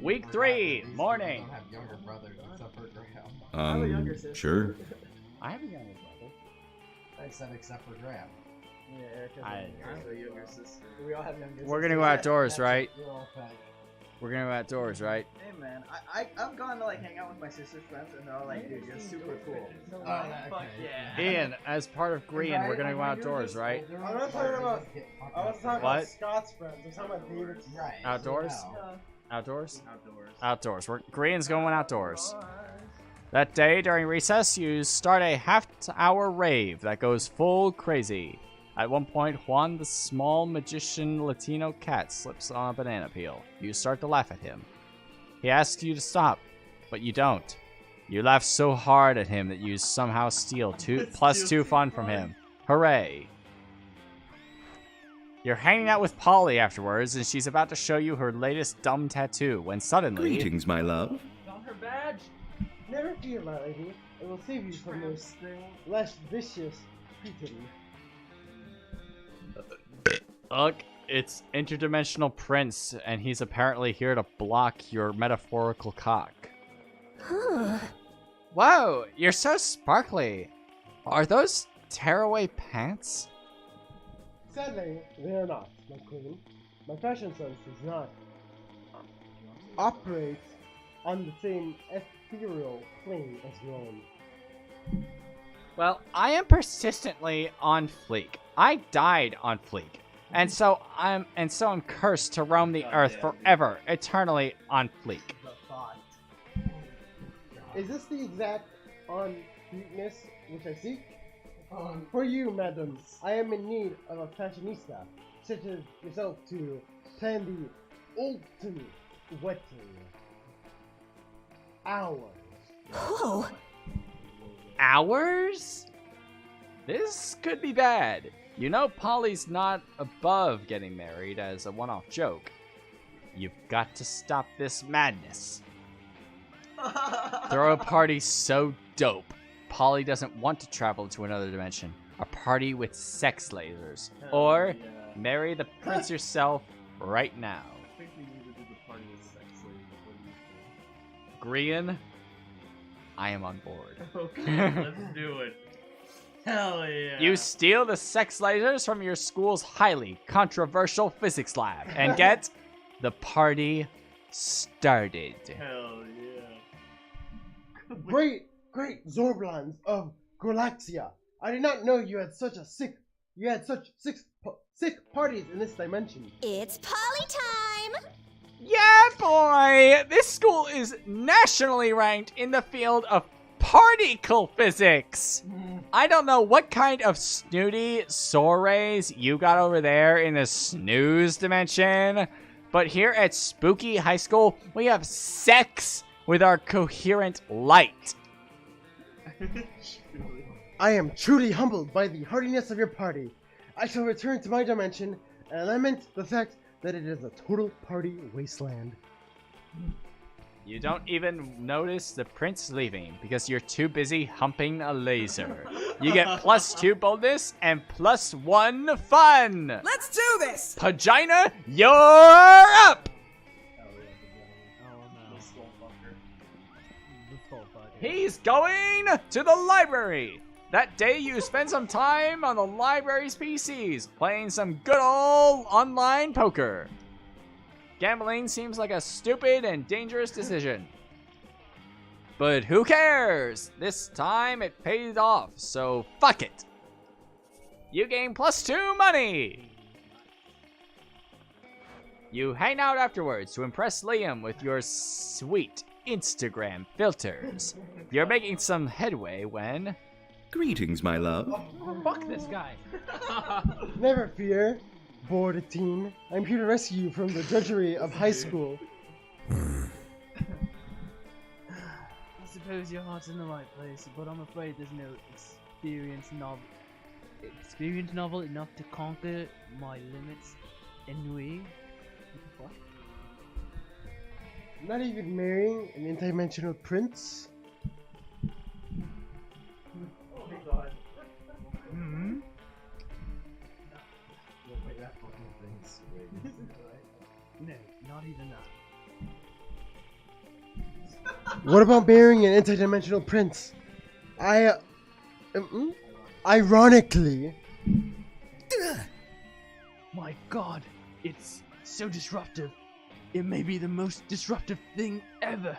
Week 3, morning. Don't have younger brothers except for Graham. have a younger sister. Sure. I have a younger brother. Except for Graham. Yeah, Eric has I- a younger sister. We all have younger We're gonna sisters. go outdoors, right? We're all fat. We're gonna go outdoors, right? Hey man, I've gone to like hang out with my sister's friends and they're all like, dude, you're super cool. Fuck yeah. Ian, as part of Grian, we're gonna go outdoors, right? I'm not talking about. I was talking What? about Scott's friends. I'm talking about David's. Right. Outdoors? so Outdoors? Outdoors. Outdoors. Grian's going outdoors. That day during recess, you start a half-hour rave that goes full crazy. At one point, Juan, the small magician Latino cat, slips on a banana peel. You start to laugh at him. He asks you to stop, but you don't. You laugh so hard at him that you somehow steal +2 fun from him. Hooray! You're hanging out with Polly afterwards, and she's about to show you her latest dumb tattoo, when suddenly... Greetings, my love. Found her badge. Never fear, my lady. I will save you from this less vicious beating. Look, it's Interdimensional Prince, and he's apparently here to block your metaphorical cock. Whoa, you're so sparkly. Are those tearaway pants? Sadly, they are not, my queen. My fashion sense does not operate on the same ethereal plane as your own. Well, I am persistently on fleek. I died on fleek. And so I'm cursed to roam the earth forever, eternally on fleek. Is this the exact on fleetness which I seek? For you, madam, I am in need of a fashionista, such as yourself, to plan the ultimate wedding. Hours. Hours? This could be bad. You know Polly's not above getting married as a one-off joke. You've got to stop this madness. Throw a party so dope, Polly doesn't want to travel to another dimension. A party with sex lasers. Or marry the prince yourself right now. I think we need to do the party with sex lasers. What do you think? Grian, I am on board. Okay, let's do it. Hell yeah. You steal the sex lasers from your school's highly controversial physics lab and get the party started. Hell yeah. Great Zorblons of Galaxia. I did not know you had such sick parties in this dimension. It's Polly time! Yeah, boy! This school is nationally ranked in the field of particle physics! I don't know what kind of snooty soirees you got over there in the snooze dimension, but here at Spooky High School, we have sex with our coherent light. I am truly humbled by the heartiness of your party. I shall return to my dimension and lament the fact that it is a total party wasteland. You don't even notice the prince leaving because you're too busy humping a laser. You get +2 bonus and +1 fun. Let's do this! Pagina, you're up! He's going to the library. That day you spend some time on the library's PCs, playing some good old online poker. Gambling seems like a stupid and dangerous decision. But who cares? This time it paid off, so fuck it. You gain +2 money. You hang out afterwards to impress Liam with your sweet Instagram filters. You're making some headway when... Greetings, my love. Fuck this guy. Never fear, bored teen. I'm here to rescue you from the drudgery of high school. I suppose your heart's in the right place, but I'm afraid there's no experience novel enough to conquer my limits. Ennui. What? Not even marrying an interdimensional prince? Oh my god. Hmm? No, not even that. What about marrying an interdimensional prince? Ironically. My god, it's so disruptive. It may be the most disruptive thing ever.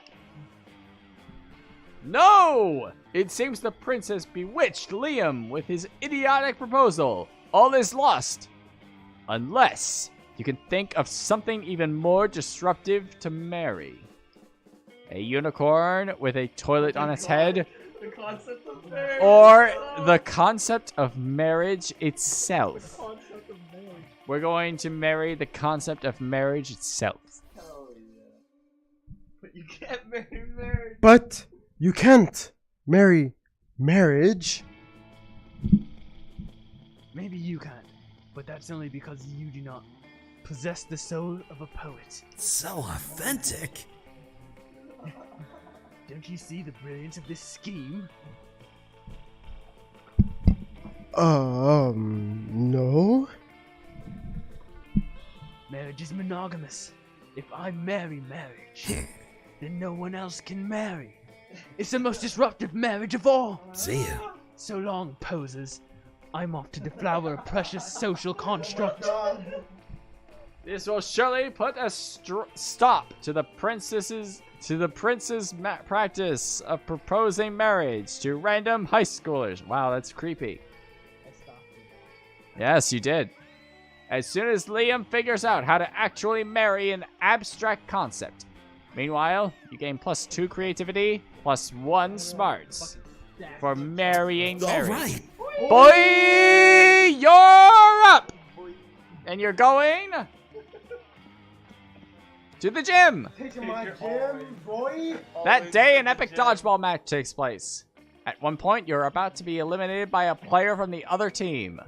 No! It seems the prince has bewitched Liam with his idiotic proposal. All is lost. Unless you can think of something even more disruptive to marry. A unicorn with a toilet on its head. The concept of marriage. Or the concept of marriage itself. The concept of marriage. We're going to marry the concept of marriage itself. Hell yeah. But you can't marry marriage. But you can't marry marriage. Maybe you can, but that's only because you do not possess the soul of a poet. So authentic. Don't you see the brilliance of this scheme? No? Marriage is monogamous. If I marry marriage, then no one else can marry. It's the most disruptive marriage of all. See ya. So long, posers. I'm off to deflower a precious social construct. This will surely put a stop to the prince's practice of proposing marriage to random high schoolers. Wow, that's creepy. Yes, you did. As soon as Liam figures out how to actually marry an abstract concept. Meanwhile, you gain +2 creativity, +1 smarts for marrying marriage. All right. Boy, you're up! And you're going to the gym. Taking my gym, boy. That day, an epic dodgeball match takes place. At one point, you're about to be eliminated by a player from the other team.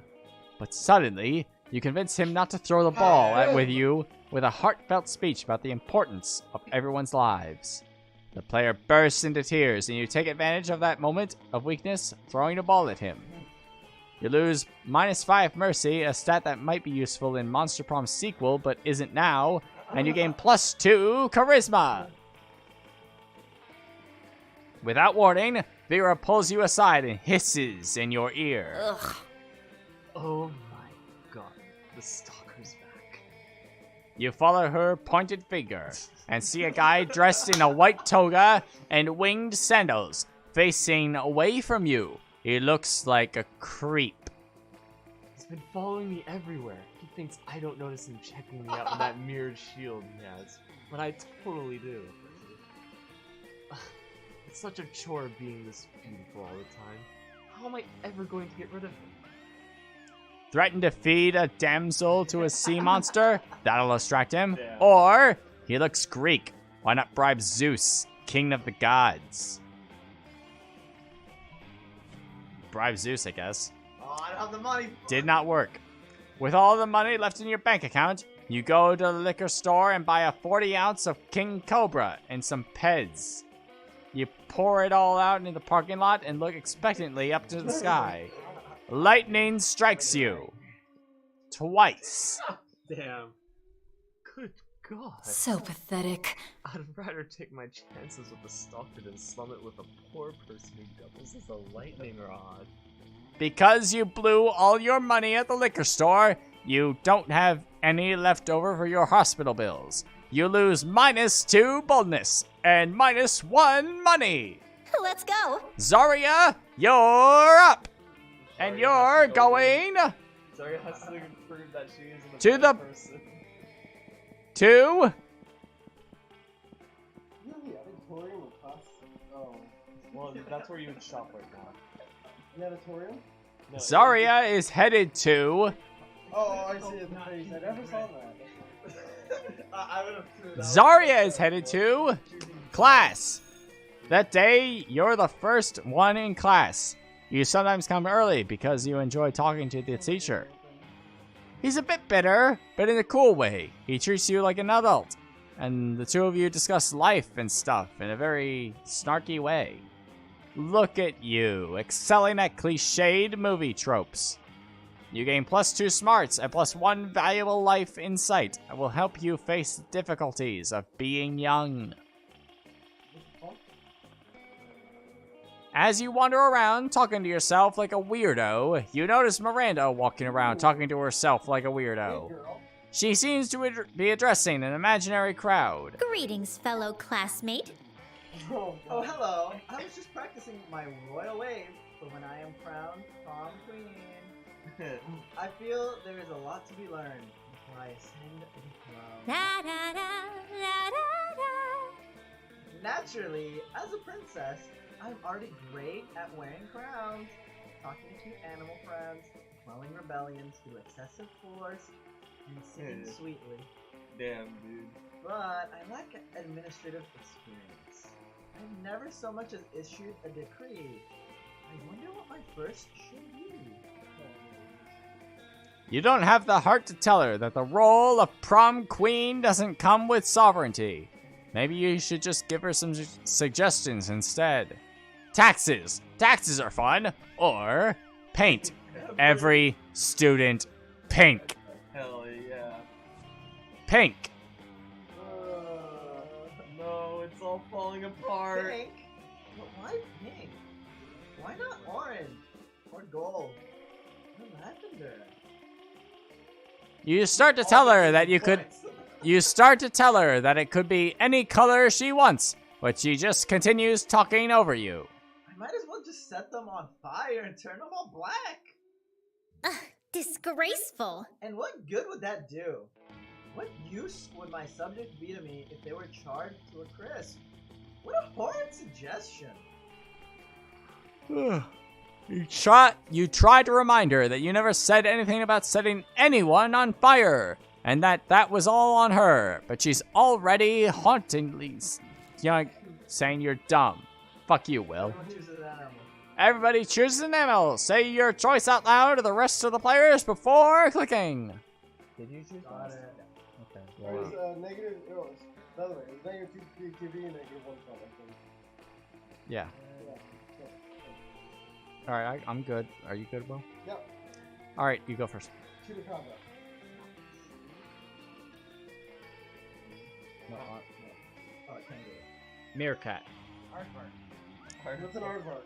But suddenly, you convince him not to throw the ball with you with a heartfelt speech about the importance of everyone's lives. The player bursts into tears, and you take advantage of that moment of weakness, throwing a ball at him. You lose -5 mercy, a stat that might be useful in Monster Prom sequel, but isn't now, and you gain +2 charisma. Without warning, Vera pulls you aside and hisses in your ear. Ugh. Oh my god, the stalker's back. You follow her pointed finger and see a guy dressed in a white toga and winged sandals facing away from you. He looks like a creep. He's been following me everywhere. He thinks I don't notice him checking me out with that mirrored shield he has, but I totally do. It's such a chore being this beautiful all the time. How am I ever going to get rid of him? Threaten to feed a damsel to a sea monster? That'll distract him. Yeah. Or, he looks Greek. Why not bribe Zeus, king of the gods? Bribe Zeus, I guess. Oh, I don't have the money. Did not work. With all the money left in your bank account, You go to the liquor store and buy a 40 ounce of King Cobra and some Peds. You pour it all out into the parking lot and look expectantly up to the sky. Lightning strikes you. Twice. Damn. Good God. So pathetic. I'd rather take my chances with the stalker than slum it with a poor person who doubles as a lightning rod. Because you blew all your money at the liquor store, you don't have any left over for your hospital bills. You lose -2 boldness and -1 money. Let's go. Zarya, you're up. And you're going Sorry, has to prove that she is a to the person. to You know the auditorium would cost. Oh. Well, that's where you would shop right now. The auditorium? No, Zarya is headed to Oh, I see the face. I never saw that. I would have threw that. Zarya is headed to class. That day, you're the first one in class. You sometimes come early because you enjoy talking to the teacher. He's a bit bitter, but in a cool way. He treats you like an adult, and the two of you discuss life and stuff in a very snarky way. Look at you, excelling at cliched movie tropes. You gain +2 smarts and +1 valuable life insight that will help you face the difficulties of being young. As you wander around talking to yourself like a weirdo, you notice Miranda walking around talking to herself like a weirdo. She seems to be addressing an imaginary crowd. Greetings, fellow classmate. Oh, hello. I was just practicing my royal wave for when I am crowned prom queen. I feel there is a lot to be learned before I ascend the throne. Da da da da da da. Naturally, as a princess, I'm already great at wearing crowns, talking to animal friends, quelling rebellions through excessive force, and singing sweetly. Damn, dude. But I lack administrative experience. I've never so much as issued a decree. I wonder what my first should be. You don't have the heart to tell her that the role of prom queen doesn't come with sovereignty. Maybe you should just give her some suggestions instead. Taxes. Taxes are fun. Or paint. Every student pink. Hell yeah. Pink. No, it's all falling apart. Pink? But why pink? Why not orange? Or gold? Or lavender? You start to tell her that you start to tell her that it could be any color she wants, but she just continues talking over you. I might as well just set them on fire and turn them all black. Disgraceful. And what good would that do? What use would my subjects be to me if they were charred to a crisp? What a horrid suggestion. You try to remind her that you never said anything about setting anyone on fire, and that was all on her, but she's already hauntingly saying you're dumb. Fuck you, Will. Everybody chooses an animal. Say your choice out loud to the rest of the players before clicking. Did you choose one? Okay. It was negative. It was, by the way, it was -2 creativity and -1 fun, I think. Yeah. All right, I'm good. Are you good, Will? Yep. All right, you go first. Shoot a combat. No, Oh, I can't do it. Meerkat. Aardvark. What's an aardvark?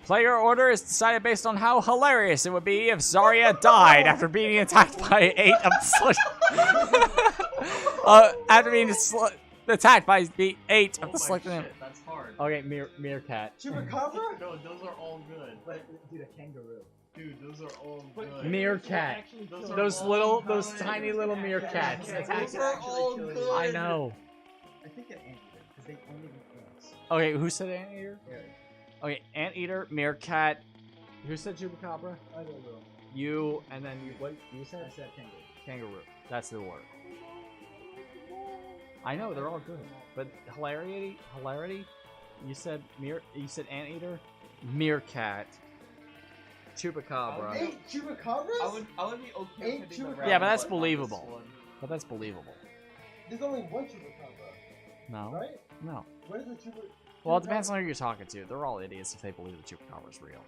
Player order is decided based on how hilarious it would be if Zarya died after being attacked by 8 of the after being attacked by the 8 of the selected. That's hard. Okay, meerkat. Chupacabra? No, those are all good. But, dude, a kangaroo. Dude, those are all good. Meerkat. Those tiny little meerkats. Those are all good. I know. I think an anteater, because they only eat ants. Okay, who said anteater? Okay, anteater, meerkat. Who said chupacabra? I don't know. You, and then you, what you said? I said kangaroo. Kangaroo. That's the word. I know they're all good, but hilarity. You said anteater, meerkat. Chupacabra. 8 chupacabras? I would be okay 8 with hitting the chupacabras? round, Yeah, but that's not this believable. one. But that's believable. There's only one chupacabra, No. right? No. Where's the chupacabra? Well, it depends on who you're talking to. They're all idiots if they believe the Chupacabra's real.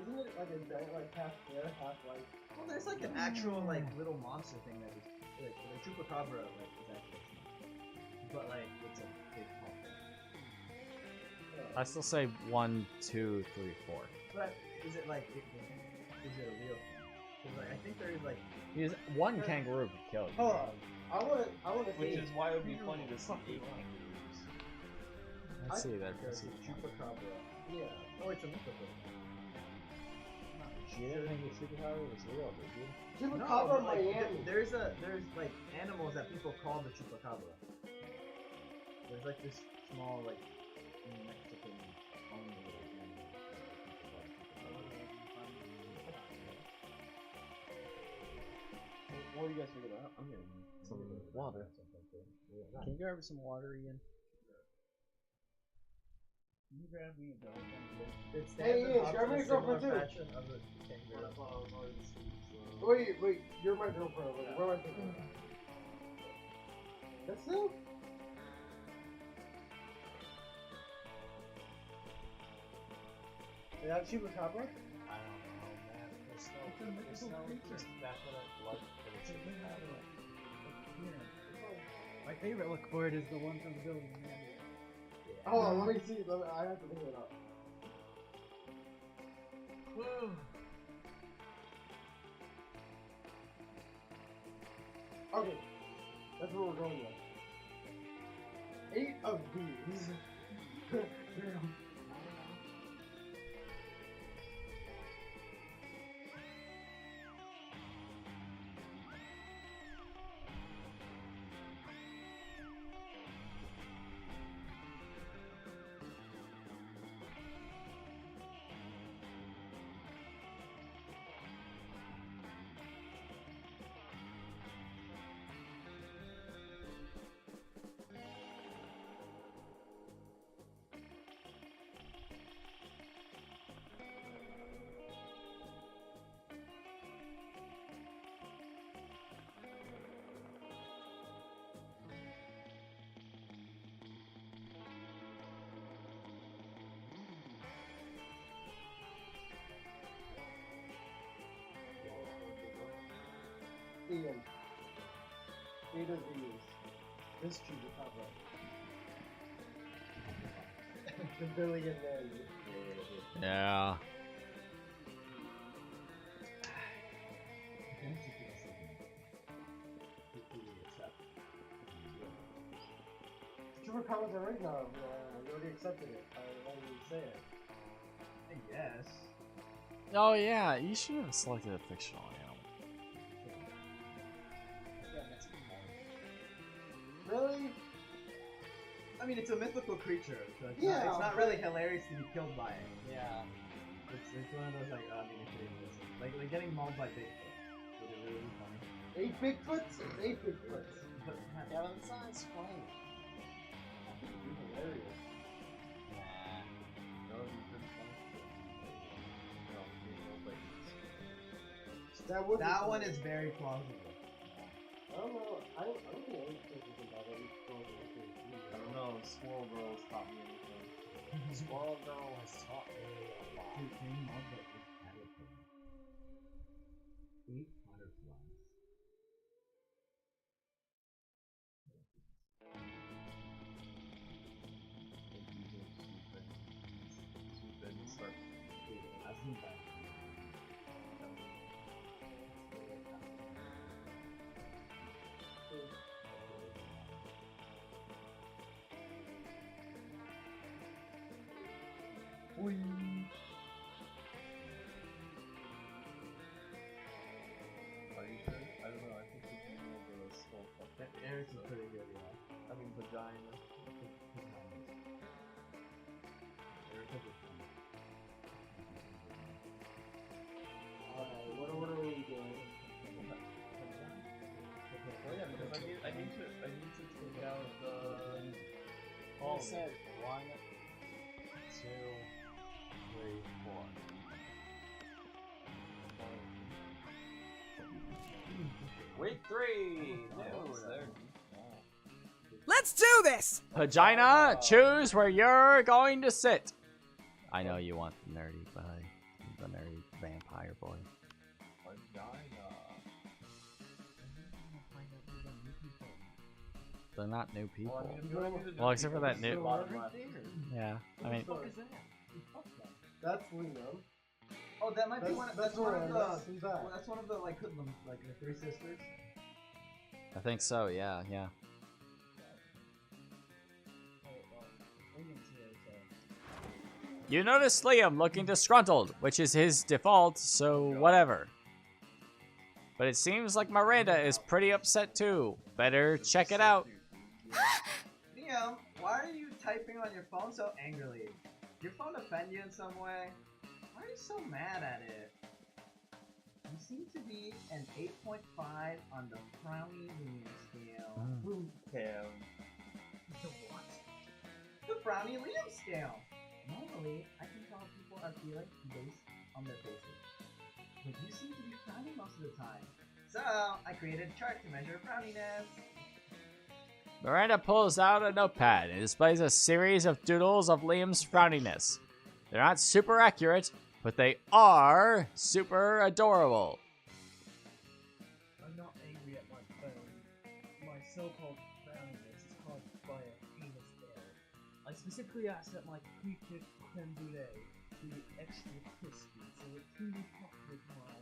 Isn't it like a giant, like half bear, half like? Well, there's like an actual like little monster thing that is like the chupacabra like is actually small. But like it's a big monster. I still say 1, 2, 3, 4. But is it like is it a real thing? 'Cause, like I think there's like One kangaroo could kill you. Hold on. I want to Which see. is why it would be funny to see 8 kangaroos. Let's see that. there's a chupacabra. Yeah. Oh, it's a mythical. You didn't think the Chupacabra was real, did you? Chupacabra but, like, Miami. there's like animals that people call the chupacabra. There's like this small like Mexican only little animal. What do you guys figure out? I'm getting Some water. Can you grab some water, Ian? Can you grab me a dog? It Hey, stands Ian, up grab to me the a girlfriend similar too. fashion of a kangaroo. Wait, you're my girlfriend. Wait, where am I thinking? That's new? Is that chupacabra? I don't know, man. There's no just definite blood for the chupacabra. My favorite look for it is the one from the building. Hold on, let me see. I have to look it up. Okay, that's what we're going with. 8 of these. Ian. 8 of these. This chupacabra. The billion men. Yeah. Chupacabras are right now. You already accepted it. Why did you say it? I guess. Oh yeah, you should have selected a fictional animal. Really? I mean, it's a mythical creature, so it's, Yeah, it's not but- really hilarious to be killed by it. Yeah. It's one of those like, I mean, it's ridiculous. Like getting mauled by Bigfoot. Would it really be funny? 8 Bigfoots? 8 Bigfoots. But Yeah, but it's not as funny. It'd be hilarious. Nah. That would be pretty funny. that one is very plausible. I don't know. I don't think any places about it. I don't know. Squirrel Girl has taught me anything. Squirrel Girl has taught me a lot. Dude, getting mauled by a caterpillar. 8 butterflies. Are you sure? I don't know. I think it's more of a skull fuck. Aries is pretty good, yeah. I mean, vagina. What order are we doing? Oh yeah, because I need to take out the. Oh, said 1, 2, 3, 4. Week 3. Let's do this! Vagina, choose where you're going to sit. I know you want the nerdy boy. The nerdy vampire boy. They're not new people. Well, except for that new. Yeah, I mean. That's Liam. Oh, that might be one. That's one of the. Who's that? That's one of the like hoodlums, like the three sisters. I think so. Yeah, yeah. You notice Liam looking disgruntled, which is his default, so whatever. But it seems like Miranda is pretty upset too. Better check it out. Liam, why are you typing on your phone so angrily? Did your phone offend you in some way? Why are you so mad at it? You seem to be an 8.5 on the frowny Liam scale. The what? The frowny Liam scale. Normally, I can tell people are feeling based on their faces. But you seem to be frowning most of the time. So, I created a chart to measure frowniness. Miranda pulls out a notepad and displays a series of doodles of Liam's frowniness. They're not super accurate, but they are super adorable. I'm not angry at my phone. My so-called frowniness is caused by a heinous error. I specifically asked that my creature creme brulee be extra crispy, so it truly popped with my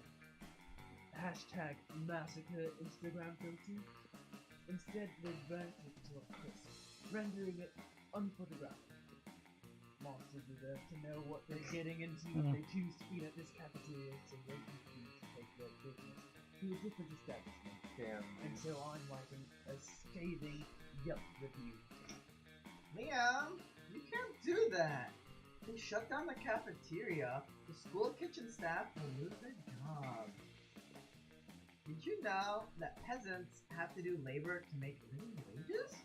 hashtag massacre Instagram filter. Instead, they burnt it to a crisp, rendering it unphotographic. Monsters deserve to know what they're getting into if they choose to eat at this cafeteria, so they can choose to take their business to a different establishment. Damn. And so I'm writing a scathing Yelp review. Liam, you can't do that. If they shut down the cafeteria, the school kitchen staff will lose their jobs. Did you know that peasants have to do labor to make living wages?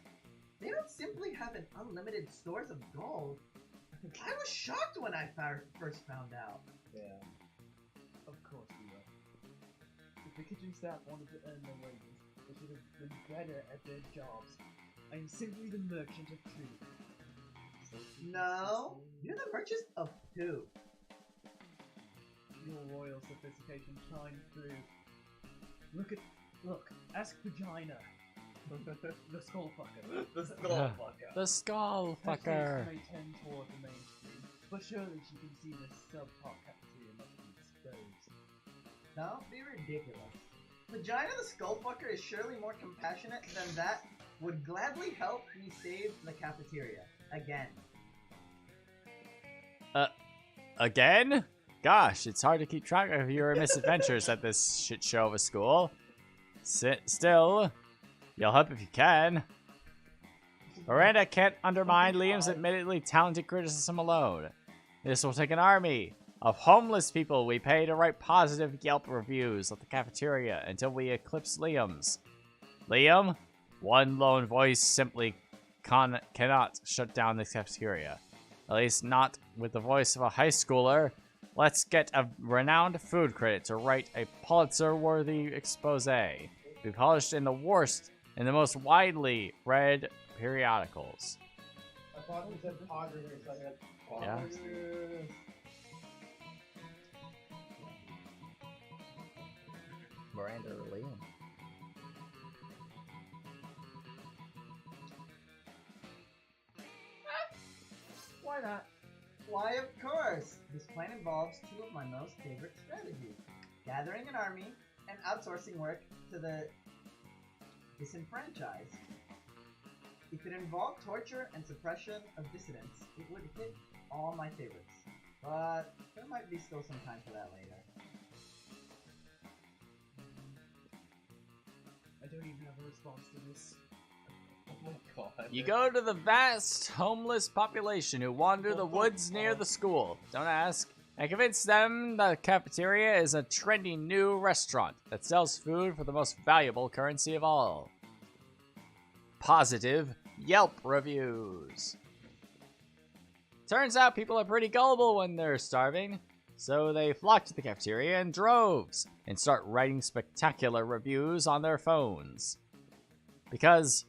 They don't simply have an unlimited stores of gold. I was shocked when I first found out. Yeah. Of course we will. If the kitchen staff wanted to earn their wages, they should have been better at their jobs. I am simply the merchant of truth. No, you're the merchant of who? Your royal sophistication shines through. Look, ask Vagina. The skull fucker. The skull fucker. The skull Her fucker. face may tend toward the mainstream, but surely she can see the subpar cafeteria must be exposed. Don't be ridiculous. Vagina the skull fucker is surely more compassionate than that would gladly help me save the cafeteria. Again. Again? Gosh, it's hard to keep track of your misadventures at this shit show of a school. Still, you'll help if you can. Miranda can't undermine Liam's admittedly talented criticism alone. This will take an army of homeless people we pay to write positive Yelp reviews of the cafeteria until we eclipse Liam's. Liam, one lone voice simply cannot shut down the cafeteria. At least not with the voice of a high schooler. Let's get a renowned food critic to write a Pulitzer-worthy expose. Be published in the most widely read periodicals. I thought you said Padre for a second. Yeah. Miranda or Liam? Why not? Why, of course! This plan involves two of my most favorite strategies. Gathering an army and outsourcing work to the disenfranchised. If it involved torture and suppression of dissidents, it would hit all my favorites. But there might be still some time for that later. I don't even have a response to this. Oh my god. You go to the vast homeless population who wander the woods near the school. Don't ask. And convince them the cafeteria is a trendy new restaurant that sells food for the most valuable currency of all. Positive Yelp reviews. Turns out people are pretty gullible when they're starving. So they flock to the cafeteria in droves and start writing spectacular reviews on their phones. Because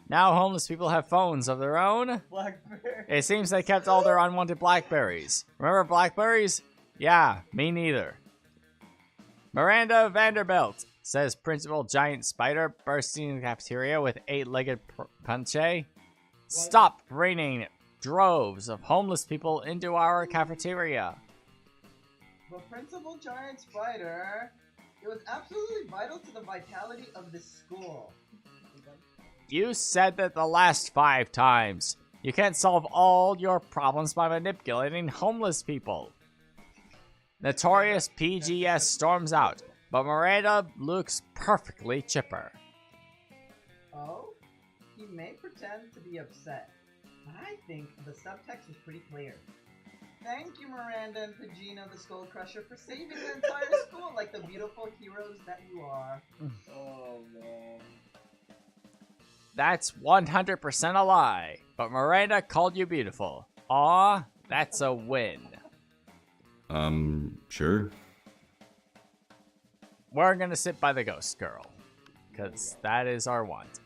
now homeless people have phones of their own. Blackberry. It seems they kept all their unwanted Blackberries. Remember Blackberries? Yeah, me neither. Miranda Vanderbilt, says Principal Giant Spider bursting in the cafeteria with 8-legged punche. Stop bringing droves of homeless people into our cafeteria. But Principal Giant Spider, it was absolutely vital to the vitality of this school. You said that the last 5 times. You can't solve all your problems by manipulating homeless people. Notorious PGS storms out, but Miranda looks perfectly chipper. Oh? He may pretend to be upset, but I think the subtext was pretty clear. Thank you, Miranda and Pagina the Skull Crusher, for saving the entire school like the beautiful heroes that you are. Oh, man. That's 100% a lie, but Miranda called you beautiful. Aw, that's a win. Sure. We're gonna sit by the ghost girl, because that is our want.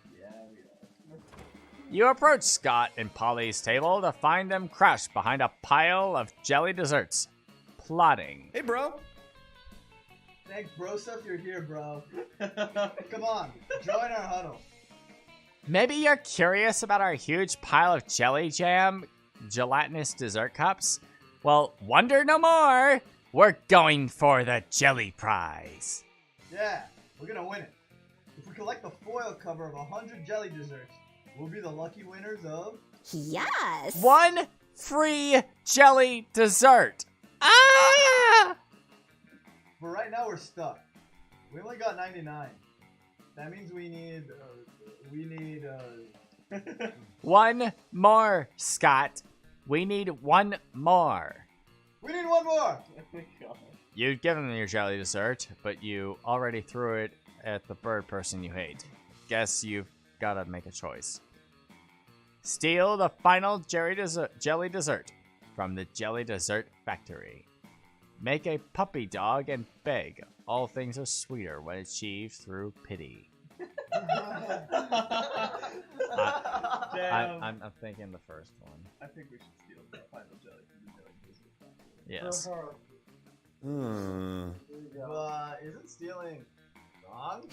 You approach Scott and Polly's table to find them crouched behind a pile of jelly desserts, plotting. Hey, bro. Thanks, bro, stuff you're here, bro. Come on, join our huddle. Maybe you're curious about our huge pile of jelly jam, gelatinous dessert cups? Well, wonder no more! We're going for the jelly prize. Yeah, we're gonna win it. If we collect the foil cover of 100 jelly desserts, we'll be the lucky winners of... Yes! 1 free jelly dessert! Ah! But right now we're stuck. We only got 99. That means we need... 1 more, Scott. We need 1 more. We need 1 more! You'd given them your jelly dessert, but you already threw it at the bird person you hate. Guess you've gotta make a choice. Steal the final jelly dessert from the jelly dessert factory. Make a puppy dog and beg. All things are sweeter when achieved through pity. I'm thinking the first one. I think we should steal the final jelly from the jelly dessert factory. Yes. Isn't stealing wrong?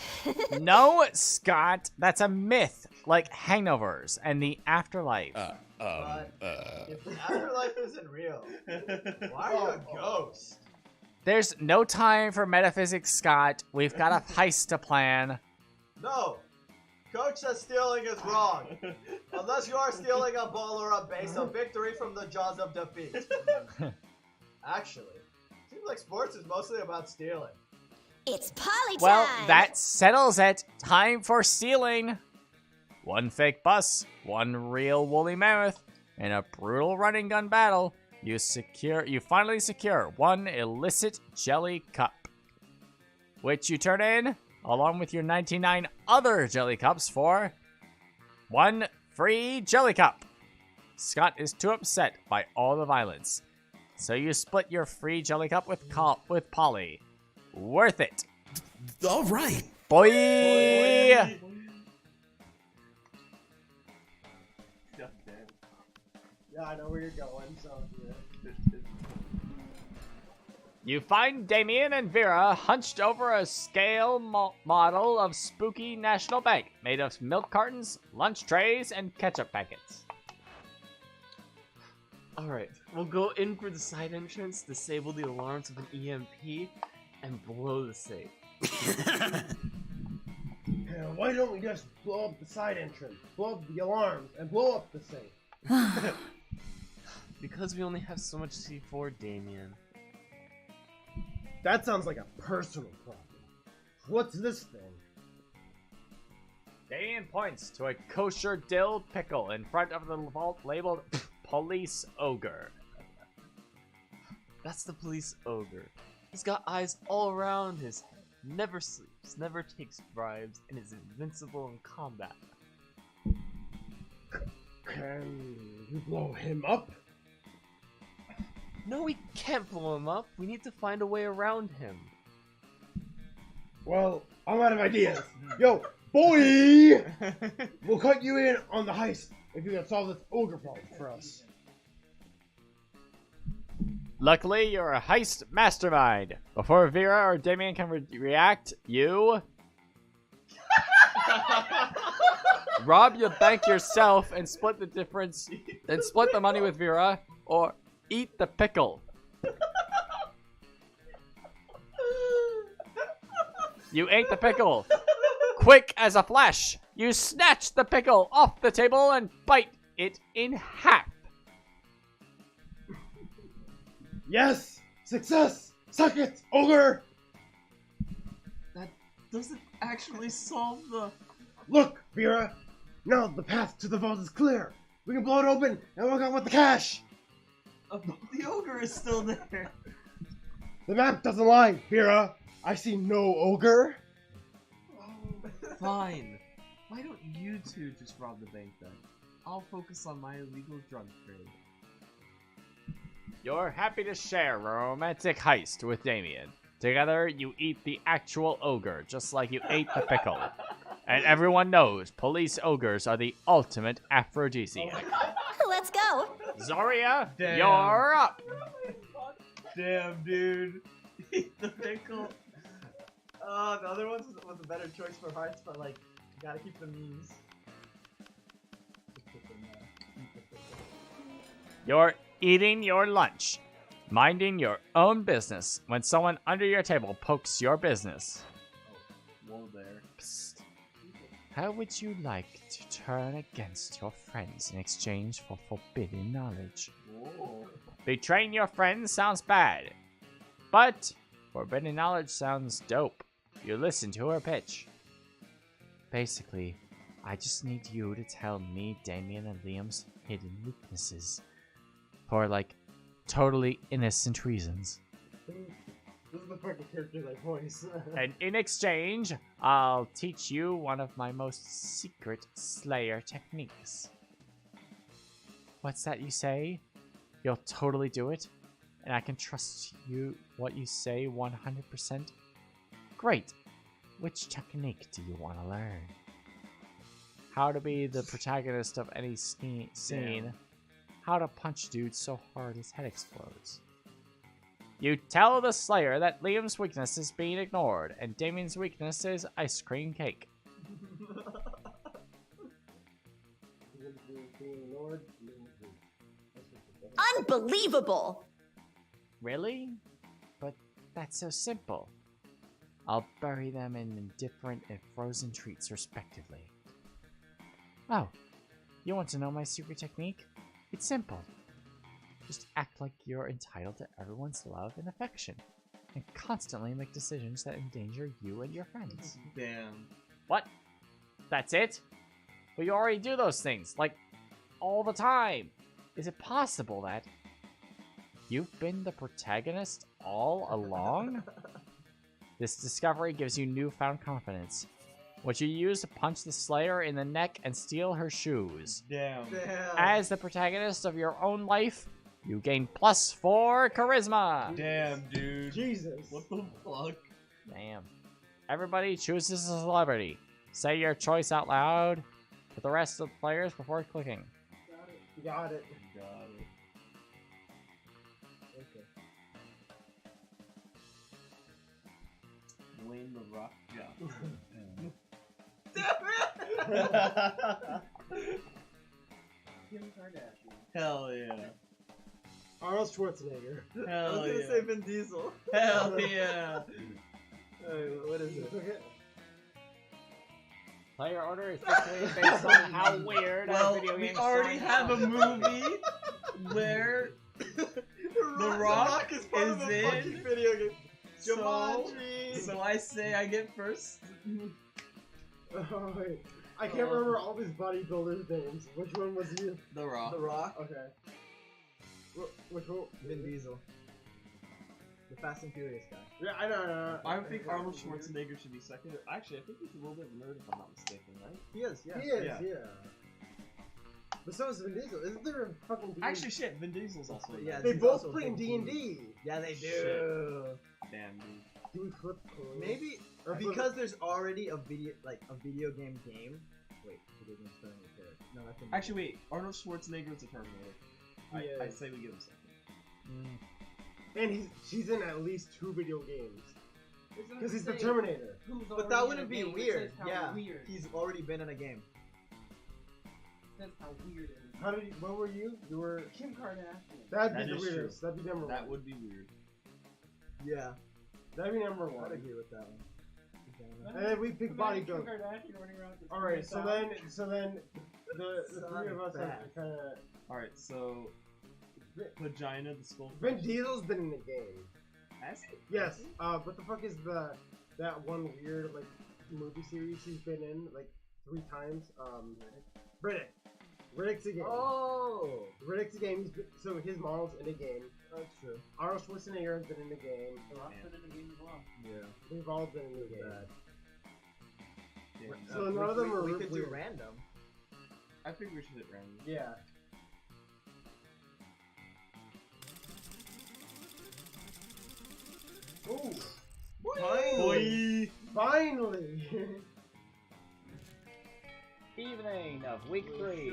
No, Scott. That's a myth, like hangovers and the afterlife. If the afterlife isn't real, why are you a ghost? There's no time for metaphysics, Scott. We've got a heist to plan. No! Coach says stealing is wrong. Unless you are stealing a ball or a base of victory from the jaws of defeat. Actually, seems like sports is mostly about stealing. It's Polly time! Well, that settles it. Time for stealing. 1 fake bus, 1 real woolly mammoth, and a brutal running gun battle. You finally secure 1 illicit jelly cup, which you turn in along with your 99 other jelly cups for 1 free jelly cup. Scott is too upset by all the violence, so you split your free jelly cup with Polly. Worth it. All right. Boy! Yeah, I know where you're going, so yeah. You find Damien and Vera hunched over a scale model of spooky National Bank made of milk cartons, lunch trays, and ketchup packets. Alright, we'll go in for the side entrance, disable the alarms with an EMP, and blow the safe. Why don't we just blow up the side entrance, blow up the alarms, and blow up the safe? Because we only have so much C4, Damien. That sounds like a personal problem. What's this thing? Damien points to a kosher dill pickle in front of the vault labeled Police Ogre. That's the police ogre. He's got eyes all around his head, never sleeps, never takes bribes, and is invincible in combat. Can you blow him up? No, we can't blow him up. We need to find a way around him. Well, I'm out of ideas. Yo, boy! We'll cut you in on the heist if you can solve this ogre problem for us. Luckily, you're a heist mastermind. Before Vera or Damien can react, you rob your bank yourself and split the difference, and split the money with Vera, or eat the pickle. You ate the pickle. Quick as a flash, you snatch the pickle off the table and bite it in half. Yes! Success! Suck it, ogre! That doesn't actually solve the... Look, Vera! Now the path to the vault is clear. We can blow it open and walk out with the cash. The ogre is still there. The map doesn't lie, Vera. I see no ogre. Fine. Why don't you two just rob the bank then? I'll focus on my illegal drug trade. You're happy to share a romantic heist with Damien. Together, you eat the actual ogre, just like you ate the pickle. And everyone knows police ogres are the ultimate aphrodisiac. Let's go. Zarya, Damn. you're up! Damn, dude. Eat the pickle. The other one was a better choice for hearts, but like, you gotta keep the memes. You're eating your lunch, minding your own business when someone under your table pokes your business. Whoa there. Psst. How would you like to turn against your friends in exchange for forbidden knowledge? Whoa. Betraying your friends sounds bad, but forbidden knowledge sounds dope. You listen to her pitch. Basically, I just need you to tell me Damien and Liam's hidden weaknesses. For, like, totally innocent reasons. This is the perfect character like voice. And in exchange, I'll teach you one of my most secret Slayer techniques. What's that you say? You'll totally do it? And I can trust you what you say 100%? Great. Which technique do you want to learn? How to be the protagonist of any scene. How to punch dudes so hard his head explodes. You tell the Slayer that Liam's weakness is being ignored, and Damien's weakness is ice cream cake. Unbelievable! Really? But that's so simple. I'll bury them in indifferent and frozen treats respectively. Oh, you want to know my secret technique? It's simple. Just act like you're entitled to everyone's love and affection, and constantly make decisions that endanger you and your friends. Damn. What? That's it? Well, you already do those things, like, all the time. Is it possible that you've been the protagonist all along? This discovery gives you newfound confidence, which you use to punch the Slayer in the neck and steal her shoes. Damn. As the protagonist of your own life, you gain +4 charisma. Damn, dude. Jesus. What the fuck? Damn. Everybody chooses a celebrity. Say your choice out loud to the rest of the players before clicking. Got it. Got it. Wayne the Rock Johnson. Kim Kardashian. Hell yeah. Arnold Schwarzenegger. I Hell was gonna yeah. say Vin Diesel. Hell yeah. What is it? Player order is basically based on how weird Well, our video we game already story have a is. movie where The Rock is part of is a fucking in. video game. So, Jumanji. so I say I get first. Oh, wait. I can't remember all these bodybuilders' names. Which one was you? The Rock. The Rock. Okay. Which one? Vin Diesel. The Fast and Furious guy. Yeah, I know. I think Arnold Schwarzenegger should be second. Actually, I think he's a little bit of a nerd if I'm not mistaken, right? He is, yeah. He is, Yeah. yeah. But so is Vin Diesel. Isn't there a fucking D&D? Actually, shit, Vin Diesel's also in Yeah, that. They he's both also a play in big D&D. Yeah, they do. Shit. Damn, dude. Do we flip coins? Maybe Or because there's already a video game. Wait, video game starting with it. No, that's a Actually, wait. Arnold Schwarzenegger's a Terminator. I say we give him second. And she's in at least 2 video games. Because he's the Terminator. But that wouldn't be weird. Yeah, he's already been in a game. That's how weird it is. How did you, what were you? You were Kim Kardashian. That'd That be the is weirdest. true. That'd be number 1. That would be weird. Yeah, That'd be number 1. I'd agree with that one. And then we pick body Kim joke. Kardashian running around with Alright, so then the Son three of of us have that. to kinda Alright, so. Vagina, the skull. Vin Diesel's been in the game. Has he? Yes. What the fuck is that one weird like movie series he's been in like 3 times? Riddick. Riddick's a game. Oh, Riddick's a game. So his model's in a game. that's true. Arnold Schwarzenegger has been in the game. The Rock's been in the game as well. Yeah. They've all been in the game. Yeah. So none of them are we could do weird. random. I think we should hit random. Yeah. Ooh. Boy. Finally. Evening of week 3.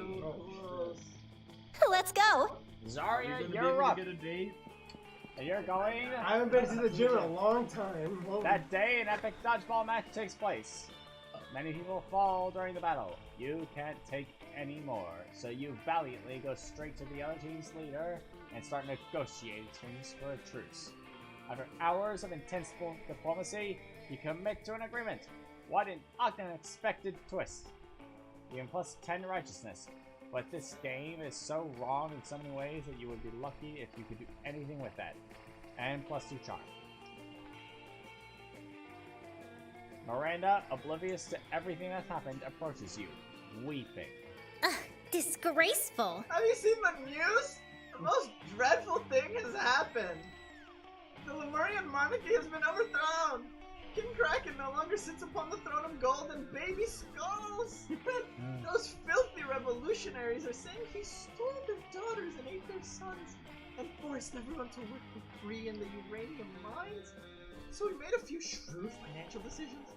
Let's go. Zarya, Are you're we up. gonna get a date? And you're going. I haven't been to the gym in a long time. Whoa. That day, an epic dodgeball match takes place. Many people fall during the battle. You can't take any more, so you valiantly go straight to the other team's leader and start negotiations for a truce. After hours of intense diplomacy, you commit to an agreement. What an unexpected twist. Even plus 10 righteousness. But this game is so wrong in so many ways that you would be lucky if you could do anything with that. And plus 2 charm. Miranda, oblivious to everything that's happened, approaches you, weeping. Disgraceful. Have you seen the news? The most dreadful thing has happened. The Lemurian monarchy has been overthrown. King Kraken no longer sits upon the throne of gold and baby skulls. Those filthy revolutionaries are saying he stole their daughters and ate their sons and forced everyone to work for free in the uranium mines. So we made a few shrewd financial decisions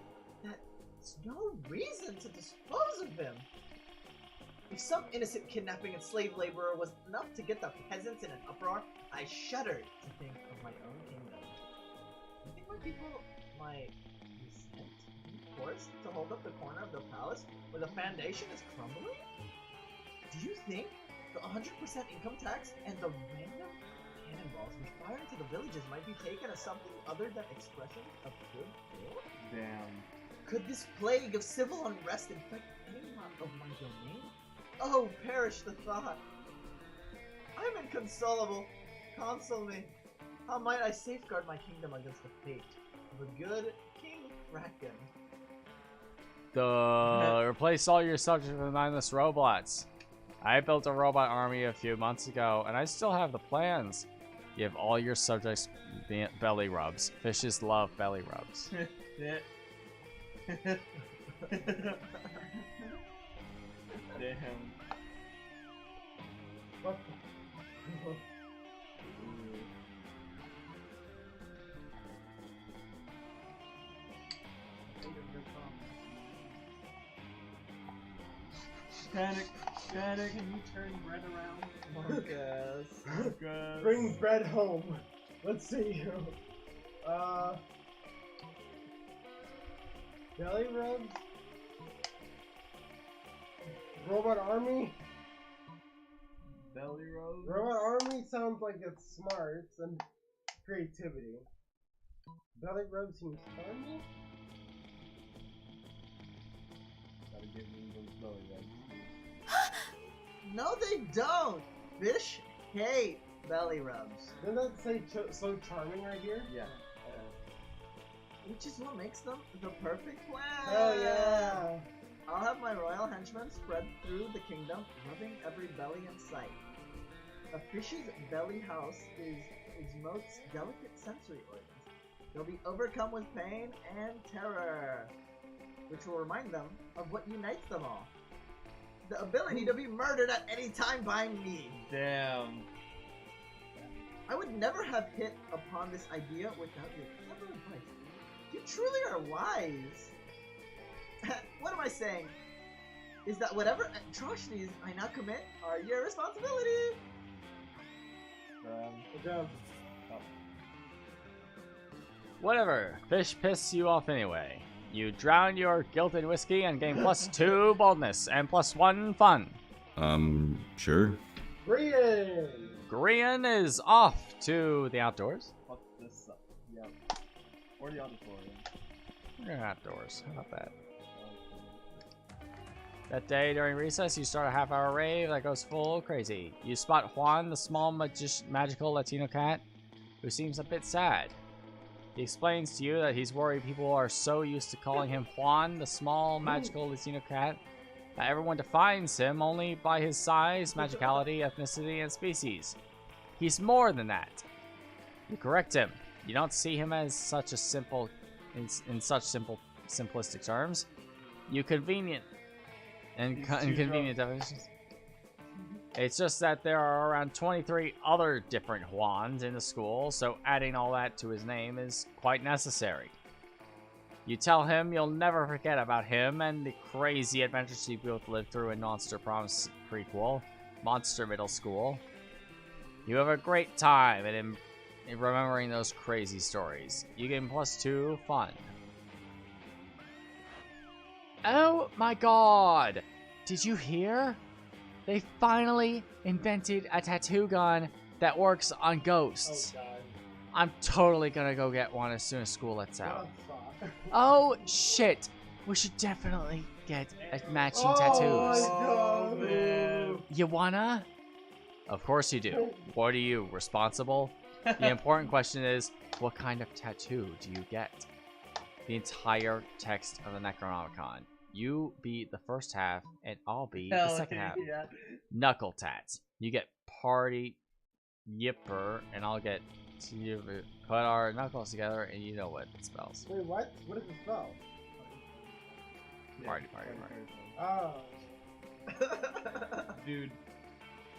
that there's no reason to dispose of him. If some innocent kidnapping and slave laborer was enough to get the peasants in an uproar, I shudder to think of my own kingdom. I think my people might resent being forced to hold up the corner of the palace where the foundation is crumbling? Do you think the 100% income tax and the random cannonballs we fire into the villages might be taken as something other than expression of goodwill? Damn. Could this plague of civil unrest infect any of my domain? Oh, perish the thought! I'm inconsolable. Console me. How might I safeguard my kingdom against the fate of a good King Kraken? Replace all your subjects with mindless robots. I built a robot army a few months ago, and I still have the plans. Give all your subjects belly rubs. Fishes love belly rubs. Yeah. Damn. What? Panic, panic, can you turn bread around? Marcus. Bring bread home. Let's see. Belly rubs? Robot army? Belly rose? Robot army sounds like it's smarts and creativity. Belly rub seems funny? Gotta give me those belly rubs. No, they don't! Fish hate belly rubs. Doesn't that say so charming right here? Yeah. Which is what makes them the perfect plan. Hell yeah! I'll have my royal henchmen spread through the kingdom, rubbing every belly in sight. A fish's belly house is its most delicate sensory organs. They'll be overcome with pain and terror, which will remind them of what unites them all. the ability to be murdered at any time by me. Damn. I would never have hit upon this idea without your clever advice. You truly are wise. What am I saying? Is that whatever atrocities I now commit are your responsibility? Whatever. Fish piss you off anyway. You drown your guilt in whiskey and gain +2 boldness and +1 fun. Sure. Brian! Grian is off to the outdoors. Fuck this up. Yep. Or the auditorium. We're outdoors. How about that? That day during recess, you start a half-hour rave that goes full crazy. You spot Juan, the small magical Latino cat, who seems a bit sad. He explains to you that he's worried people are so used to calling him Juan, the small magical Latino cat, that everyone defines him only by his size, magicality, ethnicity, and species. He's more than that. You correct him. You don't see him as such a simple, in such simplistic terms. You convenient and inconvenient definitions. It's just that there are around 23 other different Juans in the school, so adding all that to his name is quite necessary. You tell him you'll never forget about him and the crazy adventures you both lived through in Monster Prom's prequel, Monster Middle School. You have a great time in remembering those crazy stories. You gain +2 fun. Oh my god! Did you hear? They finally invented a tattoo gun that works on ghosts. Oh, God. I'm totally gonna go get one as soon as school lets out. Oh shit! We should definitely get matching tattoos. Oh, man. You wanna? Of course you do. What are you, responsible? The important question is, what kind of tattoo do you get? The entire text of the Necronomicon. You be the first half, and I'll be the second half. Yeah. Knuckle tats. You get party yipper, and I'll get to put our knuckles together, and you know what it spells. Wait, what? What does it spell? Party, party, party. Oh. Dude,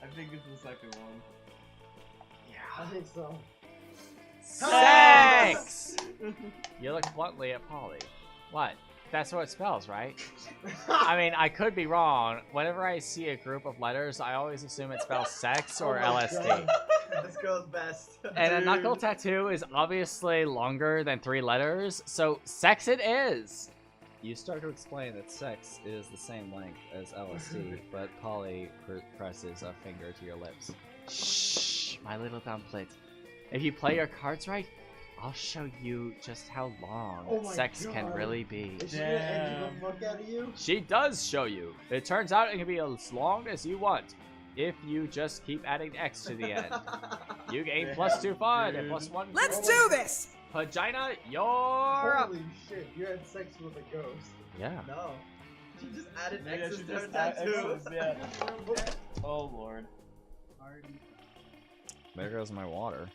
I think it's the second one. I think so. Sex! You look bluntly at Polly. What? That's what it spells, right? I mean, I could be wrong. Whenever I see a group of letters, I always assume it spells sex or LSD. This girl's best. And a knuckle tattoo is obviously longer than 3 letters, so sex it is! You start to explain that sex is the same length as LSD, but Polly presses a finger to your lips. Shh, my little dumplet. If you play your cards right, I'll show you just how long sex can really be. Is she gonna edge the fuck out of you? She does show you. It turns out it can be as long as you want, if you just keep adding X to the end. You gain +2 fun and +1. Let's do this! Vagina, you're Holy shit, you had sex with a ghost. Yeah. No. She just added Maybe I X's should to her just add tattoos. X's, yeah. Oh lord. There goes my water.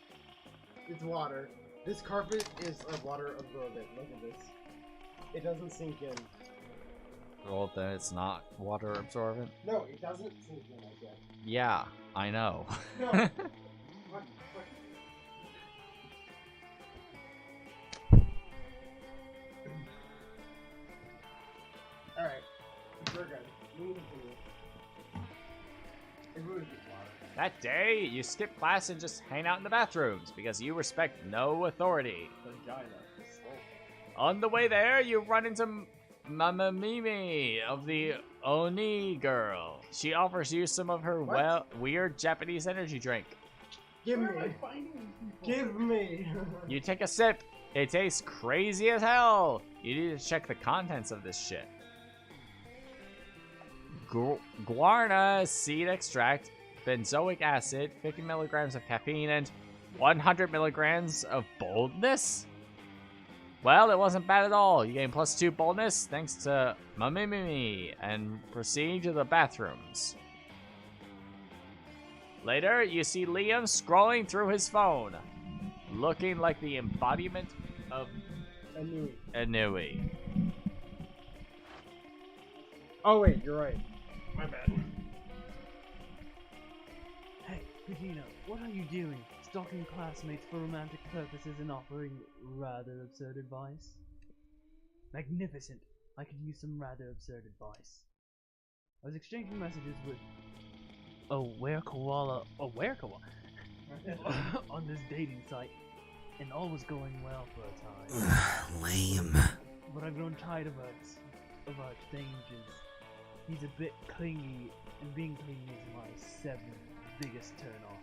It's water. This carpet is a water absorbent. Look at this. It doesn't sink in. Well, then it's not water absorbent. No, it doesn't sink in like that. Yeah, I know. No. What? Alright. We're good. We need to continue. It really is water. That day, you skip class and just hang out in the bathrooms because you respect no authority. Vagina. On the way there, you run into Mama Mimi of the Oni girl. She offers you some of her weird Japanese energy drink. Give me. Give me. You take a sip. It tastes crazy as hell. You need to check the contents of this shit. Guarana seed extract, benzoic acid, 50 milligrams of caffeine, and 100 milligrams of boldness? Well, it wasn't bad at all. You gain +2 boldness thanks to Mamimimi, and proceed to the bathrooms. Later, you see Liam scrolling through his phone, looking like the embodiment of Anui. Oh wait, you're right. My bad. Hey, Regina, what are you doing? Stalking classmates for romantic purposes and offering rather absurd advice? Magnificent. I could use some rather absurd advice. I was exchanging messages with a were-koala on this dating site, and all was going well for a time. Lame. But I've grown tired of our exchanges. He's a bit clingy, and being clingy is my seventh biggest turn-off.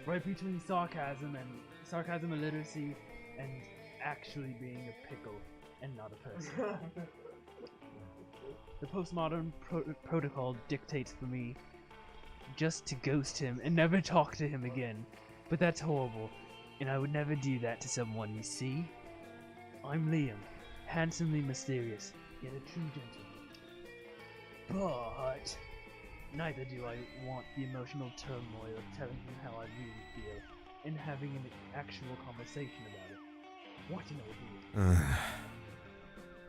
Right between sarcasm illiteracy, and actually being a pickle and not a person. The postmodern protocol dictates for me just to ghost him and never talk to him again. But that's horrible, and I would never do that to someone, you see? I'm Liam, handsomely mysterious, yet a true gentleman. But neither do I want the emotional turmoil of telling him how I really feel and having an actual conversation about it. What an ordeal.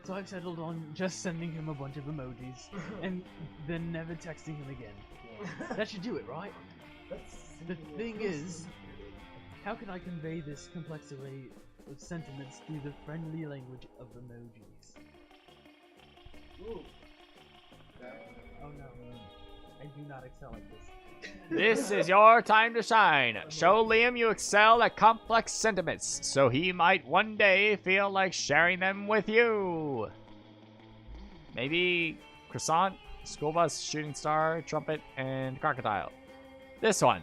So I've settled on just sending him a bunch of emojis and then never texting him again. That should do it, right? The thing is, how can I convey this complex array of sentiments through the friendly language of emojis? Ooh. Oh no. I do not excel at this. This is your time to shine. Show Liam you excel at complex sentiments, so he might one day feel like sharing them with you. Maybe croissant, school bus, shooting star, trumpet, and crocodile. This one.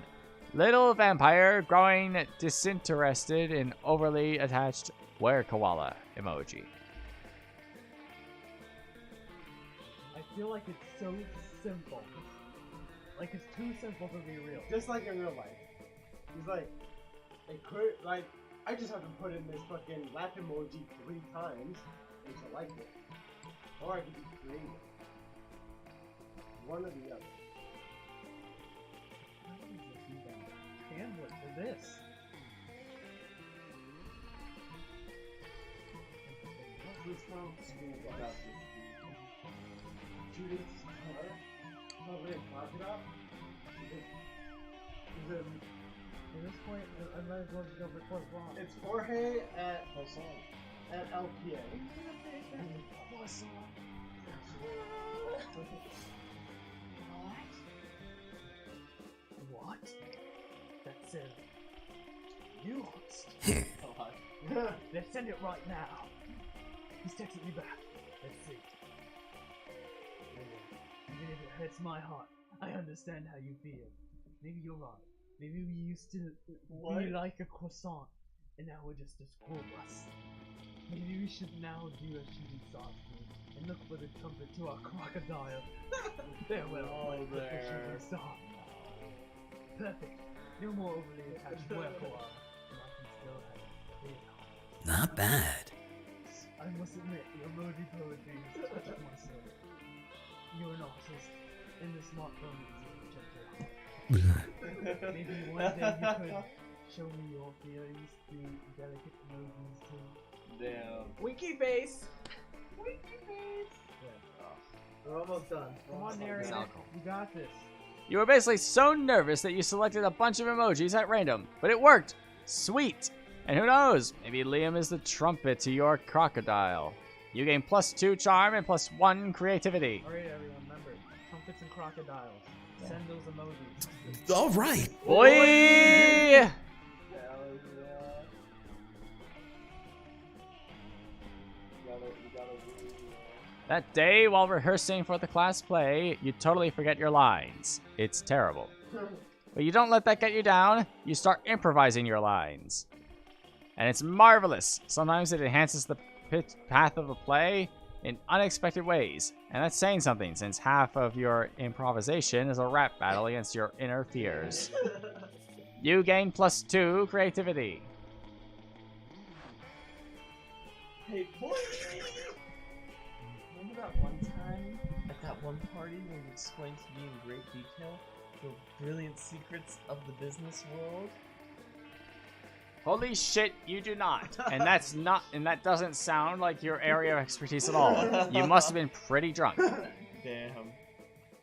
Little vampire growing disinterested and overly attached were-koala emoji. I feel like it's so simple. Like, it's too simple to be real. Just like in real life. He's like, I just have to put in this fucking laugh emoji 3 times, and she'll like it. Or I could be creative. One or the other. How does this even handle for this? What's this from school about this? Judith's car? Not really talk it up? At this point, I might as well just go for Croissant. It's Jorge at LPA. Croissant. What? That's it. Nuanced. Let's send it right now. He's texting me back. Let's see. Even if it hurts my heart, I understand how you feel. Maybe you're right. Maybe we used to be like a croissant, and now we're just a school bus. Maybe we should now do a shooting star and look for the trumpet to our crocodile. Farewell, my shooting star. Perfect. No more overly attached wherefore, and I can still have it. Not bad. I must admit, the emoji poetry has touched my soul. You're an artist, and the smartphone is a gentle. Maybe one day you could show me your feelings through delicate emojis too. Damn. Winky face! Winky face! We're almost done. Come on, narrator. You got this. You were basically so nervous that you selected a bunch of emojis at random, but it worked. Sweet. And who knows, maybe Liam is the trumpet to your crocodile. You gain +2 charm and +1 creativity. Alright, everyone, remember, trumpets and crocodiles. Send those emojis. All right. Boy! That day, while rehearsing for the class play, you totally forget your lines. It's terrible. But you don't let that get you down. You start improvising your lines. And it's marvelous. Sometimes it enhances the path of the play in unexpected ways. And that's saying something, since half of your improvisation is a rap battle against your inner fears. You gain +2 creativity. Hey, boy! Remember that one time at that one party when you explained to me in great detail the brilliant secrets of the business world? Holy shit, you do not. And that doesn't sound like your area of expertise at all. You must have been pretty drunk. Damn.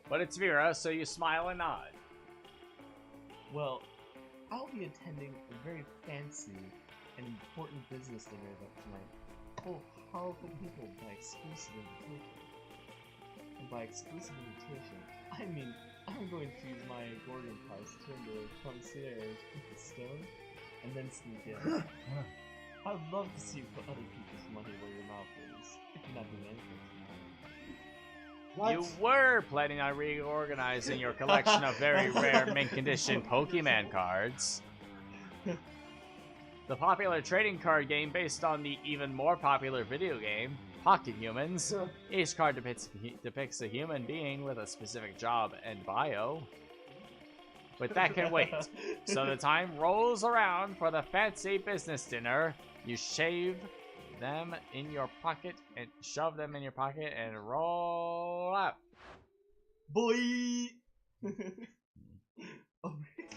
But it's Vera, so you smile and nod. Well, I'll be attending a very fancy and important business dinner event tonight, full of powerful people by exclusive invitation. And by exclusive invitation, I mean I'm going to use my Gordon pass to turn the concierge with the stone, and then sneak in. I'd love to see you put other people's money where your mouth is, if you're not doing anything tonight. You were planning on reorganizing your collection of very rare mint condition Pokemon cards. The popular trading card game based on the even more popular video game, Pocket Humans. Each card depicts a human being with a specific job and bio. But that can wait. So the time rolls around for the fancy business dinner. You shave them in your pocket and shove them in your pocket and roll out. Boy! over here.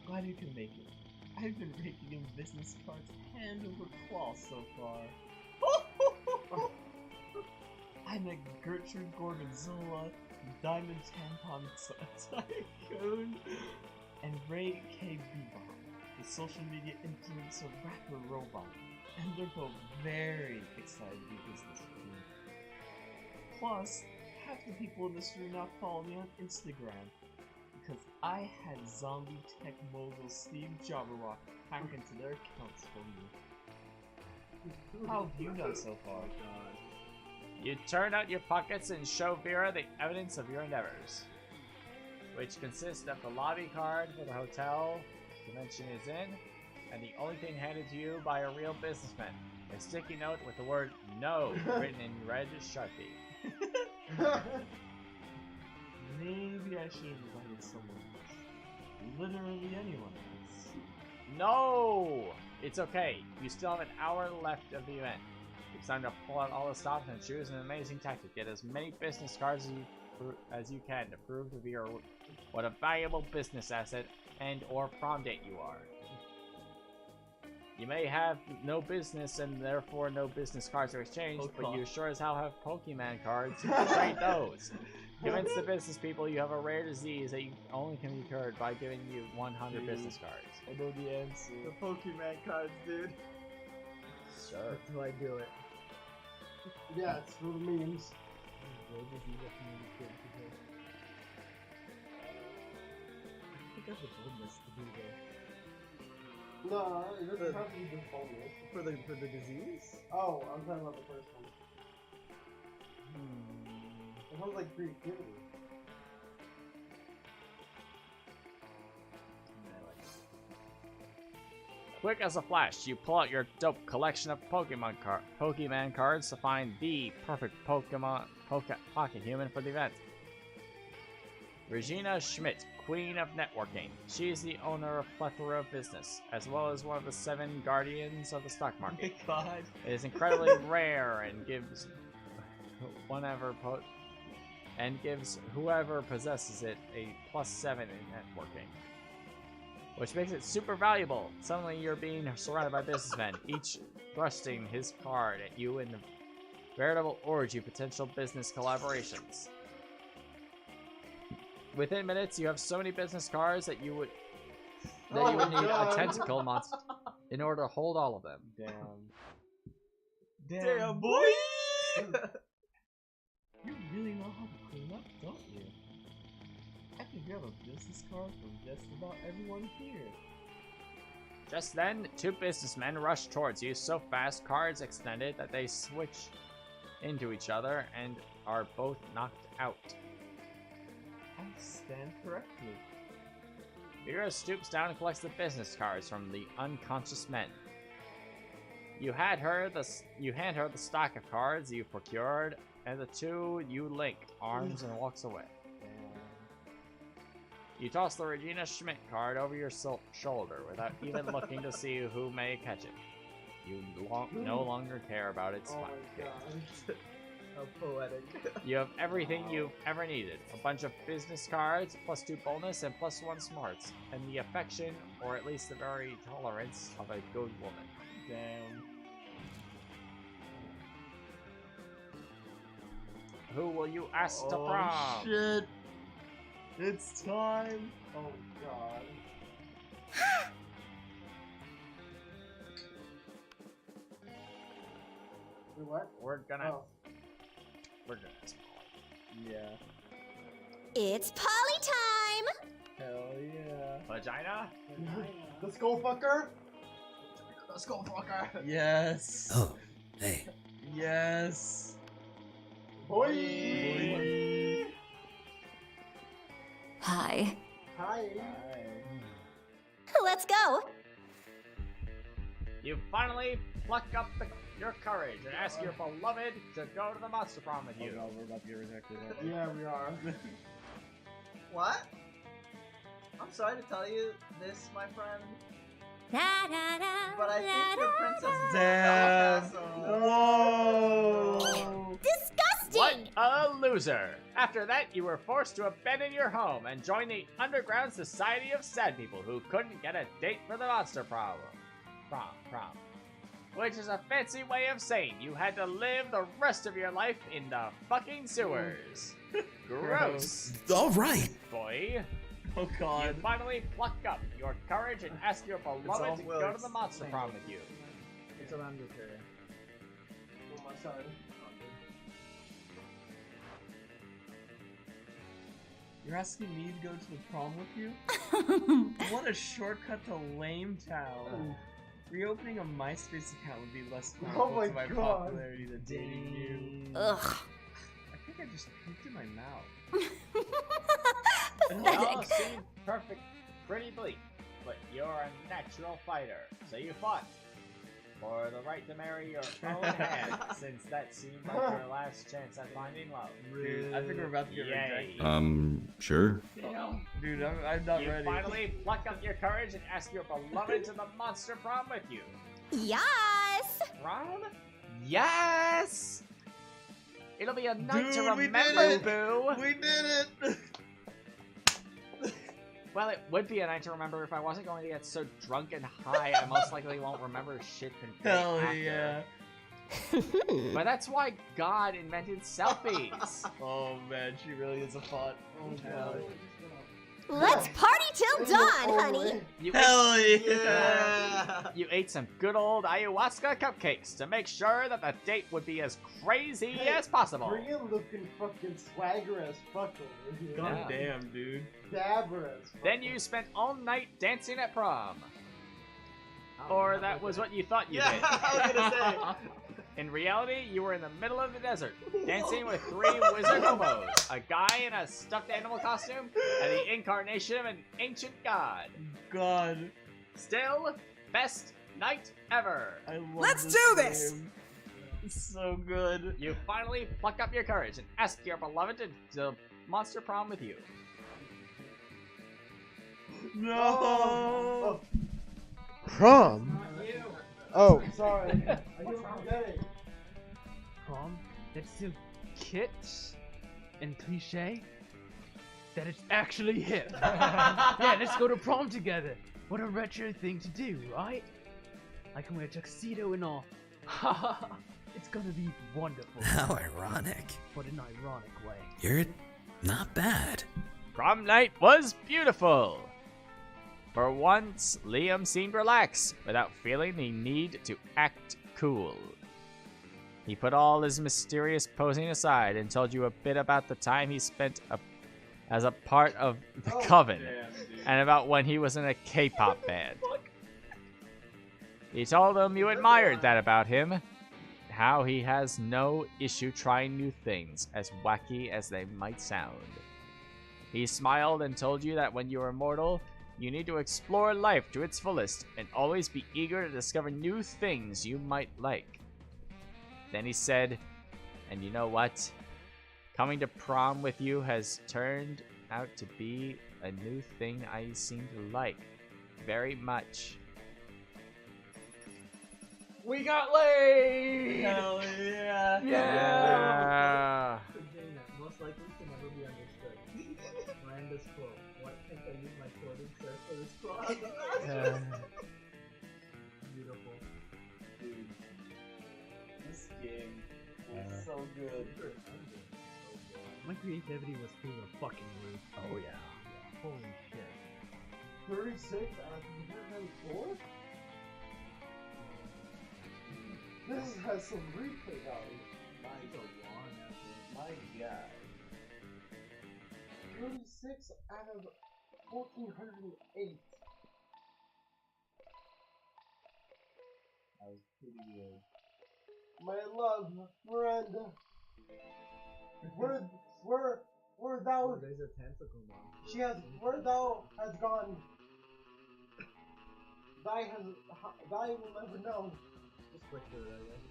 Glad you can make it. I've been raking in business cards hand over claw so far. I met Gertrude Gorgonzola, Diamond Tampon Tycoon, and Ray K. Bebop, the social media influencer rapper robot. And they're both very excited to do business with me. Plus, half the people in this room now follow me on Instagram, because I had zombie tech mogul Steve Jobberwock hack into their accounts for me. How have you done so far? You turn out your pockets and show Vera the evidence of your endeavors, which consists of the lobby card for the hotel the convention is in, and the only thing handed to you by a real businessman, a sticky note with the word "No" written in red Sharpie. Maybe I should have invited someone else. Literally anyone else. No! It's okay. You still have an hour left of the event. It's time to pull out all the stops and choose an amazing tactic. Get as many business cards as you can to prove to Vera what a valuable business asset and or prom date you are. You may have no business and therefore no business cards to exchange, but you sure as hell have Pokemon cards. You can trade those. Convince the business people you have a rare disease that you only can be cured by giving you 100 business cards. I know the answer. The Pokemon cards, dude. Sure. That's how I do it. Yeah, it's for the memes. I think I've done this to do though. No, it doesn't have to be the bonus. For the disease? Oh, I'm talking about the first one. It sounds like creativity. Quick as a flash, you pull out your dope collection of Pokemon cards to find the perfect pocket human for the event. Regina Schmidt, Queen of Networking. She is the owner of a plethora of business, as well as one of the 7 guardians of the stock market. Oh my god. It is incredibly rare and gives whoever possesses it a +7 in networking, which makes it super valuable. Suddenly you're being surrounded by businessmen, each thrusting his card at you in a veritable orgy of potential business collaborations. Within minutes, you have so many business cards that you would need a tentacle monster in order to hold all of them. Damn, boy! You really know how to clean up, don't you? I think you have a business card from just about everyone here. Just then, 2 businessmen rush towards you so fast, cards extended, that they switch into each other and are both knocked out. I stand corrected. Vera stoops down and collects the business cards from the unconscious men. You hand her the stack of cards you procured, and the two you link arms and walks away. You toss the Regina Schmidt card over your shoulder without even looking to see who may catch it. You no longer care about its fate. How poetic. You have everything you've ever needed. A bunch of business cards, +2 bonus, and +1 smarts. And the affection, or at least the very tolerance, of a good woman. Damn. Who will you ask to Oh prom? shit! It's time! Oh god. What? We're gonna... Oh. We're gonna... Yeah. It's Polly time! Hell yeah. Vagina? The skull fucker? The skull fucker. Yes. Oh, hey. Yes. Boy. Hi. Hi. Let's go! You finally pluck up your courage and ask your beloved to go to the monster prom with you. Oh no, we're about to get rejected. Yeah, we are. What? I'm sorry to tell you this, my friend, Da, da, da, but I think your princess is Damn. Whoa. What Disgusting! a loser! After that, you were forced to abandon your home and join the underground society of sad people who couldn't get a date for the monster prom. Which is a fancy way of saying you had to live the rest of your life in the fucking sewers. Gross. All right. Boy. Oh god. You finally pluck up your courage and ask your beloved to go to the monster prom with you. It's around your turn. Oh, my son. You're asking me to go to the prom with you? What a shortcut to Lame Town. Reopening a MySpace account would be less Oh harmful my to my God. popularity than dating you. Ugh. I think I just pooped in my mouth. It all seemed perfect, pretty bleak, but you're a natural fighter, so you fought for the right to marry your own hand, since that seemed like your last chance at finding love. Dude, I think we're about to get Yay. rejected. Sure. Dude, I'm not You ready. finally pluck up your courage and ask your beloved to the monster prom with you. Yes! Prom? Yes! It'll be a night to Dude, we did remember, it! boo! We did it! Well, it would be a night to remember if I wasn't going to get so drunk and high I most likely won't remember shit until Hell after. yeah. But that's why God invented selfies. Oh man, she really is a thought. Oh god. Let's party till dawn, honey! You Hell ate, yeah! you ate some good old ayahuasca cupcakes to make sure that the date would be as crazy as possible. Real looking fucking swagger as fuck over here. God damn, dude. Dabber as fuck. Then you spent all night dancing at prom. Or that was what you thought you did. I was gonna say. In reality, you were in the middle of the desert, dancing with 3 wizard hobos, a guy in a stuffed animal costume, and the incarnation of an ancient god. God. Still, best night ever. I love Let's this do this! game. It's so good. You finally pluck up your courage and ask your beloved to monster prom with you. No! Oh. Prom? Oh, sorry. I keep forgetting. Prom? That's so kitsch and cliche that it's actually hip. Yeah, let's go to prom together. What a retro thing to do, right? I can wear a tuxedo and all. It's gonna be wonderful. How ironic. But in an ironic way. You're not bad. Prom night was beautiful. For once, Liam seemed relaxed without feeling the need to act cool. He put all his mysterious posing aside and told you a bit about the time he spent as a part of the Coven, and about when he was in a K-pop band. He told him you admired that about him, how he has no issue trying new things, as wacky as they might sound. He smiled and told you that when you are immortal, you need to explore life to its fullest and always be eager to discover new things you might like. Then he said, and you know what? Coming to prom with you has turned out to be a new thing I seem to like very much. We got laid! Hell yeah! Yeah. Most likely to never be understood. Miranda's quote. Why can't I use my quoting surf for this plot? Beautiful. Dude, this game was so good. My creativity was through the fucking roof. Oh yeah. Holy shit. 36 out of 104? This has some replay value. My god. 36 out of 1408. That was pretty good. My love, Miranda. Where thou? There's a tentacle mom. She has. Where thou has gone. Thy will never know. Just click through it, I guess.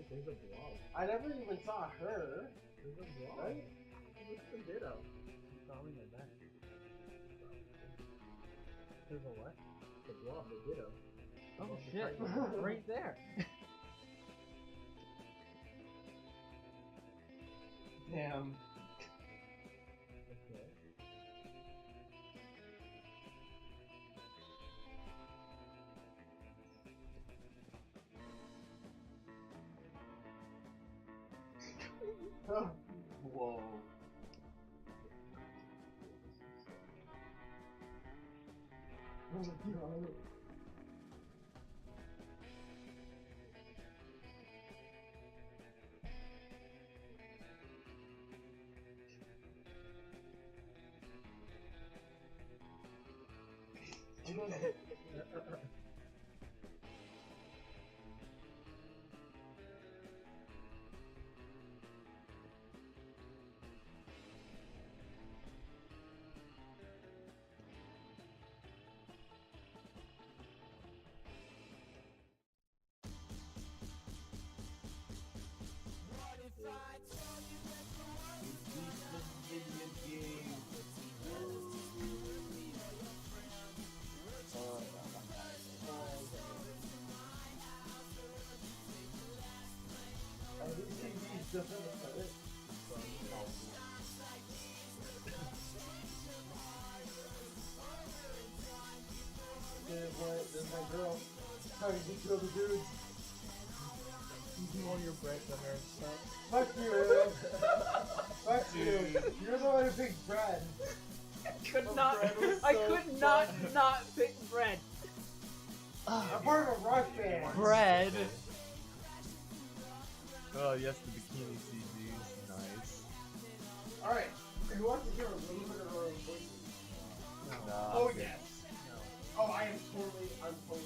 There's a blob. I never even saw her. There's a blob. Right? What's the ditto? Probably my back. There's a what? The blob, the ditto. Oh shit. Right there. Damn. Okay. Whoa. There's my girl trying to kill the dudes. You do all your bread under and stuff. Fuck you! Fuck you! You're the one who picked bread. I could not pick bread. I'm part of a rock band. Bread. Oh yes, the bikini CGs. Nice. Alright, who wants to hear a little bit of our voices? No. Oh yes. Oh, I'm totally. I'm going